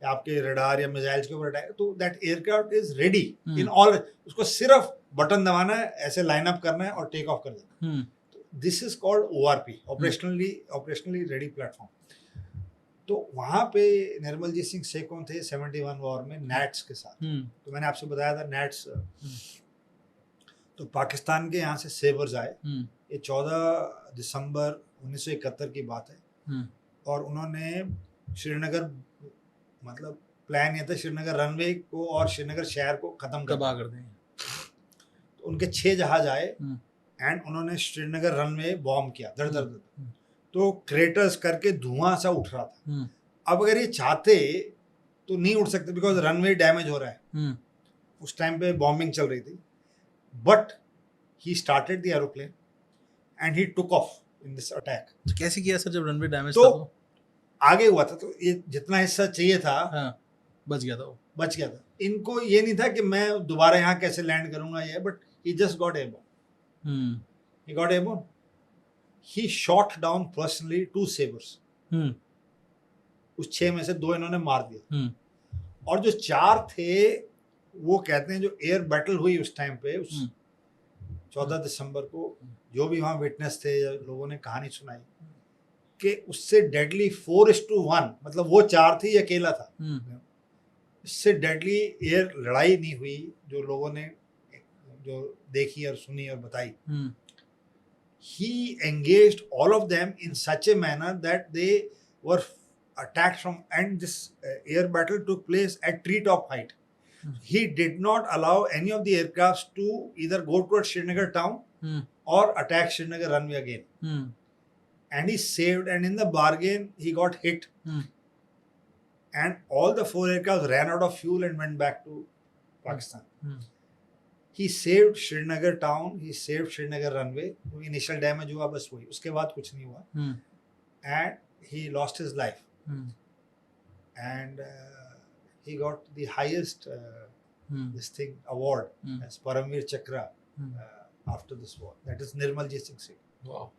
या आपके रडार या मिसाइल्स के ऊपर अटैक, तो that aircraft is ready in all. उसको सिर्फ बटन दबाना है, ऐसे लाइन अप करना है और टेक ऑफ कर देना है. This is called ORP, operationally ready platform. तो वहाँ पे निर्मलजीत सिंह सेखों थे 71 वॉर में नैट्स के साथ. तो मैंने आपसे बताया था नैट्स. तो पाकिस्तान के यहाँ से सेबर्स आए. ये 14 दिसंबर 1971 की बात है. और उन्होंने श्रीनगर, मतलब प्लान ये था श्रीनगर रनवे को और श्रीनगर शहर को खत्म कर तबाह कर दें। तो उनके 6 जहाज आए हम्म, एंड उन्होंने श्रीनगर रनवे बॉम्ब किया धड़ धड़ धड़। हम्म, तो क्रेटर्स करके धुआं सा उठ रहा था। हम्म, अब अगर ये चाहते तो नहीं उठ सकते बिकॉज रनवे डैमेज हो रहा है। हम्म, उस टाइम पे बॉम्बिंग चल रही थी, but he started the aeroplane and he took off in this attack. तो कैसे किया सर जब रनवे डैमेज तो था तो? आगे हुआ था, तो ये जितना हिस्सा चाहिए था हाँ, बच गया था वो। बच गया था। इनको ये नहीं था कि मैं दोबारा यहाँ कैसे लैंड करूंगा, ये, but he just got airborne. Hmm, he got airborne. He shot down personally 2 सेवर्स। हम्म, उस 6 में से 2 इन्होंने मार दिया, हम्म, और जो 4 थे वो कहते हैं जो एयर बैटल हुई उस टाइम पे, उस हम्म, 14 दिसंबर को, जो भी वहाँ विटनेस थे या लोगों ने कहानी सुनाई कि उससे डेडली 4:1, मतलब वो 4 थी, ये अकेला था। हम्म, इससे डेडली एयर लड़ाई नहीं हुई जो लोगों ने जो देखी और सुनी और बताई। हम्म, He engaged all of them in such a manner that they were attacked from, and this air battle took place at treetop height. Hmm. He did not allow any of the aircrafts to either go towards Srinagar town hmm, or attack Srinagar runway again. Hmm, And he saved, and in the bargain, he got hit. Hmm, And all the 4 aircrafts ran out of fuel and went back to Pakistan. Hmm, He saved Srinagar town, he saved Srinagar runway. Initial damage हुआ बस वही, उसके बाद कुछ नहीं हुआ. हम्म, And he lost his life. Hmm, And he got the highest hmm, this thing award hmm, as Paramveer Chakra hmm, after this war. That is Nirmaljeet Singh Singh. वाह,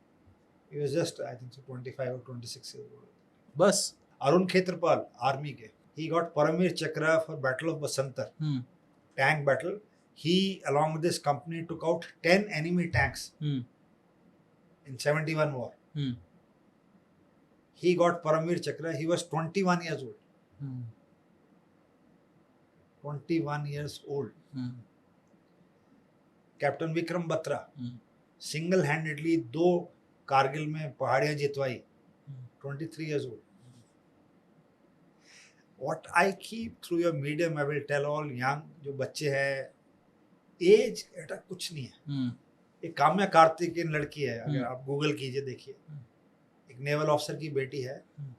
He was just, I think, so 25 or 26 years old. बस। Arun Khetrapal, army के, he got Paramveer Chakra for Battle of Basantar, hmm, tank battle. He, along with this company, took out 10 enemy tanks hmm, in 71 war. Hmm, He got Paramveer Chakra. He was 21 years old. Hmm, 21 years old. Hmm, captain Vikram Batra hmm, single handedly 2 Kargil में पहाड़ियां जितवाई. 23 years old. What I keep through your medium, I will tell all young जो बच्चे हैं, as बेटा कुछ नहीं है. हम्म, एक काम्या कार्तिकेयन लड़की है, अगर हम्म. आप गूगल कीजिए देखिए, एक नेवल ऑफिसर की बेटी है. हम्म.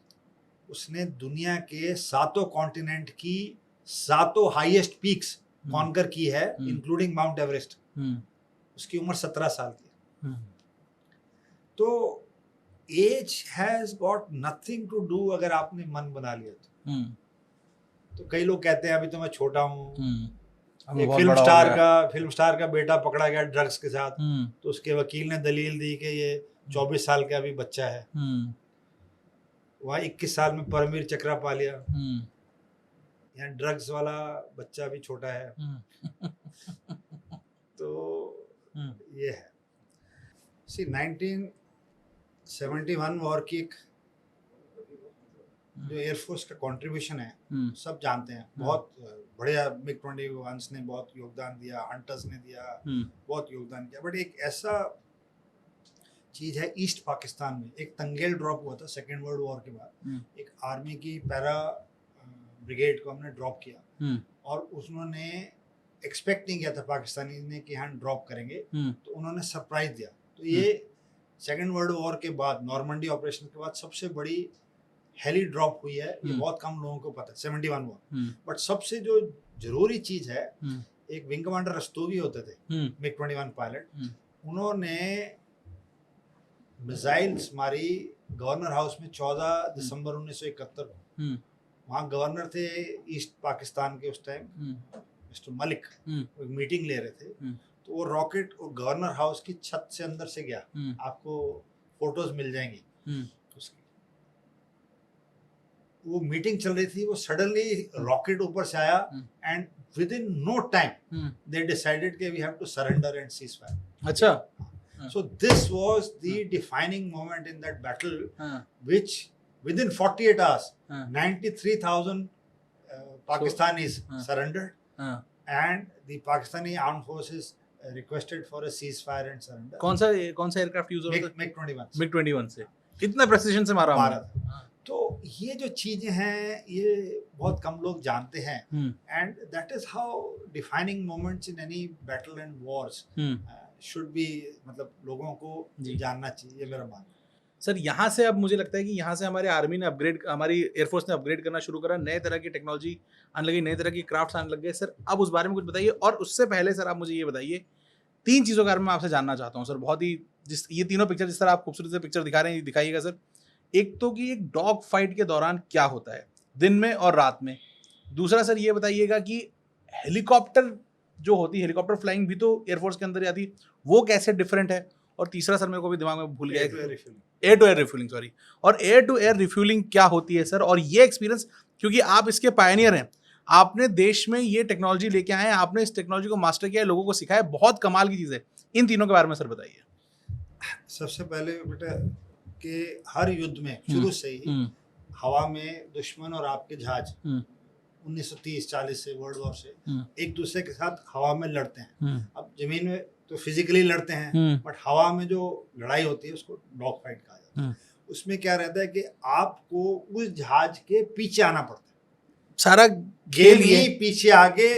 उसने दुनिया के 7 कॉन्टिनेंट की 7 हाईएस्ट पीक्स कॉन्कर की है, hmm. Including mount Everest. Hmm, उसकी उम्र 17 साल की है. हम्म, तो age has got nothing to do अगर आपने मन बना लिया तो. हम्म, तो कई लोग कहते हैं अभी तो मैं छोटा हूँ. हम्म, अब एक बहुत फिल्म बड़ा हो स्टार गया। का बेटा पकड़ा गया ड्रग्स के साथ, हम्म, तो उसके वकील ने दलील दी कि ये 24 साल का अभी बच्चा है. हम्म, वहाँ 21 साल में परमवीर चक्रा पा लिया. हम्म, यहाँ ड्रग्स वाला बच्चा भी छोटा है. हम्म, तो हम्म, ये है. सी 1971 वॉर की एक जो एयरफोर्स का कंट्रीब्यूशन है हम्म, सब जानते हैं. बहुत बढ़िया मिग 21 ने बहुत योगदान दिया, हंटर्स ने दिया, हम्म, बहुत योगदान किया. बट एक ऐसा चीज है ईस्ट पाकिस्तान में, एक तंगेल ड्रॉप हुआ था सेकेंड वर्ल्ड वॉर के बाद. हम्म, एक आर्मी की पैरा ब्रिगेड को हमने ड्रॉप किया, हम्म, और उन्होंने एक्सपेक्ट नहीं किया था पाकिस्तानी ने कि यहाँ ड्रॉप करेंगे, हम्म, तो उन्होंने सरप्राइज दिया. तो ये सेकेंड वर्ल्ड वॉर के बाद, नॉर्मंडी ऑपरेशन के बाद सबसे बड़ी हेली ड्रॉप हुई है. ये बहुत कम लोगों को पता है 71 वॉर. हम्म, बट सबसे जो जरूरी चीज है, हम्म, एक विंग कमांडर रस्तोगी होते थे, हम्म, मिग 21 पायलट. हम्म, उन्होंने मिसाइल्स मारी गवर्नर हाउस में 14 दिसंबर 1971 को. हम्म, वहाँ गवर्नर थे ईस्ट पाकिस्तान के उस टाइम, हम्म, मिस्टर मलिक. हम्म, एक मीटिंग ले रहे थे, हम्म. तो वो रॉकेट वो गवर्नर हाउस की छत से अंदर से गया. हम्म, आपको फोटोज मिल जाएंगी हम्म, उसकी. वो मीटिंग चल रही थी, वो सडनली रॉकेट ऊपर से आया, and within no time hmm. they decided that we have to surrender and cease fire. अच्छा. So this was the defining moment in that battle, हाँ, which within 48 hours, हाँ, 93,000 Pakistanis हाँ. surrendered, हाँ. and the Pakistani armed forces requested for a ceasefire and surrender. कौन सा aircraft use हो रहा था? MiG-21 मिग 21 से कितना प्रेसिजन से मारा मारा हमने? था. तो ये जो चीजें हैं ये बहुत कम लोग जानते हैं, and that is how defining moments in any battle and Wars should be, मतलब लोगों को जानना चाहिए, ये मेरा मानना है। सर यहाँ से अब मुझे लगता है कि यहाँ से हमारे आर्मी ने हमारी एयरफोर्स ने अपग्रेड करना शुरू करा, नए तरह की टेक्नोलॉजी आने लगी, नए तरह की क्राफ्ट्स आने लग गए। सर अब उस बारे में कुछ बताइए, और उससे पहले सर आप मुझे ये बताइए 3 चीज़ों के बारे में आपसे जानना चाहता हूँ सर। बहुत ही ये तीनों पिक्चर जिस तरह आप खूबसूरत से पिक्चर दिखा रहे हैं दिखाइएगा सर। एक तो कि एक डॉग फाइट के दौरान क्या होता है दिन में और रात में। दूसरा सर ये बताइएगा कि हेलीकॉप्टर जो होती है, हेलीकॉप्टर फ्लाइंग भी तो एयरफोर्स के अंदर आती, वो कैसे डिफरेंट है। और तीसरा सर मेरे को भी दिमाग में भूल गया, air to air refuelling, sorry. और एयर टू एयर रिफ्यूलिंग क्या होती है सर, और ये एक्सपीरियंस, क्योंकि आप इसके पायनियर हैं, आपने देश में ये टेक्नोलॉजी लेके आए हैं, आपने इस टेक्नोलॉजी को मास्टर किया है, लोगों को सिखाया, बहुत कमाल की चीज़ है। इन तीनों के बारे में सर बताइए। सबसे पहले बेटा कि हर युद्ध में शुरू से ही हवा में दुश्मन और आपके जहाज 1930-40 से वर्ल्ड वॉर से एक दूसरे के साथ हवा में लड़ते हैं। अब जमीन में तो फिजिकली लड़ते हैं, बट हवा में जो लड़ाई होती है उसको डॉग फाइट कहा जाता है। उसमें क्या रहता है कि आपको उस जहाज के पीछे आना पड़ता है, सारा गेम ही पीछे आगे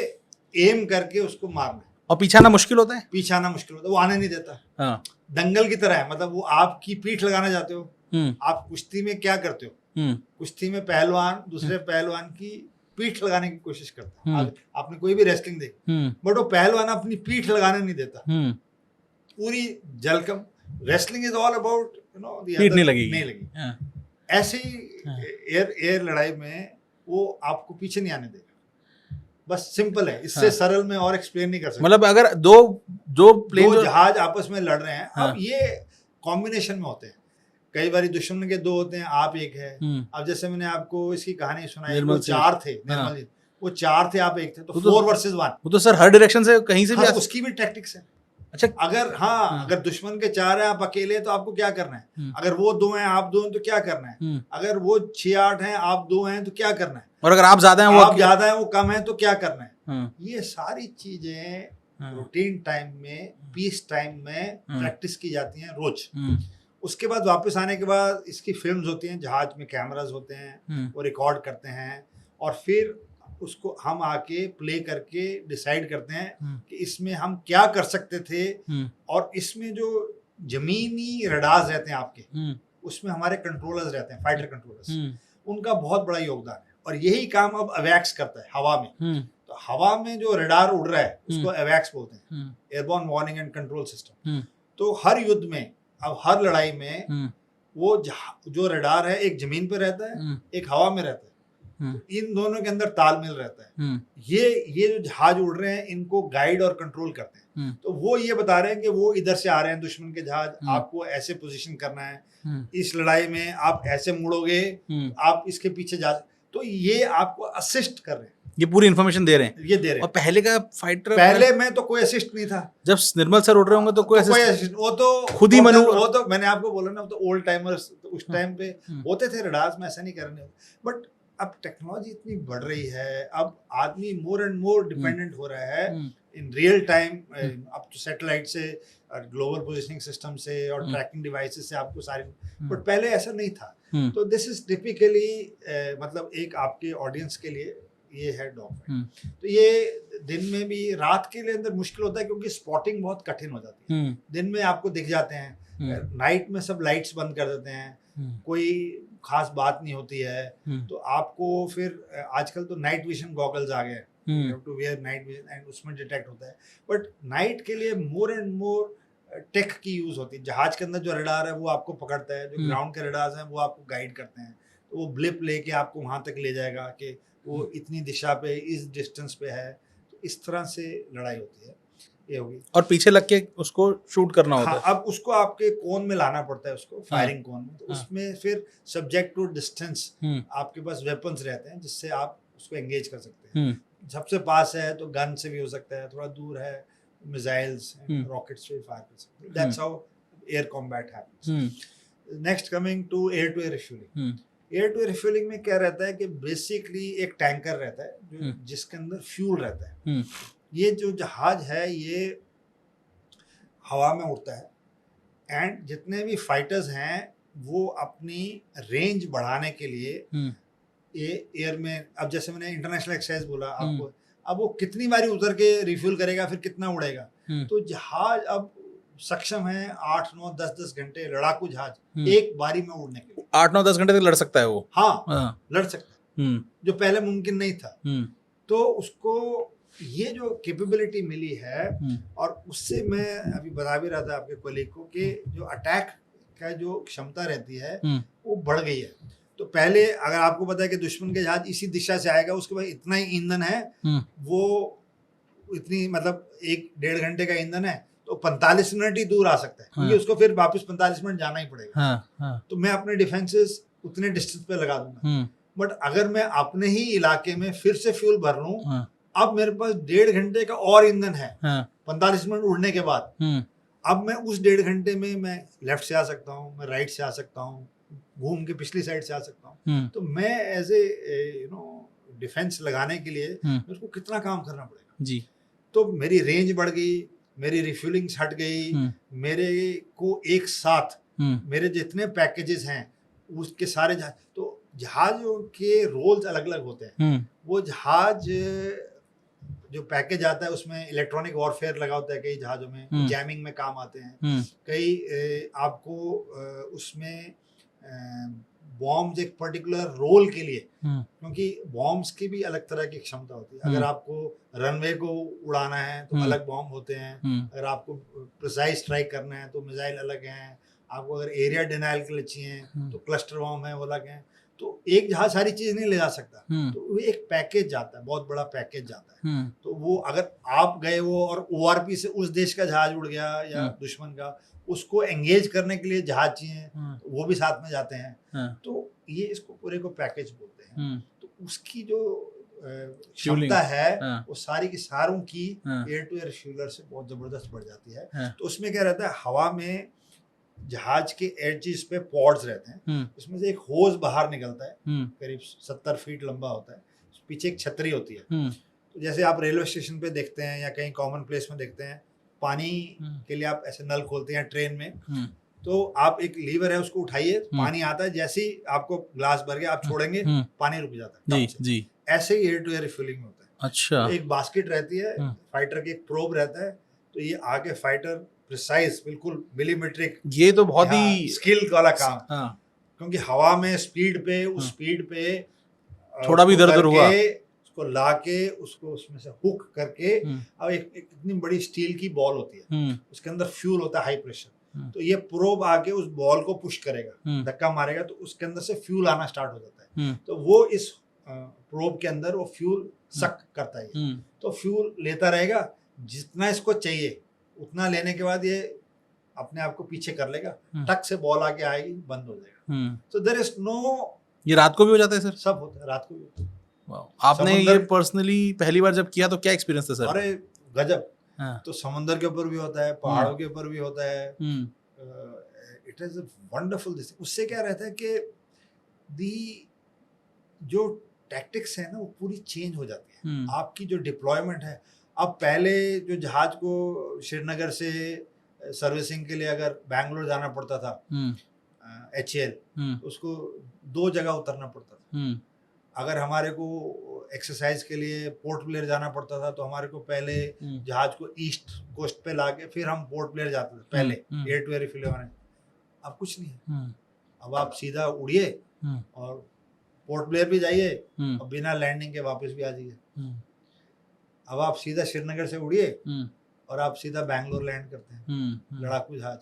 एम करके उसको मारना है। और पीछाना मुश्किल होता है, पीछाना मुश्किल होता है, वो आने नहीं देता। दंगल की तरह है, मतलब वो आपकी पीठ लगाना चाहते हो। आप कुश्ती में क्या करते हो, कुश्ती में पहलवान दूसरे पहलवान की पीठ लगाने की कोशिश करता है। आपने कोई भी रेसलिंग देखी, बट वो पहलवान अपनी पीठ लगाने नहीं देता। पूरी जलकम रेसलिंग इज ऑल अबाउट पीठ नहीं लगेगी। ऐसे ही एयर लड़ाई में वो आपको पीछे नहीं आने देगा। बस सिंपल है, इससे सरल में और एक्सप्लेन नहीं कर सकता। मतलब अगर दो जहाज आपस में लड़ रहे हैं, अब ये कॉम्बिनेशन में होते हैं। कई बार दुश्मन के 2 होते हैं, आप एक है। अब जैसे मैंने आपको इसकी कहानी सुनाई, वो 4 थे, निर्मल जी, वो 4 थे, आप एक थे, तो 4 वर्सेस 1। वो तो सर हर डायरेक्शन से कहीं से भी उसकी भी टैक्टिक्स है। अच्छा, अगर अगर दुश्मन के 4 हैं, आप अकेले, तो आपको क्या करना है। अगर वो 2 हैं, आप 2 हैं, तो क्या करना है। अगर वो 6-8 हैं, आप 2 हैं, तो क्या करना है। और अगर आप ज्यादा हैं, आप ज्यादा हैं, वो कम है, तो क्या करना है। ये सारी चीजें रूटीन टाइम में, पीस टाइम में प्रैक्टिस की जाती हैं रोज। उसके बाद वापस आने के बाद इसकी फिल्म्स होती हैं, जहाज में कैमरास होते हैं, वो रिकॉर्ड करते हैं, और फिर उसको हम आके प्ले करके डिसाइड करते हैं कि इसमें हम क्या कर सकते थे। और इसमें जो जमीनी रडार्स रहते हैं आपके, उसमें हमारे कंट्रोलर्स रहते हैं, फाइटर कंट्रोलर्स, उनका बहुत बड़ा योगदान है। और यही काम अब अवैक्स करता है हवा में। तो हवा में जो रडार उड़ रहा है उसको अवैक्स बोलते हैं, airborne warning and control system. तो हर युद्ध में, अब हर लड़ाई में, वो जो रडार है एक जमीन पे रहता है, एक हवा में रहता है। तो इन दोनों के अंदर तालमेल रहता है। ये जो जहाज उड़ रहे हैं, इनको गाइड और कंट्रोल करते हैं। तो वो ये बता रहे हैं कि वो इधर से आ रहे हैं दुश्मन के जहाज, आपको ऐसे पोजीशन करना है, इस लड़ाई में आप ऐसे मुड़ोगे, आप इसके पीछे जा। तो ये आपको असिस्ट कर रहे हैं, ये पूरी इन्फॉर्मेशन दे रहे हैं, ये दे रहे हैं। और पहले का फाइटर, पहले में तो कोई असिस्ट नहीं था। जब निर्मल सर उड़ रहे होंगे तो कोई असिस्ट, वो तो खुद ही वो तो मैंने आपको बोला ना, तो ओल्ड टाइमर्स उस टाइम पे होते थे रडार्स में, ऐसा नहीं करने। बट अब टेक्नोलॉजी इतनी बढ़ रही है, अब आदमी मोर एंड मोर डिपेंडेंट हो रहा है इन रियल टाइम। अब तो सैटेलाइट से, ग्लोबल पोजिशनिंग सिस्टम से, और ट्रैकिंग डिवाइसेस से आपको सारे, बट पहले ऐसा नहीं था। तो दिस इज टिपिकली, मतलब एक आपके ऑडियंस के लिए ये है डॉग फाइट। तो ये दिन में भी, रात के लिए अंदर मुश्किल होता है, क्योंकि स्पॉटिंग बहुत कठिन हो जाती है। दिन में आपको दिख जाते हैं, नाइट में सब लाइट्स बंद कर देते हैं, कोई खास बात नहीं होती है। तो आपको फिर आजकल तो नाइट विजन गॉगल्स आ गए, you have to wear night vision, and उसमें डिटेक्ट होता है। बट नाइट के लिए मोर एंड मोर टेक की यूज होती है। जहाज के अंदर जो रडार है वो आपको पकड़ता है, जो ग्राउंड के रडार्स हैं वो आपको गाइड करते हैं। तो वो ब्लिप लेके आपको वहां तक ले जाएगा कि वो इतनी दिशा पे, इस डिस्टेंस पे है। तो इस तरह से लड़ाई होती है, ये होगी। और पीछे लग के उसको शूट करना होता है। अब उसको आपके कोन में लाना पड़ता है, उसको फायरिंग कोन में। तो उसमें फिर सब्जेक्ट टू डिस्टेंस आपके पास वेपन्स रहते हैं, जिससे आप उसको एंगेज कर सकते हैं। सबसे पास है तो गन से भी हो सकता है, थोड़ा दूर है मिसाइल्स, रॉकेट्स से फायर कर सकते हैं। That's how air combat happens. Next coming to air refuelling. Air to air refuelling में क्या रहता है कि बेसिकली एक टैंकर रहता है, जो जिसके अंदर फ्यूल रहता है। ये जो जहाज है ये हवा में उड़ता है, एंड जितने भी फाइटर्स हैं वो अपनी रेंज बढ़ाने के लिए ये एयर में, अब जैसे मैंने इंटरनेशनल एक्सरसाइज बोला आपको, अब वो कितनी बारी उतर के रिफ्यूल करेगा, फिर कितना उड़ेगा। तो जहाज अब सक्षम है 8, 9, 10 घंटे लड़ाकू जहाज एक बारी में उड़ने के लिए। 8, 9, 10 घंटे तक लड़ सकता है वो। हाँ, लड़ सकता है, जो पहले मुमकिन नहीं था। तो उसको ये जो कैपेबिलिटी मिली है, और उससे मैं अभी बता भी रहा था आपके कोलीग को कि जो अटैक का जो क्षमता रहती है वो बढ़ गई है। तो पहले अगर आपको पता है कि दुश्मन के जहाज इसी दिशा से आएगा, उसके पास इतना ही ईंधन है, वो इतनी मतलब 1-1.5 घंटे का ईंधन है, तो 45 मिनट ही दूर आ सकता है, क्योंकि उसको फिर वापस 45 मिनट जाना ही पड़ेगा। तो मैं अपने डिफेंसेस उतने डिस्टेंस पे लगा दूंगा। बट अगर मैं अपने ही इलाके में फिर से फ्यूल भर लूं, अब मेरे पास 1.5 घंटे का और ईंधन है 45 मिनट उड़ने के बाद। अब मैं उस 1.5 घंटे में मैं लेफ्ट से आ सकता हूँ, मैं राइट से आ सकता हूँ, घूम के पिछली साइड से आ सकता हूँ। तो मैं एज ए डिफेंस लगाने के लिए मेरे को कितना काम करना पड़ेगा जी। तो मेरी रेंज बढ़ गई, मेरी रिफ्यूलिंग हट गई, मेरे को एक साथ मेरे जितने पैकेजेस हैं उसके सारे जहाज, तो जहाजों के रोल्स अलग अलग होते हैं। वो जहाज जो पैकेज आता है उसमें इलेक्ट्रॉनिक वॉरफेयर लगा होता है, कई जहाजों में जैमिंग में काम आते हैं, कई आपको उसमें बॉम्ब्स एक पर्टिकुलर रोल के लिए, क्योंकि बॉम्ब्स की भी अलग तरह की क्षमता होती है। अगर आपको रनवे को उड़ाना है तो अलग बॉम्ब होते हैं, अगर आपको प्रिसाइज स्ट्राइक करना है तो मिसाइल अलग हैं, आपको अगर एरिया डिनाइल के लिए चाहिए तो क्लस्टर बॉम्ब है वो अलग हैं। तो एक जहाज सारी चीज नहीं ले जा सकता, तो वो एक पैकेज जाता है, बहुत बड़ा पैकेज जाता है। तो वो अगर आप गए वो और ओआरपी से उस देश का जहाज उड़ गया या दुश्मन का, उसको एंगेज करने के लिए जहाज चाहिए, तो वो भी साथ में जाते हैं। तो ये इसको पूरे को पैकेज बोलते हैं। तो उसकी जो क्षमता है वो सारी की सारों की एयर टू एयर रिफ्यूलर से बहुत जबरदस्त बढ़ जाती है। तो उसमें क्या रहता है, हवा में जहाज के एडजेस पे पॉड्स रहते हैं, उसमें से एक होज बाहर निकलता है, करीब 70 फीट लंबा होता है, पीछे एक छतरी होती है। तो जैसे आप रेलवे स्टेशन पे देखते हैं या कहीं कॉमन प्लेस में देखते हैं, पानी के लिए आप ऐसे नल खोलते हैं ट्रेन में, तो आप एक लीवर है उसको उठाइए, पानी आता है, जैसे ही आपको ग्लास भर के आप छोड़ेंगे पानी रुक जाता है। जी। ऐसे ही एयर टू एयर रिफ्यूलिंग में होता है। अच्छा। तो एक बास्केट रहती है, फाइटर के एक प्रोब रहता है, तो ये आगे फाइटर प्रिसाइज बिल्कुल मिलीमीट्रिक, ये तो बहुत ही स्किल वाला काम, क्योंकि हवा में स्पीड पे उस स्पीड पे थोड़ा भी इधर उधर हुआ, उसको लाके उसको उसमें से हुक करके, अब एक इतनी बड़ी स्टील की बॉल होती है, उसके अंदर फ्यूल होता है हाई प्रेशर, तो ये प्रोब आके उस बॉल को पुश करेगा, धक्का मारेगा, तो उसके अंदर से फ्यूल आना स्टार्ट हो जाता है। तो वो इस प्रोब के अंदर वो फ्यूल सक करता है, तो फ्यूल लेता रहेगा, जितना इसको चाहिए उतना लेने के बाद ये अपने आप को पीछे कर लेगा, टक से बॉल आके आएगी, बंद हो जाएगा। तो देयर इज नो, ये रात को भी हो जाता है सर? सब होता है, रात को भी होता है। आपने ये पर्सनली पहली बार जब किया तो क्या एक्सपीरियंस था सर? अरे गजब। तो समुद्र के ऊपर भी होता है, पहाड़ों के ऊपर भी होता है, it is a wonderful this. उससे क्या रहता है कि दी जो टैक्टिक्स है ना वो पूरी चेंज हो जाती है, आपकी जो डिप्लॉयमेंट है। अब पहले जो जहाज को श्रीनगर से सर्विसिंग के लिए अगर बैंगलोर जाना पड़ता था, HAL, उसको 2 जगह उतरना पड़ता था। अगर हमारे को एक्सरसाइज के लिए पोर्ट ब्लेयर जाना पड़ता था, तो हमारे को पहले जहाज को ईस्ट कोस्ट पे लाके फिर हम पोर्ट ब्लेयर जाते थे पहले एयर टू एयर रिफ्यूल होने। अब कुछ नहीं है, अब आप सीधा उड़िए और पोर्ट ब्लेयर भी जाइए और बिना लैंडिंग के वापस भी आ जाइए। अब आप सीधा श्रीनगर से उड़िए और आप सीधा बैंगलोर लैंड करते हैं, लड़ाकू जहाज।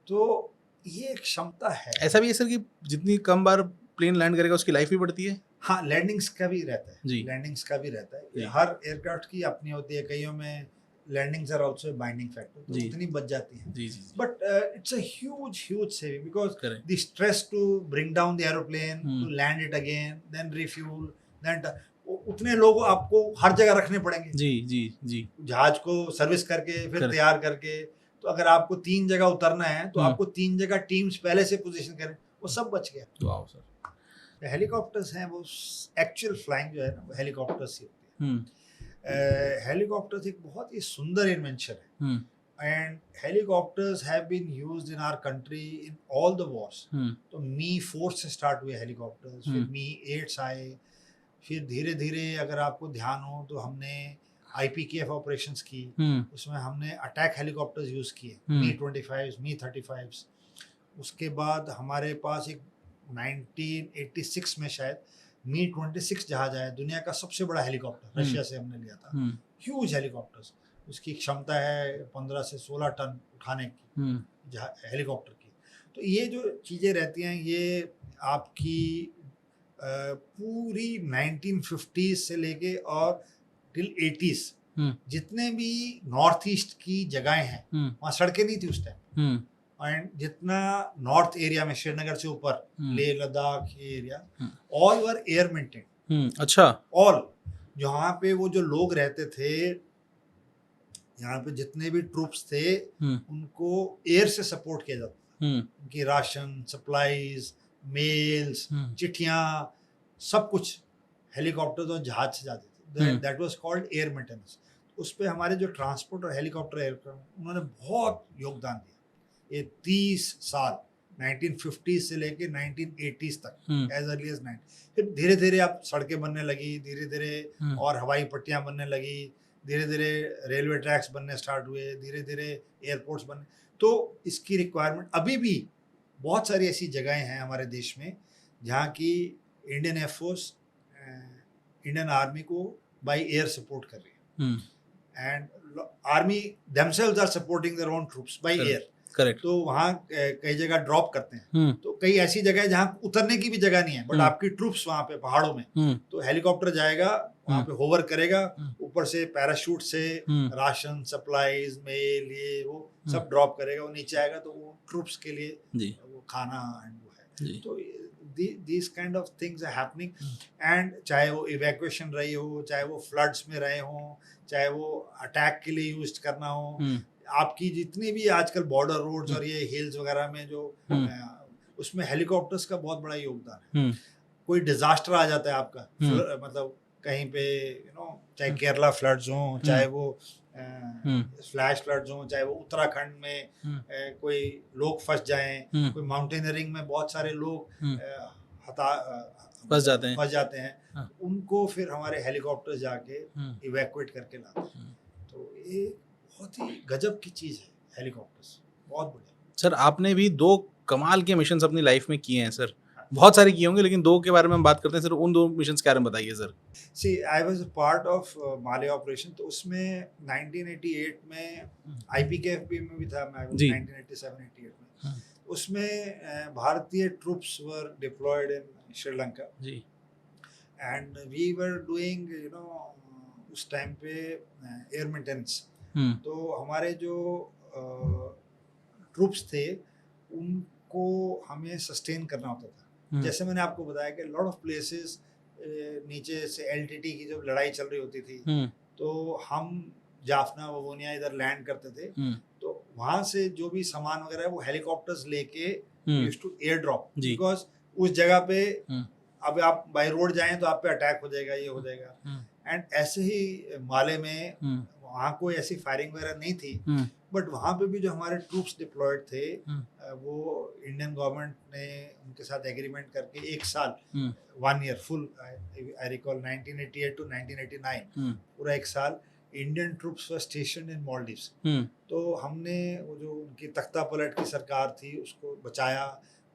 तो ये एक क्षमता है। ऐसा भी है सर कि जितनी कम बार प्लेन लैंड करेगा उसकी लाइफ भी बढ़ती है? हाँ, लैंडिंग्स का भी रहता है, लैंडिंग्स का भी रहता है। हर एयरक्राफ्ट की अपनी होती है, कईयों में landings are also binding factor, तो उतनी बच जाती है। But it's a huge saving, because the stress to bring down the aeroplane, to land it again, then refuel, then उतने लोग आपको हर जगह रखने पड़ेंगे। जी। जहाज को सर्विस करके फिर तैयार करके, तो अगर आपको 3 जगह उतरना है तो आपको 3 जगह टीम्स पहले से पोजीशन करें, वो सब बच गया। Wow sir. हेलीकॉप्टर्स हैं, वो एक्चुअल फ्लाइंग जो है ना वो हेलीकॉप्टर्स ही होती है। हेलीकॉप्टर्स एक बहुत ही सुंदर इन्वेंशन है। and helicopters have been used in our country in all the wars. तो मी 4 से स्टार्ट हुए हेलीकॉप्टर्स, फिर मी 8 आए, फिर धीरे धीरे अगर आपको ध्यान हो तो हमने IPKF ऑपरेशंस की, उसमें हमने अटैक हेलीकॉप्टर्स यूज़ किए, मी 25, मी 35। उसके बाद हमारे पास एक 1986 में शायद मी 26 जहाज आया, दुनिया का सबसे बड़ा हेलीकॉप्टर, रशिया से हमने लिया था, ह्यूज हेलीकॉप्टर्स, उसकी क्षमता है 15 से 16 टन उठाने की हेलीकॉप्टर की। तो ये जो चीज़ें रहती हैं ये आपकी पूरी 1950s से लेके और टिल 80s जितने भी नॉर्थ ईस्ट की जगहें हैं वहाँ सड़कें नहीं थी उस टाइम, एंड जितना नॉर्थ एरिया में श्रीनगर से ऊपर लेह लद्दाख ये area all were air maintain. अच्छा, ऑल जहाँ पे वो जो लोग रहते थे, यहाँ पे जितने भी ट्रूप्स थे उनको एयर से सपोर्ट किया जाता था, उनकी राशन, सप्लाईज, मेल्स, चिट्ठियाँ, सब कुछ हेलीकॉप्टर और जहाज से जाते थे। That was called air maintenance. उस पर हमारे जो ट्रांसपोर्ट और हेलीकॉप्टर एयरक्राफ्ट उन्होंने बहुत योगदान दिया। ये 30 साल 1950 से लेके 1980s तक, एज अर्ली एज 9। फिर धीरे धीरे आप सड़कें बनने लगी, धीरे धीरे और हवाई पट्टियाँ बनने लगी, धीरे धीरे रेलवे ट्रैक्स बनने स्टार्ट हुए, धीरे धीरे एयरपोर्ट्स बनने। तो इसकी रिक्वायरमेंट अभी भी बहुत सारी ऐसी जगहें हैं हमारे देश में जहाँ की इंडियन एयरफोर्स इंडियन आर्मी को बाय एयर सपोर्ट कर रही है, and army themselves are supporting their own troops by air. Correct. तो वहाँ कई जगह ड्रॉप करते हैं, तो कई ऐसी जगह है जहाँ उतरने की भी जगह नहीं है, बट आपकी ट्रूप्स वहाँ पे पहाड़ों में, तो हेलीकॉप्टर जाएगा वहाँ पे होवर करेगा, ऊपर से पैराशूट से राशन, सप्लाईज, मेल, ये वो सब ड्रॉप करेगा, वो नीचे आएगा तो वो ट्रूप्स के लिए वो खाना एंड वो है। तो these kind of things are happening, and चाहे वो इवैक्यूएशन रही हो, चाहे वो फ्लड्स में रहे हो, चाहे वो अटैक के लिए यूज करना हो, आपकी जितनी भी आजकल बॉर्डर रोड्स और ये हिल्स वगैरह में जो उसमें हेलीकॉप्टर्स का बहुत बड़ा योगदान है। कोई डिजास्टर आ जाता है आपका, मतलब कहीं पे चाहे केरला फ्लड्स हो, चाहे वो फ्लैश फ्लड्स हो, चाहे वो उत्तराखंड में कोई लोग फंस जाएं, कोई माउंटेनियरिंग में बहुत सारे लोग फंस जाते हैं, उनको फिर हमारे हेलीकॉप्टर जाके इवैक्यूएट करके लाते हैं। तो ये बहुत ही गजब की चीज़ है हेलीकॉप्टर्स, बहुत बढ़िया। सर आपने भी 2 कमाल के मिशन अपनी लाइफ में किए हैं सर, बहुत सारे किए होंगे लेकिन 2 के बारे में हम बात करते हैं सर। उन 2 मिशन के बारे में बताइए sir. See I was a part of Male operation, तो उसमें 1988 में IPKF में भी था मैं, 1987-88 में। उसमें भारतीय troops were deployed in Sri Lanka जी, एंड वी वर डूइंग उस टाइम पे एयर मेंटेनेंस। तो हमारे जो ट्रूप्स थे उनको हमें सस्टेन करना होता था। जैसे मैंने आपको बताया कि लॉट ऑफ प्लेसेस नीचे से LTT की जब लड़ाई चल रही होती थी, तो हम जाफना ववोनिया इधर लैंड करते थे, तो वहाँ से जो भी सामान वगैरह है वो हेलीकॉप्टर्स लेके used to air drop, because उस जगह पे अब आप बाय रोड जाएं तो आप पे अटैक हो जाएगा, ये हो जाएगा। एंड ऐसे ही माले में वहाँ कोई ऐसी फायरिंग वगैरह नहीं थी, बट वहाँ पे भी जो हमारे ट्रूप्स डिप्लॉयड थे वो इंडियन गवर्नमेंट ने उनके साथ एग्रीमेंट करके 1 साल 1 year full, I recall 1988 to 1989 पूरा 1 साल इंडियन ट्रूप्स वर स्टेशन इन मालदीव्स। तो हमने वो जो उनकी तख्ता पलट की सरकार थी उसको बचाया,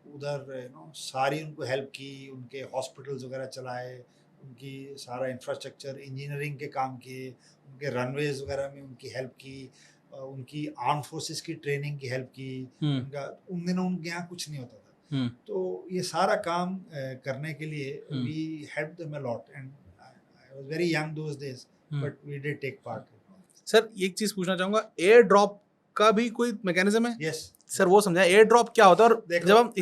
उधर सारी उनको हेल्प की, उनके हॉस्पिटल्स वगैरह चलाए, उनकी सारा इंफ्रास्ट्रक्चर, इंजीनियरिंग के काम किए, उनके रनवेज वगैरह में उनकी हेल्प की, उनकी आर्म फोर्सेस की ट्रेनिंग की हेल्प की। उनका उन दिनों उनके यहाँ कुछ नहीं होता था, तो ये सारा काम करने के लिए we help them a lot, and I was very young those days, but we did take part. Sir एक चीज पूछना चाहूंगा, एयर ड्रॉप का भी कोई मैकेनिज्म है? यस सर, वो समझाएं एयर ड्रॉप क्या होता है, और जब हम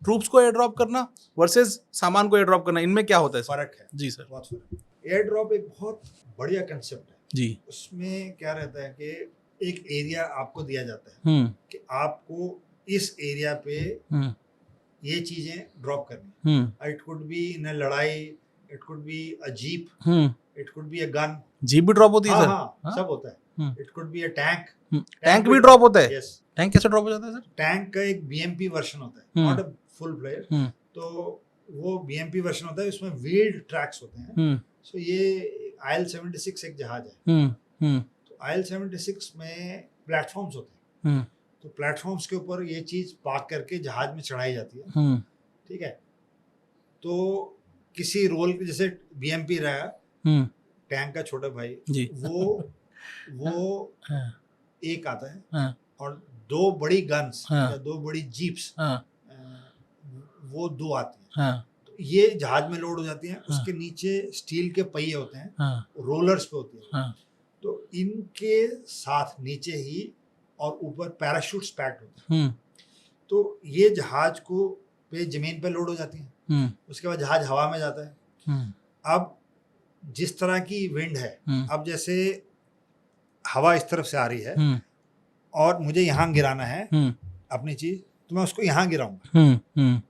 ट्रूप्स को एयर ड्रॉप करना वर्सेस सामान को एयर ड्रॉप करना, इनमें क्या होता है? फर्क है जी सर। बहुत फर्क। एयर ड्रॉप एक बहुत बढ़िया कंसेप्ट है जी। उसमें क्या रहता है कि एक एरिया आपको दिया जाता है कि आपको इस एरिया पे ये चीजें ड्रॉप करनी। इट कुड बी इन अ लड़ाई, it could be a jeep, it could be a gun. Jeep भी ड्रॉप होती है सर? हाँ, सब होता है। It could be a tank. Tank भी ड्रॉप होता है? यस, टैंक कैसे ड्रॉप हो जाता है सर? टैंक का एक बीएमपी वर्जन होता है, hmm. Not a full player. तो वो बीएमपी वर्जन होता है, उसमें व्हील्ड ट्रैक्स होते हैं। सो ये IL-76 एक जहाज है। तो IL-76 में प्लेटफॉर्म्स होते हैं। तो प्लेटफॉर्म्स के ऊपर ये चीज पार्क करके जहाज में चढ़ाई जाती है। ठीक है, तो किसी रोल के जैसे बीएमपी रहा, टैंक का छोटा भाई जी। वो हाँ, एक आता है हाँ, और दो बड़ी गन्स हाँ, या दो बड़ी जीप्स हाँ, वो दो आती हैं। हाँ, तो ये जहाज में लोड हो जाती हैं। उसके नीचे स्टील के पहिए होते हैं, हाँ, रोलर्स पे होती हैं। हाँ, तो इनके साथ नीचे ही और ऊपर पैराशूट्स पैक्ड होते हैं। तो ये जहाज को पे जमीन पे लोड हो जाती हैं। उसके बाद जहाज हवा में जाता है। अब जिस तरह की विंड है, अब जैसे हवा इस तरफ से आ रही है और मुझे यहाँ गिराना है अपनी चीज, तो मैं उसको यहाँ गिराऊंगा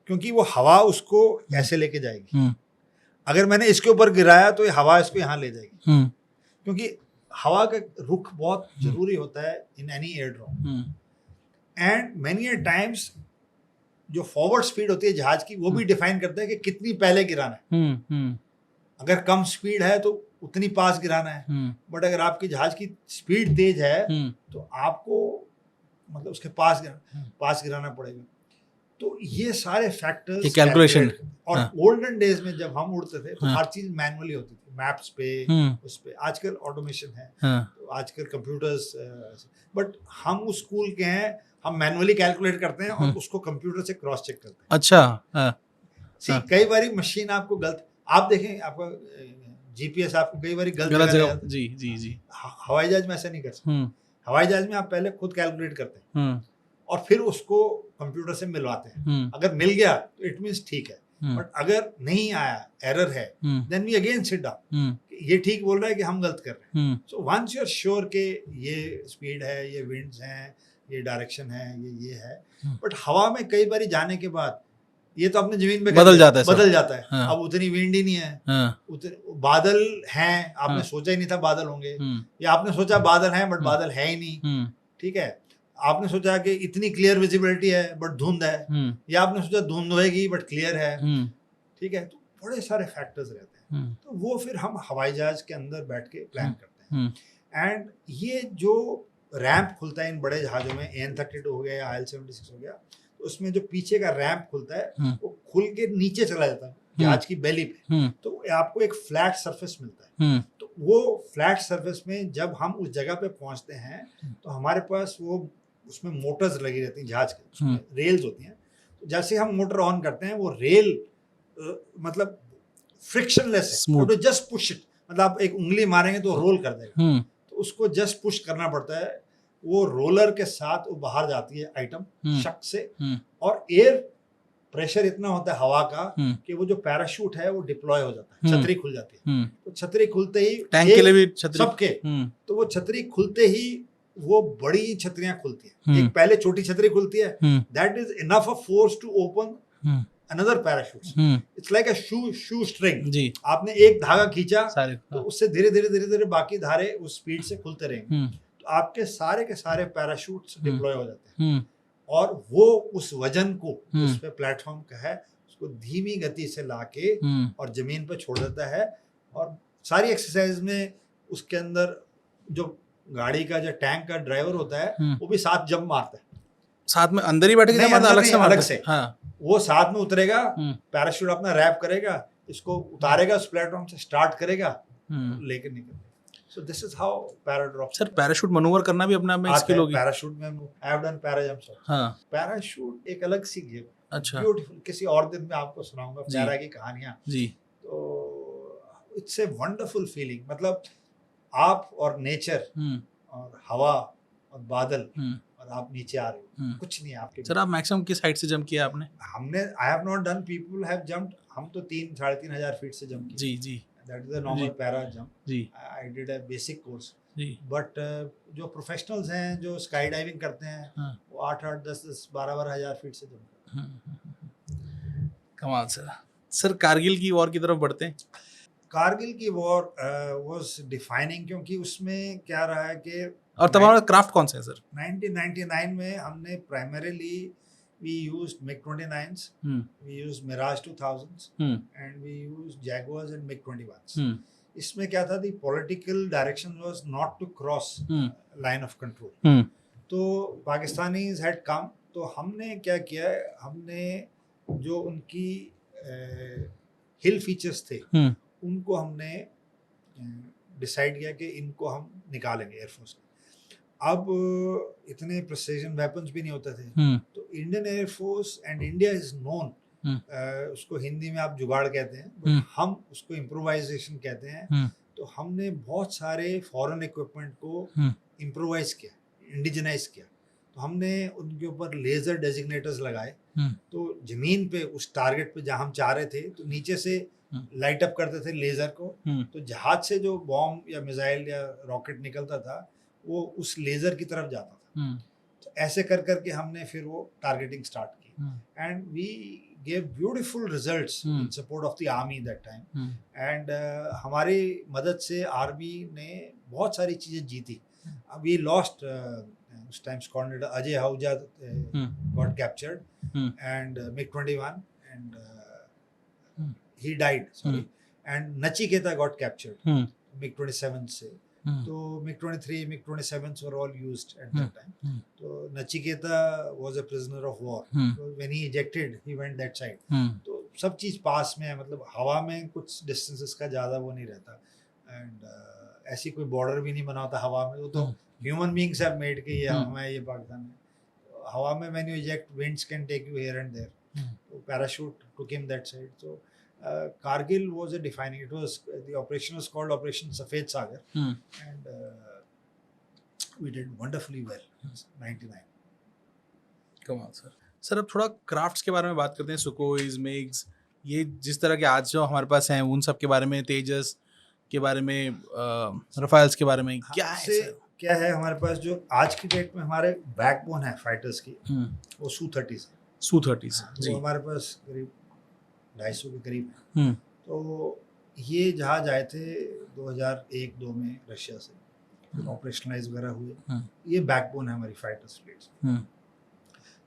क्योंकि वो हवा उसको ऐसे लेके जाएगी। अगर मैंने इसके ऊपर गिराया तो ये हवा इसको यहाँ ले जाएगी, क्योंकि हवा का रुख बहुत जरूरी होता है in any air drop. And many a times जो फॉरवर्ड स्पीड होती है जहाज की, वो भी डिफाइन करता है कि कितनी पहले गिराना है। अगर कम स्पीड है तो उतनी पास गिराना है, बट अगर आपकी जहाज की स्पीड तेज है तो आपको मतलब उसके पास गिराना पड़ेगा। तो ये सारे फैक्टर्स कैलकुलेशन। और ओल्डन डेज में जब हम उड़ते थे तो हर चीज मैनुअली होती थी, मैप्स पे उस पे। आजकल ऑटोमेशन है, तो आजकल कंप्यूटर्स, बट हम उस स्कूल के हैं, हम मैनुअली कैलकुलेट करते हैं और उसको कंप्यूटर से क्रॉस चेक करते हैं। अच्छा। कई बारी मशीन आपको गलत, आप देखें आपका जीपीएस आपको कई बारी गलत जगह। जी। हवाई जहाज में ऐसा नहीं कर सकते। हवाई जहाज में आप पहले खुद कैलकुलेट करते हैं और फिर उसको कंप्यूटर से मिलवाते हैं। अगर मिल गया तो इट मींस ठीक है, बट अगर नहीं आया, एरर है, then we again sit down, ये ठीक बोल रहा है कि हम गलत कर रहे हैं। So once you are sure के ये स्पीड है, ये विंड्स हैं, ये डायरेक्शन है, ये है, बट हवा में कई बारी जाने के बाद ये तो अपने जमीन पे बदल जाता है। हाँ। अब उतनी विंड ही नहीं है। हाँ। बादल हैं, आपने हाँ। सोचा ही नहीं था बादल होंगे, या आपने सोचा बादल हैं बट बादल है ही नहीं। ठीक है, आपने सोचा कि इतनी क्लियर विजिबिलिटी है बट धुंध है, या आपने सोचा धुंध होएगी बट क्लियर है। ठीक है, तो बड़े सारे फैक्टर्स रहते हैं। तो वो फिर हम हवाई जहाज के अंदर बैठ के प्लान करते हैं। एंड ये जो रैंप खुलता है इन बड़े जहाजों में, AN-32 हो गया, IL-76 हो गया, तो उसमें जो पीछे का रैंप खुलता है वो खुल के नीचे चला जाता है जहाज की बेली पे। तो आपको एक फ्लैट सरफेस मिलता है। तो वो फ्लैट सरफेस में जब हम उस जगह पे पहुंचते हैं तो हमारे पास वो उसमें मोटर्स लगी रहती हैं जहाज के, उसमें रेल्स होती हैं। तो जैसे हम मोटर ऑन करते हैं वो रेल मतलब फ्रिक्शनलेस है, तो जस्ट पुश इट, मतलब आप एक उंगली मारेंगे तो रोल कर देगा। तो उसको जस्ट पुश करना पड़ता है, वो रोलर के साथ वो बाहर जाती है आइटम शक से, और एयर प्रेशर इतना होता है हवा का कि वो जो पैराशूट है वो डिप्लॉय हो जाता है, छतरी खुल जाती है। तो छतरी खुलते ही टैंक के लिए भी छतरी सबके, तो वो छतरी खुलते ही वो बड़ी छतरियां खुलती है। एक पहले छोटी छतरी खुलती है, that is enough of force to open another parachute. It's like a shoe string. आपने एक धागा खींचा तो उससे धीरे धीरे बाकी धारे उस स्पीड से खुलते रहेंगे। तो आपके सारे के सारे पैराशूट्स डिप्लॉय हो जाते हैं, और वो उस वजन को उस पे प्लेटफॉर्म का है उसको धीमी गति से लाके और जमीन पर छोड़ देता है। और सारी एक्सरसाइज में उसके अंदर जो गाड़ी का जो टैंक का ड्राइवर होता है वो भी साथ जंप मारता है, साथ में अंदर ही बैठ के अलग से। हाँ, वो साथ में उतरेगा, पैराशूट अपना रैप करेगा, इसको उतारेगा उस प्लेटफॉर्म से, स्टार्ट करेगा, लेकर निकलेगा। So this is how paradraop. Sir parachute manoeuvre करना भी अपने आप में स्किल होगी। पैराशूट में I have done parajumps. हाँ, पैराशूट एक अलग सी गेम। अच्छा, ब्यूटीफुल। किसी और दिन में आपको सुनाऊंगा पैरा की कहानियां जी। तो इट्स ए वंडरफुल फीलिंग, मतलब आप और नेचर और हवा और बादल और आप नीचे आ रहे हो, कुछ नहीं है आपके। सर आप मैक्सिमम किस हाइट से जंप किया आपने? हमने I have not done, people have jumped, हम तो 3-3.5 फीट से जंप किया। जी That is a normal para jump. जी, I did a basic course. जी, but जो प्रोफेशनल्स हैं जो स्काई डाइविंग करते हैं वो 8-8, 10-10, 12-12 हजार फीट से जंप करते हैं। कमाल सर। कारगिल की वॉर की तरफ बढ़ते हैं। कारगिल की वॉर वाज डिफाइनिंग, क्योंकि उसमें क्या रहा है कि और तब हमारा क्राफ्ट कौन सा है सर? 1999 में हमने primarily we used MiG-29s, we used Mirage 2000s, and we used Jaguars and MiG-21s. इसमें क्या था, the political direction was not to cross line of control. तो पाकिस्तानीज हैड कम, तो हमने क्या किया, हमने जो उनकी हिल फीचर्स थे उनको हमने डिसाइड किया कि इनको हम निकालेंगे एयरफोर्स में। अब इतने प्रिसीजन वेपन्स भी नहीं होते थे, तो Indian air force and India is known, उसको हिंदी में आप जुगाड़ कहते हैं, बट हम उसको इम्प्रोवाइजेशन कहते हैं। तो हमने बहुत सारे फॉरेन इक्विपमेंट को इम्प्रोवाइज किया, इंडिजनाइज किया। तो हमने उनके ऊपर लेजर डेजिग्नेटर्स लगाए, तो जमीन पे उस टारगेट पे जहाँ हम चाह रहे थे, तो नीचे से लाइट अप करते थे लेजर को, तो जहाज से जो बॉम्ब या मिसाइल या रॉकेट निकलता था वो उस लेजर की तरफ जाता था। तो ऐसे कर करके हमने फिर वो टारगेटिंग स्टार्ट की, and we gave beautiful results in support of the army that time. And हमारी मदद से आर्मी ने बहुत सारी चीज़ें जीती। वी लॉस्ट उस time squadron Ajay Ahuja got captured, and MiG-21, and he died, sorry, and Nachiketa got captured MiG-27 से। तो MiG-23, MiG-27s were all used at that time. तो Nachiketa was a prisoner of war. So when he ejected, he went that side. तो सब चीज़ पास में है, मतलब हवा में कुछ डिस्टेंसेस का ज़्यादा वो नहीं रहता, एंड ऐसी कोई बॉर्डर भी नहीं बना होता हवा में। वो तो ह्यूमन बींग्स हैव मेड कि ये हमें ये पाकिस्तान में हवा में when you eject, winds can take you here and there. So parachute took him that side. So Kargil was a defining. It was, the operation was called Operation Safed Sagar, and we did wonderfully well. 99. कमाल sir. Sir अब थोड़ा crafts के बारे में बात करते हैं। सुकोइज, मिग्स, ये जिस तरह के आज जो हमारे पास हैं उन सब के बारे में, तेजस के बारे में, रफाल्स के बारे में क्या है सर? क्या है हमारे पास जो आज की डेट में हमारे बैकबोन है फाइटर्स की, वो Su-30s है। Su-30s जी, वो हमारे पास करीब 250 के करीब है। तो ये जहाज आए थे 2001-2 में रशिया से, ऑपरेशनलाइज वगैरह हुए। ये बैकबोन है हमारी फाइटर्स फ्लीट।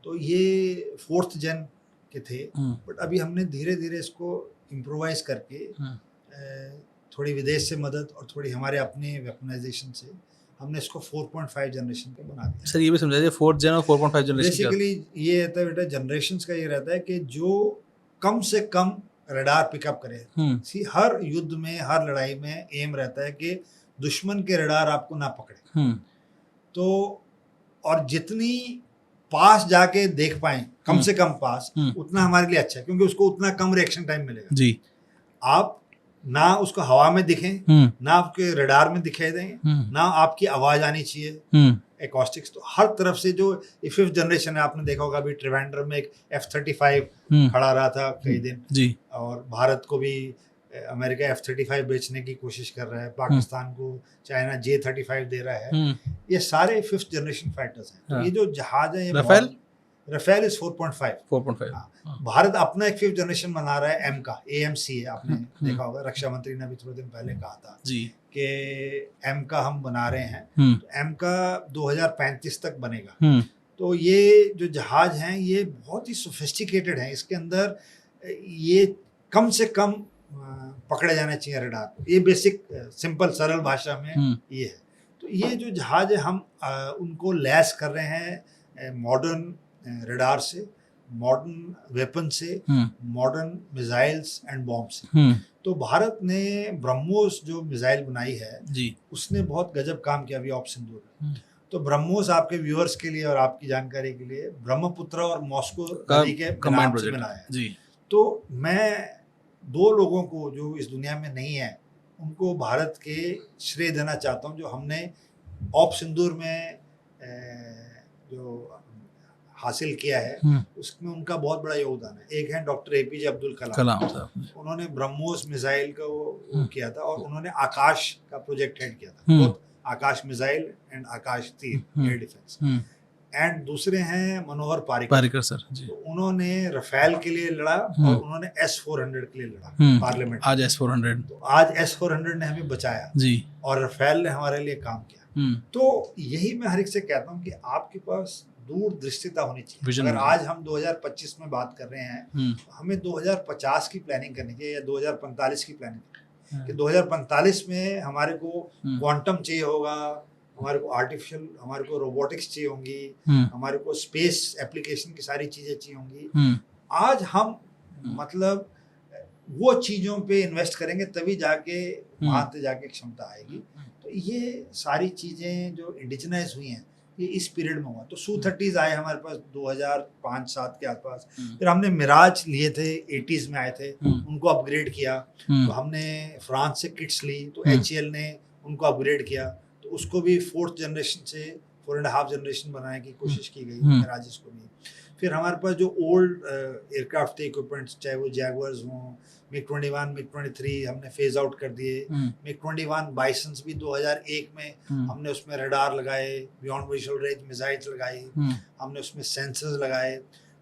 तो ये 4th जन के थे, बट अभी हमने धीरे धीरे इसको इम्प्रोवाइज करके थोड़ी विदेश से मदद और थोड़ी हमारे अपने वेपनाइजेशन से हमने इसको 4.5 जनरेशन का बना दिया। सर ये भी समझाइए 4th जन और 4.5 जनरेशन। बेसिकली ये रहता है बेटा, जनरेशंस का ये रहता है कि जो कम से कम रडार पिकअप करे। हर युद्ध में, हर लड़ाई में एम रहता है कि दुश्मन के रडार आपको ना पकड़े। तो और जितनी पास जाके देख पाए, कम से कम पास, उतना हमारे लिए अच्छा है, क्योंकि उसको उतना कम रिएक्शन टाइम मिलेगा जी। आप ना उसको हवा में दिखें, ना आपके रडार में दिखाई दें, ना आपकी आवाज आनी चाहिए, एकॉस्टिक्स। तो हर तरफ से जो 5th जनरेशन है, आपने देखा होगा अभी ट्रिवेंड्रम में एक F-35 खड़ा रहा था कई दिन जी, और भारत को भी अमेरिका F-35 बेचने की कोशिश कर रहा है, पाकिस्तान को चाइना J-35 दे रहा है। ये सारे 5th जनरेशन फाइटर्स हैं। तो ये जो जहाज है, ये रफेल इज 4.5। भारत अपना एक 5th जनरेशन बना रहा है, एम का, AMC है, आपने देखा होगा, रक्षा मंत्री ने भी थोड़े दिन पहले कहा था जी कि एम का हम बना रहे हैं। तो एम का 2035 तक बनेगा। तो ये जो जहाज हैं ये बहुत ही सोफिस्टिकेटेड हैं, इसके अंदर ये कम से कम पकड़े जाने चाहिए रडार। ये बेसिक सिंपल सरल भाषा में ये है। तो ये जो जहाज है हम उनको लैस कर रहे हैं मॉडर्न रडार से, मॉडर्न वेपन से, मॉडर्न मिसाइल्स एंड बॉम्ब से। तो भारत ने ब्रह्मोस जो मिसाइल बनाई है जी, उसने बहुत गजब काम किया अभी ऑप्शन 2। तो ब्रह्मोस आपके व्यूअर्स के लिए और आपकी जानकारी के लिए ब्रह्मपुत्र और मॉस्को नदी के नाम से बनाया है जी। तो मैं 2 लोगों को जो इस दुनिया में नहीं है उनको भारत के श्रेय देना चाहता हूँ, जो हमने ऑप सिंदूर में जो हासिल किया है उसमें उनका बहुत बड़ा योगदान है। एक है डॉक्टर APJ अब्दुल कलाम साहब, उन्होंने ब्रह्मोस मिसाइल का वो किया था, और उन्होंने आकाश का प्रोजेक्ट हेड किया था, बोथ आकाश मिसाइल एंड आकाश तीर एयर डिफेंस। एंड दूसरे हैं मनोहर पारिकर। पारिकर सर जी। तो उन्होंने रफेल के लिए लड़ा और उन्होंने S-400 के लिए लड़ा पार्लियामेंट। आज S-400, तो आज S-400 ने हमें बचाया जी, और रफेल ने हमारे लिए काम किया। तो यही मैं हर एक से कहता हूँ कि आपके पास दूरदृष्टिता होनी चाहिए। विजन अगर होनी आज हम 2025 में बात कर रहे हैं, तो हमें 2050 की प्लानिंग करनी चाहिए या 2045 की प्लानिंग कि 2045 में हमारे को क्वांटम चाहिए होगा, हमारे को आर्टिफिशियल, हमारे को रोबोटिक्स चाहिए होंगी, हमारे को स्पेस एप्लीकेशन की सारी चीजें चाहिए होंगी। आज हम मतलब वो चीजों पे इन्वेस्ट करेंगे तभी जाके वहां से जाके क्षमता आएगी। तो ये सारी चीजें जो इंडिजिनाइज हुई हैं ये इस पीरियड में हुआ। तो Su-30s आए हमारे पास 2005-7 के आसपास। फिर हमने मिराज लिए थे, 80s में आए थे, उनको अपग्रेड किया। तो हमने फ्रांस से किट्स ली, तो HAL ने उनको अपग्रेड किया, तो उसको भी 4th जनरेशन से 4.5 जनरेशन बनाने की कोशिश की गई मिराजेस को भी। फिर हमारे पास जो ओल्ड एयरक्राफ्ट थे, इक्विपमेंट्स, चाहे वो जैगवर्स हों, MiG-21, MiG-23 हमने फेज आउट कर दिए। MiG-21 बाइसन्स भी 2001 में हमने उसमें रडार लगाए, बियॉन्ड विजुअल रेंज मिसाइल्स लगाई, हमने उसमें सेंसर्स लगाए।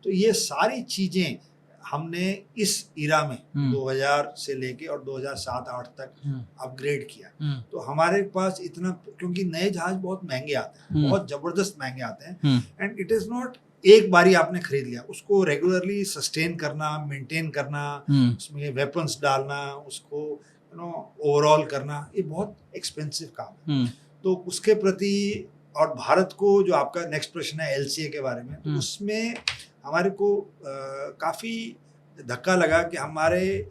तो ये सारी चीज़ें हमने इस इरा में 2000 से लेके और 2007-8 तक अपग्रेड किया। तो हमारे पास इतना, क्योंकि नए जहाज बहुत महंगे आते हैं, बहुत ज़बरदस्त महंगे आते हैं, एंड इट इज़ नॉट एक बारी आपने खरीद लिया, उसको रेगुलरली सस्टेन करना, मेंटेन करना, उसमें वेपन्स डालना, उसको ओवरऑल करना, ये बहुत एक्सपेंसिव काम है। तो उसके प्रति, और भारत को जो आपका नेक्स्ट प्रश्न है LCA के बारे में, तो उसमें हमारे को काफ़ी धक्का लगा कि हमारे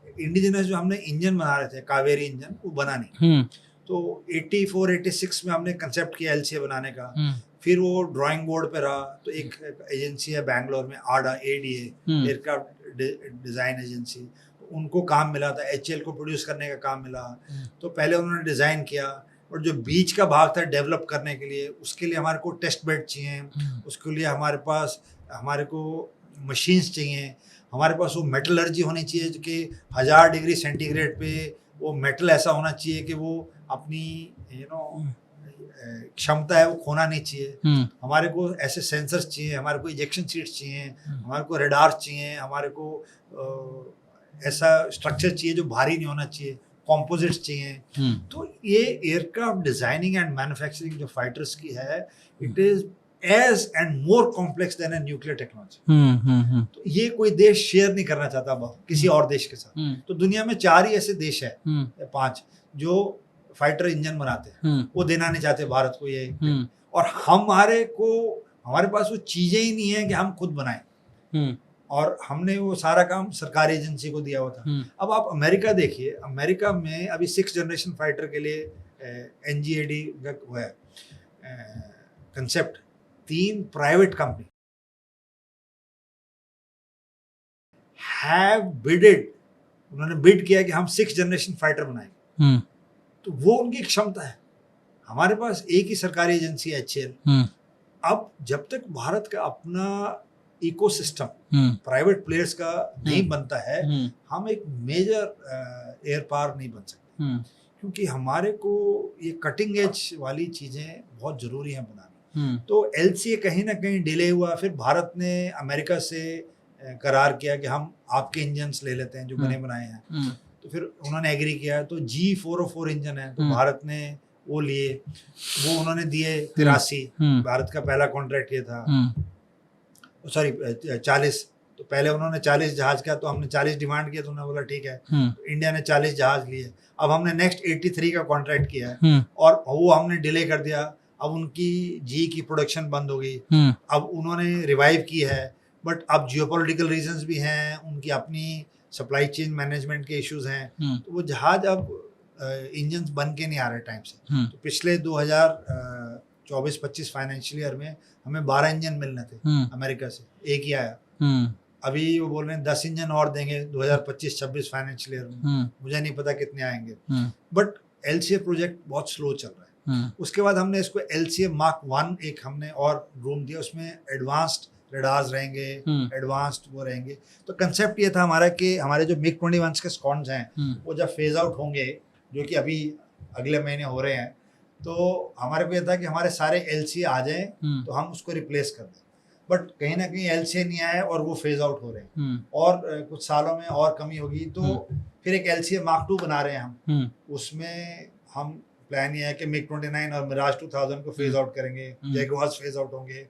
इंडिजिनस जो हमने इंजन बना रहे थे, कावेरी इंजन, वो बना नहीं। तो 84-86 में हमने कंसेप्ट किया LCA बनाने का। फिर वो ड्राइंग बोर्ड पे रहा, तो एक एजेंसी है बैंगलोर में, ADA एयरक्राफ्ट डिज़ाइन एजेंसी, तो उनको काम मिला था, HAL को प्रोड्यूस करने का काम मिला। तो पहले उन्होंने डिज़ाइन किया, और जो बीच का भाग था डेवलप करने के लिए, उसके लिए हमारे को टेस्ट बेड चाहिए, उसके लिए हमारे पास हमारे को मशीन्स चाहिए, हमारे पास वो मेटलर्जी होनी चाहिए कि 1000 डिग्री सेंटीग्रेड पे वो मेटल ऐसा होना चाहिए कि वो अपनी क्षमता है वो खोना नहीं चाहिए। हमारे को ऐसे सेंसर्स चाहिए, हमारे को इजेक्शन सीट्स चाहिए, हमारे को रडार चाहिए, हमारे को ऐसा स्ट्रक्चर चाहिए जो भारी नहीं होना चाहिए, कॉम्पोजिट्स चाहिए। तो ये एयरक्राफ्ट डिजाइनिंग एंड मैन्युफैक्चरिंग जो फाइटर्स की है, it is as and more complex than a nuclear technology. तो ये कोई देश शेयर नहीं करना चाहता किसी और देश के साथ। तो दुनिया में 4 ही ऐसे देश है, 5, जो फाइटर इंजन बनाते हैं, वो देना नहीं चाहते भारत को ये। और हमारे पास वो चीजें ही नहीं है कि हम खुद बनाएं, और हमने वो सारा काम सरकारी एजेंसी को दिया हुआ था। अब आप अमेरिका देखिए, अमेरिका में अभी 6th जनरेशन फाइटर के लिए NGAD वो है कंसेप्ट, 3 प्राइवेट कंपनी हैव बिडेड, उन्होंने बिड किया कि हम 6th जनरेशन फाइटर बनाएंगे। तो वो उनकी क्षमता है। हमारे पास एक ही सरकारी एजेंसी है, HAL। अब जब तक भारत का अपना इकोसिस्टम प्राइवेट प्लेयर्स का नहीं बनता है, हम एक मेजर एयर पावर नहीं बन सकते, क्योंकि हमारे को ये कटिंग एज वाली चीजें बहुत जरूरी हैं बनाना। तो LCA कहीं ना कहीं डिले हुआ, फिर भारत ने अमेरिका से करार किया कि हम आपके इंजन्स ले लेते हैं जो बने बनाए हैं। तो फिर उन्होंने एग्री किया, तो G404 इंजन है, तो भारत ने वो लिए, वो उन्होंने दिए 83, भारत का पहला कॉन्ट्रैक्ट ये था, सॉरी 40। तो पहले उन्होंने 40 जहाज किया, तो हमने 40 डिमांड किया, तो उन्होंने बोला ठीक है। तो इंडिया ने 40 जहाज लिए। अब हमने नेक्स्ट 83 का कॉन्ट्रैक्ट किया है, और वो हमने डिले कर दिया। अब उनकी G की प्रोडक्शन बंद हो गई, अब उन्होंने रिवाइव की है, बट अब जियोपॉलिटिकल रीजंस भी हैं, उनकी अपनी सप्लाई चेन मैनेजमेंट के इश्यूज हैं। तो वो जहाज अब इंजन्स बन के नहीं आ रहे टाइम से। तो पिछले 2024-25 फाइनेंशियल ईयर में हमें 12 इंजन मिलने थे अमेरिका से, एक ही आया। अभी वो बोल रहे हैं 10 इंजन और देंगे 2025-26 फाइनेंशियल ईयर में, मुझे नहीं पता कितने आएंगे। बट LCA प्रोजेक्ट बहुत स्लो चल रहा है। उसके बाद हमने इसको LCA Mark 1 एक हमने और रूम दिया, उसमें एडवांस्ड रडार्स रहेंगे, एडवांस्ड वो रहेंगे। तो कंसेप्ट ये था हमारा कि हमारे जो MiG-21 के स्क्वाड्रन्स हैं, वो जब फेज आउट होंगे, जो कि अभी अगले महीने हो रहे हैं, तो हमारे को ये था कि हमारे सारे LCA आ जाएं तो हम उसको रिप्लेस कर दें, बट कहीं ना कहीं LCA नहीं आया और वो फेज आउट हो रहे हैं और कुछ सालों में और कमी होगी, तो फिर एक LCA Mark II बना रहे हैं हम। उसमें हम प्लान ये है कि MiG-29 और Mirage 2000 को फेज आउट करेंगे, Jaguars फेज आउट होंगे,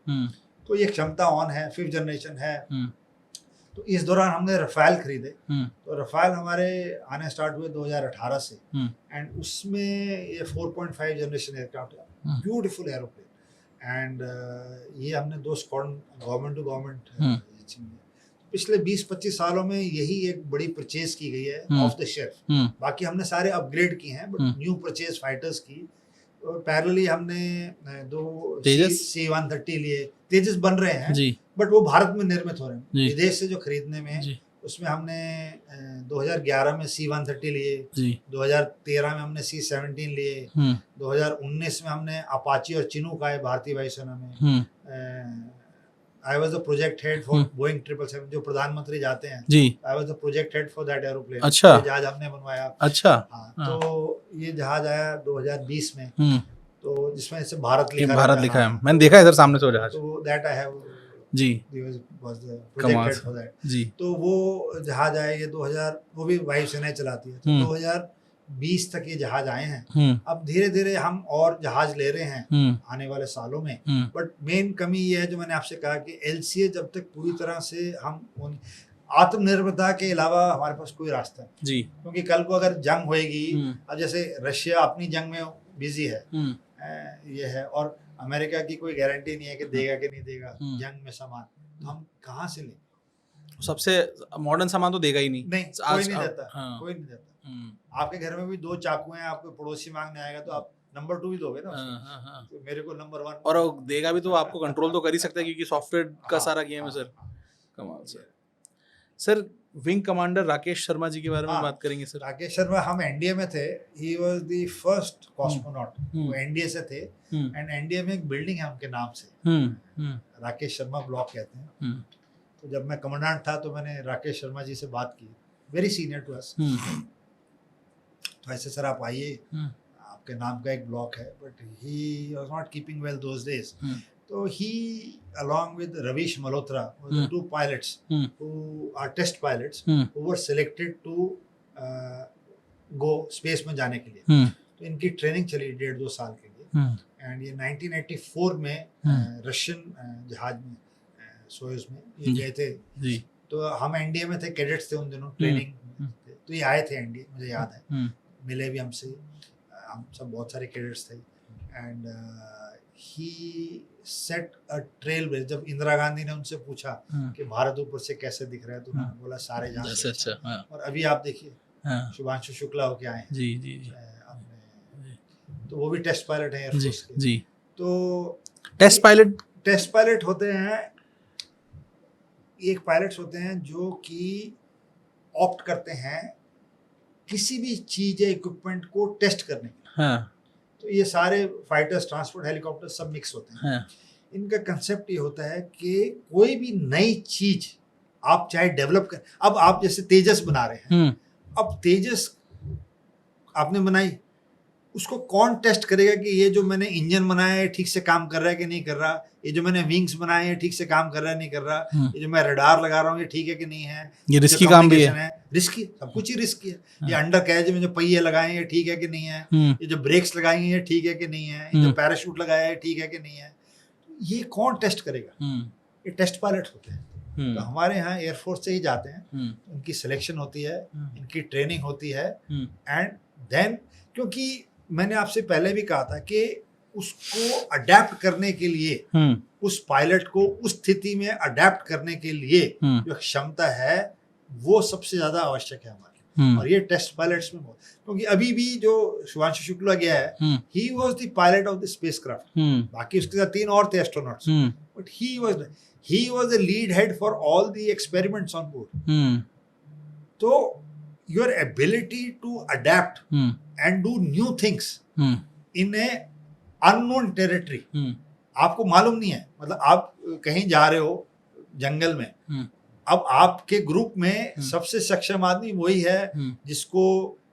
तो ये क्षमता ऑन है, 5th जनरेशन है। तो इस दौरान हमने रफाल खरीदे, तो रफाल हमारे आने स्टार्ट हुए 2018 से, एंड उसमें ये 4.5 जनरेशन एयरक्राफ्ट है, ब्यूटीफुल एरोप्लेन, एंड ये हमने 2 स्क्वाड्रन गवर्नमेंट टू गवर्नमेंट पिछले 20-25 सालों में यही एक बड़ी परचेज की गई है ऑफ द शेल्फ। बाकी हमने सारे अपग्रेड किए हैं, बट न्यू परचेज फाइटर्स की। पैरेलली हमने 2 C-130 लिए, तेजस बन रहे हैं जी, बट वो भारत में निर्मित हो रहे हैं, विदेश से जो खरीदने में है। उसमें हमने 2011 में C-130 लिए, 2013 में हमने C-17 लिए, 2019 में हमने अपाची और चिनूक आए भारतीय वायुसेना में। I was the project head for Boeing 777, जो प्रधानमंत्री जाते हैं जी। I was the project head for that aeroplane। अच्छा, जहाज हमने बनवाया। अच्छा, हाँ, तो ये जहाज आया 2020 में, तो जिसमें से भारत लिखा है। मैंने देखा है इधर सामने से वो जहाज, तो that I have ji was the project head for that जी। तो वो जहाज आया ये 2000, वो भी वायुसेना चलाती है, तो 2020 तक ये जहाज आए हैं। अब धीरे धीरे हम और जहाज ले रहे हैं आने वाले सालों में, बट मेन कमी ये है जो मैंने आपसे कहा कि LCA जब तक पूरी तरह से हम आत्मनिर्भरता के अलावा हमारे पास कोई रास्ता नहीं जी, क्योंकि कल को अगर जंग होएगी, अब जैसे रशिया अपनी जंग में बिजी है, ये है, और अमेरिका की कोई गारंटी नहीं है कि देगा कि नहीं देगा जंग में सामान, तो हम कहाँ से लें? सबसे मॉडर्न सामान तो देगा ही नहीं, कोई नहीं देता, कोई नहीं देता। आपके घर में भी 2 चाकू हैं, आपको पड़ोसी मांगने आएगा तो आप नंबर 2 ही दोगे ना, तो मेरे को नंबर 1, और देगा भी तो आपको कंट्रोल तो कर ही सकता है, क्योंकि सॉफ्टवेयर का सारा गेम है सर। कमाल sir wing commander Rakesh Sharma ji के बारे में बात करेंगे सर। राकेश शर्मा, हम एनडीए में थे, he was the first cosmonaut, वो एनडीए से थे, एंड एनडीए में एक बिल्डिंग है उनके नाम से, राकेश शर्मा ब्लॉक कहते हैं। तो जब मैं कमांडेंट था तो मैंने राकेश शर्मा जी से बात की, वेरी सीनियर टू अस, तो ऐसे सर आप आइए, आपके नाम का एक ब्लॉक है, but he was not keeping well those days. So he, along with Ravish Malhotra, were the 2 pilots who are test pilots who were selected to go space में जाने के लिए। तो इनकी ट्रेनिंग चली 1.5-2 साल के लिए, एंड ये 1984 में रशियन जहाज में सोयूज में ये गए थे जी। तो हम एनडीए में थे, कैडेट्स थे उन दिनों, ट्रेनिंग थे, तो ये आए थे एनडीए, मुझे याद है, मिले भी हमसे, हम सब बहुत सारे कैडेट्स थे, and he set a trailblazer। जब इंदिरा गांधी ने उनसे पूछा कि भारत ऊपर से कैसे दिख रहा है, तो उन्होंने बोला सारे जहां से अच्छा। और अभी आप देखिए शुभांशु शुक्ला होके आए हैं जी जी जी, तो वो भी टेस्ट पायलट हैं एयरफोर्स के जी। तो टेस्ट पायलट होते हैं, एक पायलट्स होते हैं जो कि ऑप्ट करते हैं किसी भी चीज या इक्विपमेंट को टेस्ट करने के, तो ये सारे फाइटर्स, ट्रांसपोर्ट, हेलीकॉप्टर सब मिक्स होते हैं। इनका कंसेप्ट ये होता है कि कोई भी नई चीज आप चाहे डेवलप कर, अब आप जैसे तेजस बना रहे हैं, अब तेजस आपने बनाई, उसको कौन टेस्ट करेगा कि ये जो मैंने इंजन बनाया है ठीक से काम कर रहा है कि नहीं कर रहा, ये जो मैंने विंग्स बनाए हैं ठीक से काम कर रहा है नहीं कर रहा, ये जो मैं रडार लगा रहा हूँ ये ठीक है कि नहीं है, ये रिस्की काम भी है, रिस्की, सब कुछ ही रिस्की है। ये अंडर कैज में जो पहिए लगाए हैं ये ठीक है कि नहीं है, ये जो ब्रेक्स लगाए हैं ये ठीक है कि नहीं है, ये जो पैराशूट लगाया है ठीक है कि नहीं है, ये कौन टेस्ट करेगा? ये टेस्ट पायलट होते हैं। तो हमारे यहाँ एयरफोर्स से ही जाते हैं, उनकी सिलेक्शन होती है, इनकी ट्रेनिंग होती है, एंड देन, क्योंकि मैंने आपसे पहले भी कहा था कि उसको अडेप्ट करने के लिए, उस पायलट को उस स्थिति में अडेप्ट करने के लिए जो क्षमता है वो सबसे ज्यादा आवश्यक है हमारे, और ये टेस्ट पायलट्स में बहुत, क्योंकि अभी भी जो शुभांशु शुक्ला गया है, he was the pilot of the spacecraft, बाकी उसके साथ 3 और थे astronauts, but he was the lead head for all the experiments on board. तो your ability to adapt and do new things in a unknown territory, आपको मालूम नहीं है, मतलब आप कहीं जा रहे हो जंगल में, अब आपके ग्रुप में सबसे सक्षम आदमी वही है जिसको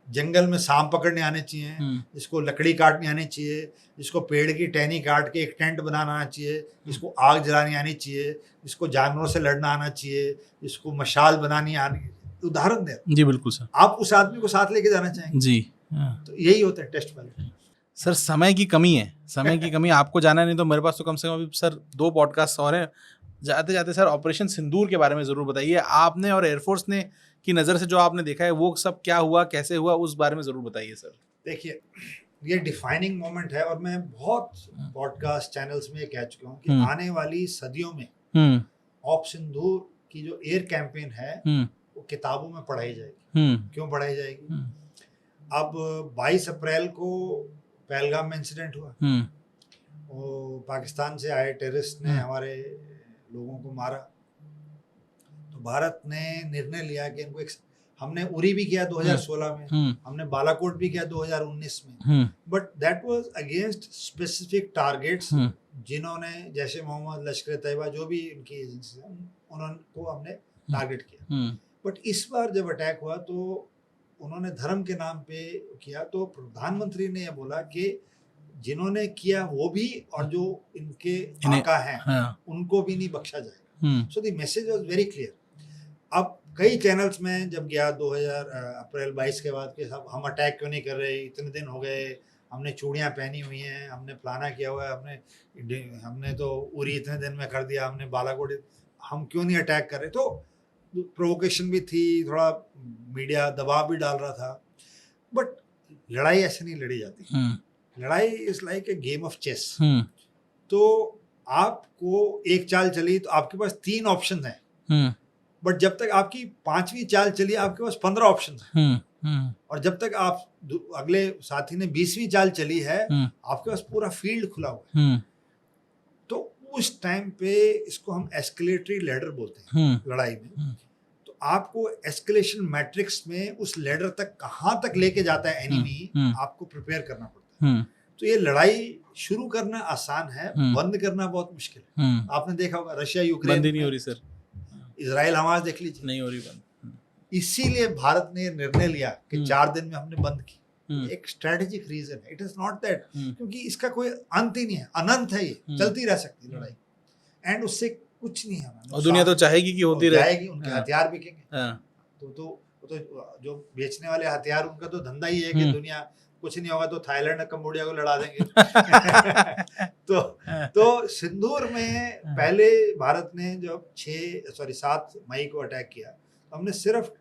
जंगल में सांप पकड़ने आने चाहिए, जिसको लकड़ी काटने आनी चाहिए, जिसको पेड़ की टहनी काट के एक टेंट बनाना आना चाहिए, जिसको आग जलानी आनी चाहिए, जिसको जानवरों से लड़ना आना चाहिए, जिसको मशाल बनानी आनी। उदाहरण दे जी बिल्कुल सर। आप उस आदमी को साथ लेके जाना चाहेंगे जी। तो यही होता है टेस्ट पायलट। सर समय की कमी है, समय की कमी। आपको जाना नहीं तो मेरे पास तो कम से कम अभी सर 2 पॉडकास्ट और हैं। जाते जाते सर ऑपरेशन सिंदूर के बारे में ज़रूर बताइए। आपने और एयरफोर्स ने की नज़र से जो आपने देखा है वो सब क्या हुआ, कैसे हुआ, उस बारे में ज़रूर बताइए सर। देखिए ये डिफाइनिंग मोमेंट है और मैं बहुत पॉडकास्ट चैनल्स में कह चुका हूँ कि आने वाली सदियों में ऑप सिंदूर की जो एयर कैंपेन है वो किताबों में पढ़ाई जाएगी। क्यों पढ़ाई जाएगी? अब 22 अप्रैल को पहलगाम में इंसिडेंट हुआ, वो पाकिस्तान से आए टेररिस्ट ने हमारे लोगों को मारा, तो भारत ने निर्णय लिया कि इनको हमने उरी भी किया 2016 में, हमने बालाकोट भी किया 2019 में, but that was against specific targets जिन्होंने जैसे मोहम्मद, लश्कर तैयबा, जो भी इनकी एजेंसी है उनको हमने टारगेट किया। बट इस बार जब अटैक हुआ तो उन्होंने धर्म के नाम पे किया, तो प्रधानमंत्री ने यह बोला कि जिन्होंने किया वो भी और जो इनके आका हैं उनको भी नहीं बख्शा जाएगा। So the message was very clear. अब कई चैनल्स में जब गया 2000 अप्रैल 22 के बाद कि सब हम अटैक क्यों नहीं कर रहे, इतने दिन हो गए, हमने चूड़ियाँ पहनी हुई हैं, हमने फलाना किया हुआ है, हमने तो उरी इतने दिन में कर दिया, हमने बालाकोट, हम क्यों नहीं अटैक कर रहे। तो प्रोवोकेशन भी थी, थोड़ा मीडिया दबाव भी डाल रहा था, बट लड़ाई ऐसे नहीं लड़ी जाती। लड़ाई is like a game of chess. तो आपको एक चाल चली तो आपके पास 3 ऑप्शन हैं, बट जब तक आपकी 5वीं चाल चली आपके पास 15 ऑप्शन हैं, और जब तक आप अगले साथी ने 20वीं चाल चली है आपके पास पूरा फील्ड खुला हुआ है। तो उस टाइम पे इसको हम एस्केलेटरी लैडर बोलते हैं लड़ाई में। तो आपको एस्केलेशन मैट्रिक्स में उस लैडर तक कहाँ तक लेके जाता है एनिमी, आपको प्रिपेयर करना पड़ता है। तो ये लड़ाई शुरू करना आसान है, बंद करना बहुत मुश्किल है। आपने देखा होगा रशिया यूक्रेन नहीं हो रही सर, इजराइल हमास देख लीजिए, नहीं हो रही बंद। इसीलिए भारत ने निर्णय लिया कि 4 दिन में हमने बंद की। एक स्ट्रेटेजिक रीजन है, इट इज नॉट दैट, क्योंकि इसका कोई अंत ही नहीं है, अनंत है, ये चलती रह सकती है लड़ाई, एंड उससे कुछ नहीं है। और दुनिया तो चाहेगी कि होती रहेगी, उनके हथियार बिकेंगे। तो जो बेचने वाले हथियार उनका तो धंधा ही है कि दुनिया कुछ नहीं होगा तो थाईलैंड कंबोडिया को लड़ा देंगे। तो सिंदूर में पहले भारत ने जब 7 मई को अटैक किया तो हमने सिर्फ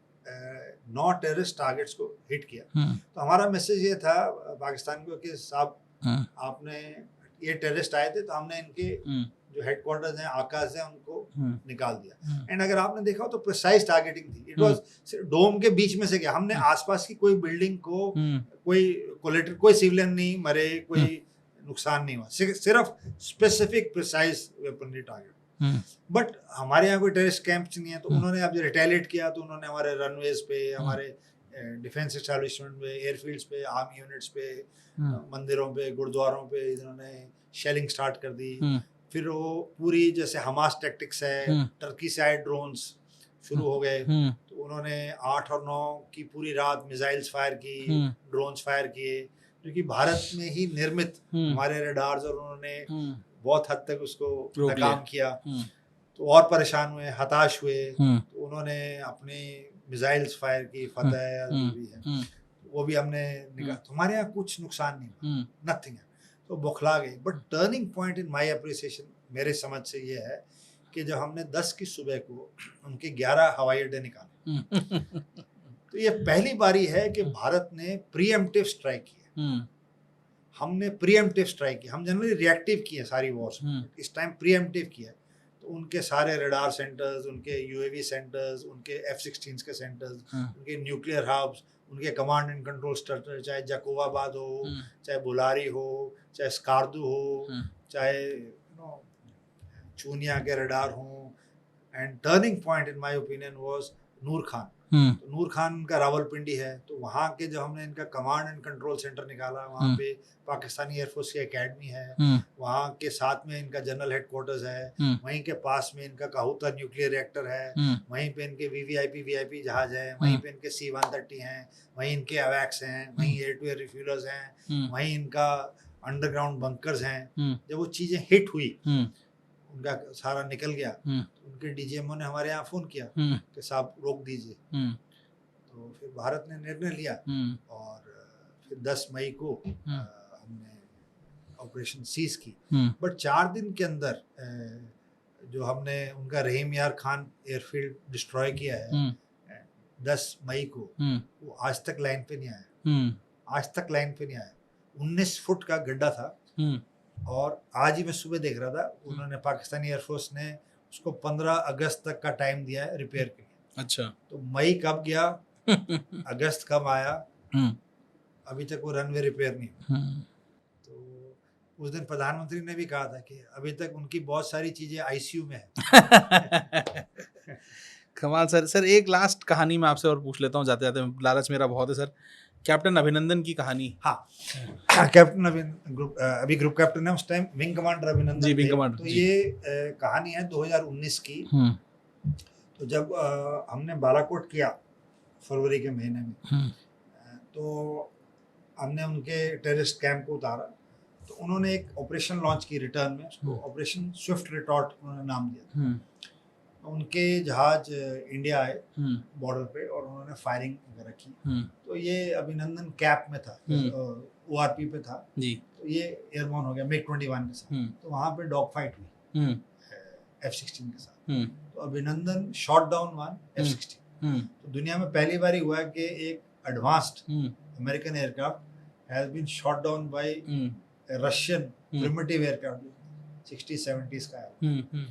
9 टेररिस्ट टारगेट्स को हिट किया। तो हमारा मैसेज ये था पाकिस्तान को कि साहब आपने ये टेररिस्ट आए थे तो हमने इनके जो हेडक्वार्टर्स हैं, आकाश हैं, उनको निकाल दिया। एंड अगर आपने देखा हो तो प्रिसाइज टारगेटिंग थी, इट वाज डोम के बीच में से गया, हमने आसपास की कोई बिल्डिंग को कोई सिविलियन नहीं मरे, कोई नुकसान नहीं हुआ, सिर्फ specific precise weaponry target. But हमारे यहाँ कोई टेररिस्ट कैंप्स नहीं है, तो उन्होंने अब जो रिटेलिएट किया तो उन्होंने हमारे रनवेज पे, हमारे डिफेंस एस्टैब्लिशमेंट पे, एयरफील्ड्स पे, आर्मी यूनिट्स पे, मंदिरों पे, गुरुद्वारों पे इन्होंने शेलिंग स्टार्ट कर दी। फिर वो पूरी जैसे हमास टैक्टिक्स है, टर्की से आए ड्रोन्स शुरू हो गए, तो उन्होंने 8 और 9 की पूरी रात मिसाइल्स फायर की, ड्रोन्स फायर किए, क्योंकि भारत में ही निर्मित हमारे रडार्स, और उन्होंने बहुत हद तक उसको नाकाम किया। तो और परेशान हुए, हताश हुए, तो उन्होंने अपनी मिसाइल्स फायर की, फतेह जो भी है वो भी हमने निकाला। तो हमारे यहाँ कुछ नुकसान नहीं हुआ, नथिंग है, तो बौखला गए। But turning point in my appreciation मेरे समझ से ये है कि जब हमने 10 की सुबह को उनके 11 हवाई अड्डे निकाले, तो ये पहली बारी है कि भारत ने प्रीएम्प्टिव स्ट्राइक किया। हमने प्रीएम्प्टिव स्ट्राइक किया, हम जनरली रिएक्टिव किए सारी वॉर्स, इस टाइम प्रीएम्प्टिव किया। तो उनके सारे रडार सेंटर्स, उनके यूएवी सेंटर्स, उनके F-16 के सेंटर्स, उनके न्यूक्लियर हब्स, उनके कमांड एंड कंट्रोल स्ट्रक्चर, चाहे जकोबाबाद हो, चाहे बुलारी हो, चाहे स्कार्दू हो, चाहे चूनिया के रडार हो। And turning point in my opinion was Noor Khan. Hmm तो नूर खान का रावलपिंडी है, तो वहाँ के जो हमने इनका कमांड एंड कंट्रोल सेंटर निकाला, वहाँ पे पाकिस्तानी एयरफोर्स की एकेडमी है, वहाँ के साथ में इनका जनरल हेडक्वार्टर्स है, वहीं के पास में इनका काहूता न्यूक्लियर रिएक्टर है, वहीं पे इनके वीवीआईपी जहाज हैं, वहीं पे इनके C-130 हैं, वहीं इनके अवैक्स हैं, वहीं एयर टू एयर रिफ्यूलर्स हैं, वहीं इनका अंडरग्राउंड बंकर्स हैं। जब वो चीज़ें हिट हुई, उनका सारा निकल गया, तो उनके डीजीएमओ ने हमारे यहाँ फ़ोन किया कि साहब रोक दीजिए। तो फिर भारत ने निर्णय लिया और फिर 10 मई को हमने ऑपरेशन सीज की। बट 4 दिन के अंदर जो हमने उनका रहीम यार खान एयरफील्ड डिस्ट्रॉय किया है 10 मई को, वो आज तक लाइन पे नहीं आया, आज तक लाइन पे नहीं आया। 19 फुट का गड्ढा था, और आज ही मैं सुबह देख रहा था, उन्होंने पाकिस्तानी एयरफोर्स ने उसको 15 अगस्त तक का टाइम दिया है रिपेयर के लिए। अच्छा। तो मई कब गया, अगस्त कब आया, अभी तक वो रनवे रिपेयर नहीं हुआ। तो उस दिन प्रधानमंत्री ने भी कहा था कि अभी तक उनकी बहुत सारी चीजें आईसीयू में है। कमाल सर। सर एक लास्ट कहानी मैं आपसे और पूछ लेता हूँ जाते जाते, लालच मेरा बहुत है सर। कैप्टन अभिनंदन की कहानी। हाँ, कैप्टन अभिनंदन अभी ग्रुप कैप्टन है, उस टाइम विंग कमांडर अभिनंदन जी, विंग थे। कमांडर तो जी। ये कहानी है 2019 की। तो जब हमने बालाकोट किया फरवरी के महीने में, तो हमने उनके टेररिस्ट कैंप को उतारा, तो उन्होंने एक ऑपरेशन लॉन्च की रिटर्न में, उसको ऑपरेशन स्विफ्ट रिटॉर्ट उन्होंने नाम दिया। उनके जहाज इंडिया आए बॉर्डर पे और उन्होंने फायरिंग वगैरह की। तो ये अभिनंदन कैप में था, ORP पे था जी। तो ये एयरबॉर्न हो गया MiG-21 के साथ। तो वहाँ पे डॉग फाइट हुई F-16 के साथ। तो अभिनंदन शॉट डाउन वन F-16। तो दुनिया में पहली बार ही हुआ कि एक advanced American aircraft has been shot down by Russian primitive aircraft 60-70s का है।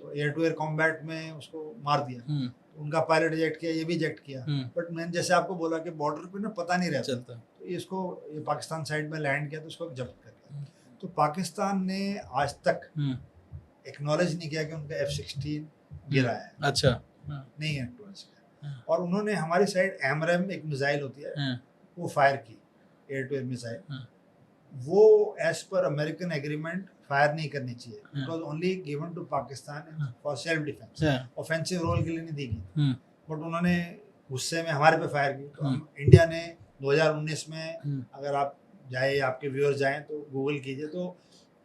तो एयर टू एयर कॉम्बैट में उसको मार दिया। तो उनका पायलट इजेक्ट किया, ये भी इजेक्ट किया। बट मैंने जैसे आपको बोला कि बॉर्डर पे ना पता नहीं रहता, तो ये पाकिस्तान साइड में लैंड किया, तो उसको जब्त कर लिया। तो पाकिस्तान ने आज तक एक्नॉलेज नहीं किया कि उनका F-16 गिरा है। अच्छा, नहीं एक्नॉलेज किया। और उन्होंने हमारी साइड AMRAAM एक मिसाइल होती है, वो फायर की, एयर टू एयर मिसाइल। वो as per American agreement fire नहीं करनी चाहिए। It was only given to Pakistan for self defence, offensive role के लिए नहीं दी गई। बट उन्होंने गुस्से में हमारे पे फायर की। तो हम इंडिया ने 2019 में, अगर आप जाए, आपके व्यूअर्स जाएं तो गूगल कीजिए, तो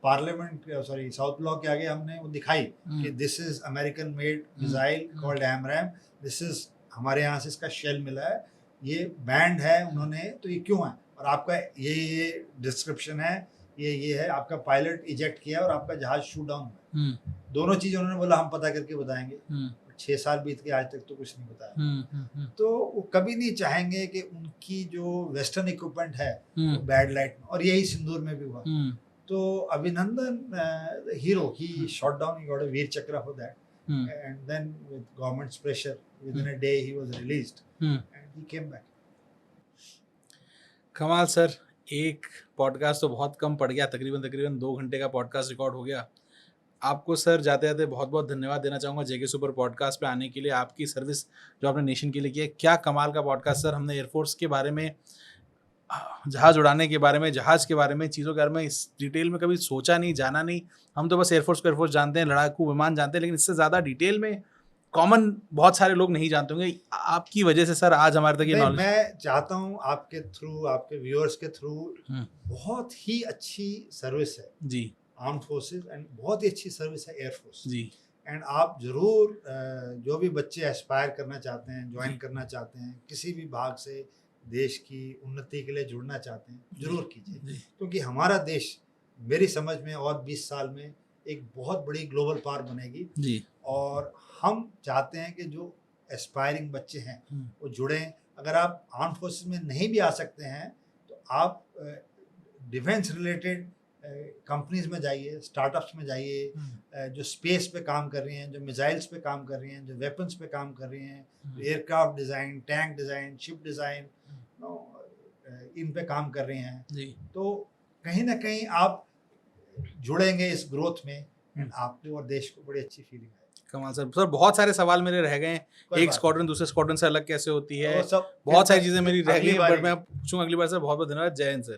पार्लियामेंट साउथ ब्लॉक के आगे हमने वो दिखाई कि this is American made missile called AMRAAM, this is हमारे यहाँ से इसका शेल मिला है, ये बैंड है उन्होंने, तो ये क्यों है, और आपका ये डिस्क्रिप्शन है, ये है, आपका पायलट इजेक्ट किया और आपका जहाज शूट डाउन हुआ। दोनों चीज़ उन्होंने बोला हम पता करके बताएंगे। 6 साल बीत के आज तक तो कुछ नहीं बताया। तो वो कभी नहीं चाहेंगे कि उनकी जो वेस्टर्न इक्विपमेंट है वो बैड लाइट में, और यही सिंदूर में भी हुआ। तो Abhinandan hero, he shot down, he got a Vir Chakra for that, and then with government's pressure within a day he was released and he came back. कमाल सर। एक पॉडकास्ट तो बहुत कम पड़ गया, तकरीबन 2 घंटे का पॉडकास्ट रिकॉर्ड हो गया। आपको सर जाते जाते बहुत बहुत धन्यवाद देना चाहूँगा जेके सुपर पॉडकास्ट पे आने के लिए, आपकी सर्विस जो आपने नेशन के लिए की है। क्या कमाल का पॉडकास्ट सर। हमने एयरफोर्स के बारे में, जहाज़ उड़ाने के बारे में, जहाज़ के बारे में, चीज़ों के बारे में इस डिटेल में कभी सोचा नहीं, जाना नहीं। हम तो बस एयरफोर्स जानते हैं, लड़ाकू विमान जानते हैं, लेकिन इससे ज़्यादा डिटेल में कॉमन बहुत सारे लोग नहीं जानते होंगे। आपकी वजह से सर आज हमारे तक ये नॉलेज। मैं चाहता हूँ आपके थ्रू, आपके व्यूअर्स के थ्रू, बहुत ही अच्छी सर्विस है जी आर्म फोर्सेस, एंड बहुत ही अच्छी सर्विस है एयरफोर्स जी। एंड आप जरूर जो भी बच्चे एस्पायर करना चाहते हैं, ज्वाइन करना चाहते हैं, किसी भी भाग से देश की उन्नति के लिए जुड़ना चाहते हैं, जरूर कीजिए। क्योंकि हमारा देश मेरी समझ में और 20 साल में एक बहुत बड़ी ग्लोबल पावर बनेगी जी। और हम चाहते हैं कि जो एस्पायरिंग बच्चे हैं वो जुड़ें। अगर आप आर्म फोर्सेस में नहीं भी आ सकते हैं तो आप डिफेंस रिलेटेड कंपनीज में जाइए, स्टार्टअप्स में जाइए, जो स्पेस पे काम कर रही हैं, जो मिसाइल्स पे काम कर रही हैं, जो वेपन्स पे काम कर रही हैं, aircraft design, tank design, ship design, इन पे काम कर रही हैं जी। तो कहीं ना कहीं आप जुड़ेंगे इस ग्रोथ में, आपको और देश को बड़ी अच्छी फीलिंग आएगी। कमाल सर बहुत सारे सवाल मेरे रह गए हैं। कोई एक बात स्क्वाड्रन दूसरे स्क्वाड्रन से अलग कैसे होती है, वो सब बहुत सारी फिर चीजें मेरी रह अगली गई हैं, बट बारी। मैं पूछूंगा अगली बार। सर बहुत बहुत धन्यवाद। जय हिंद सर।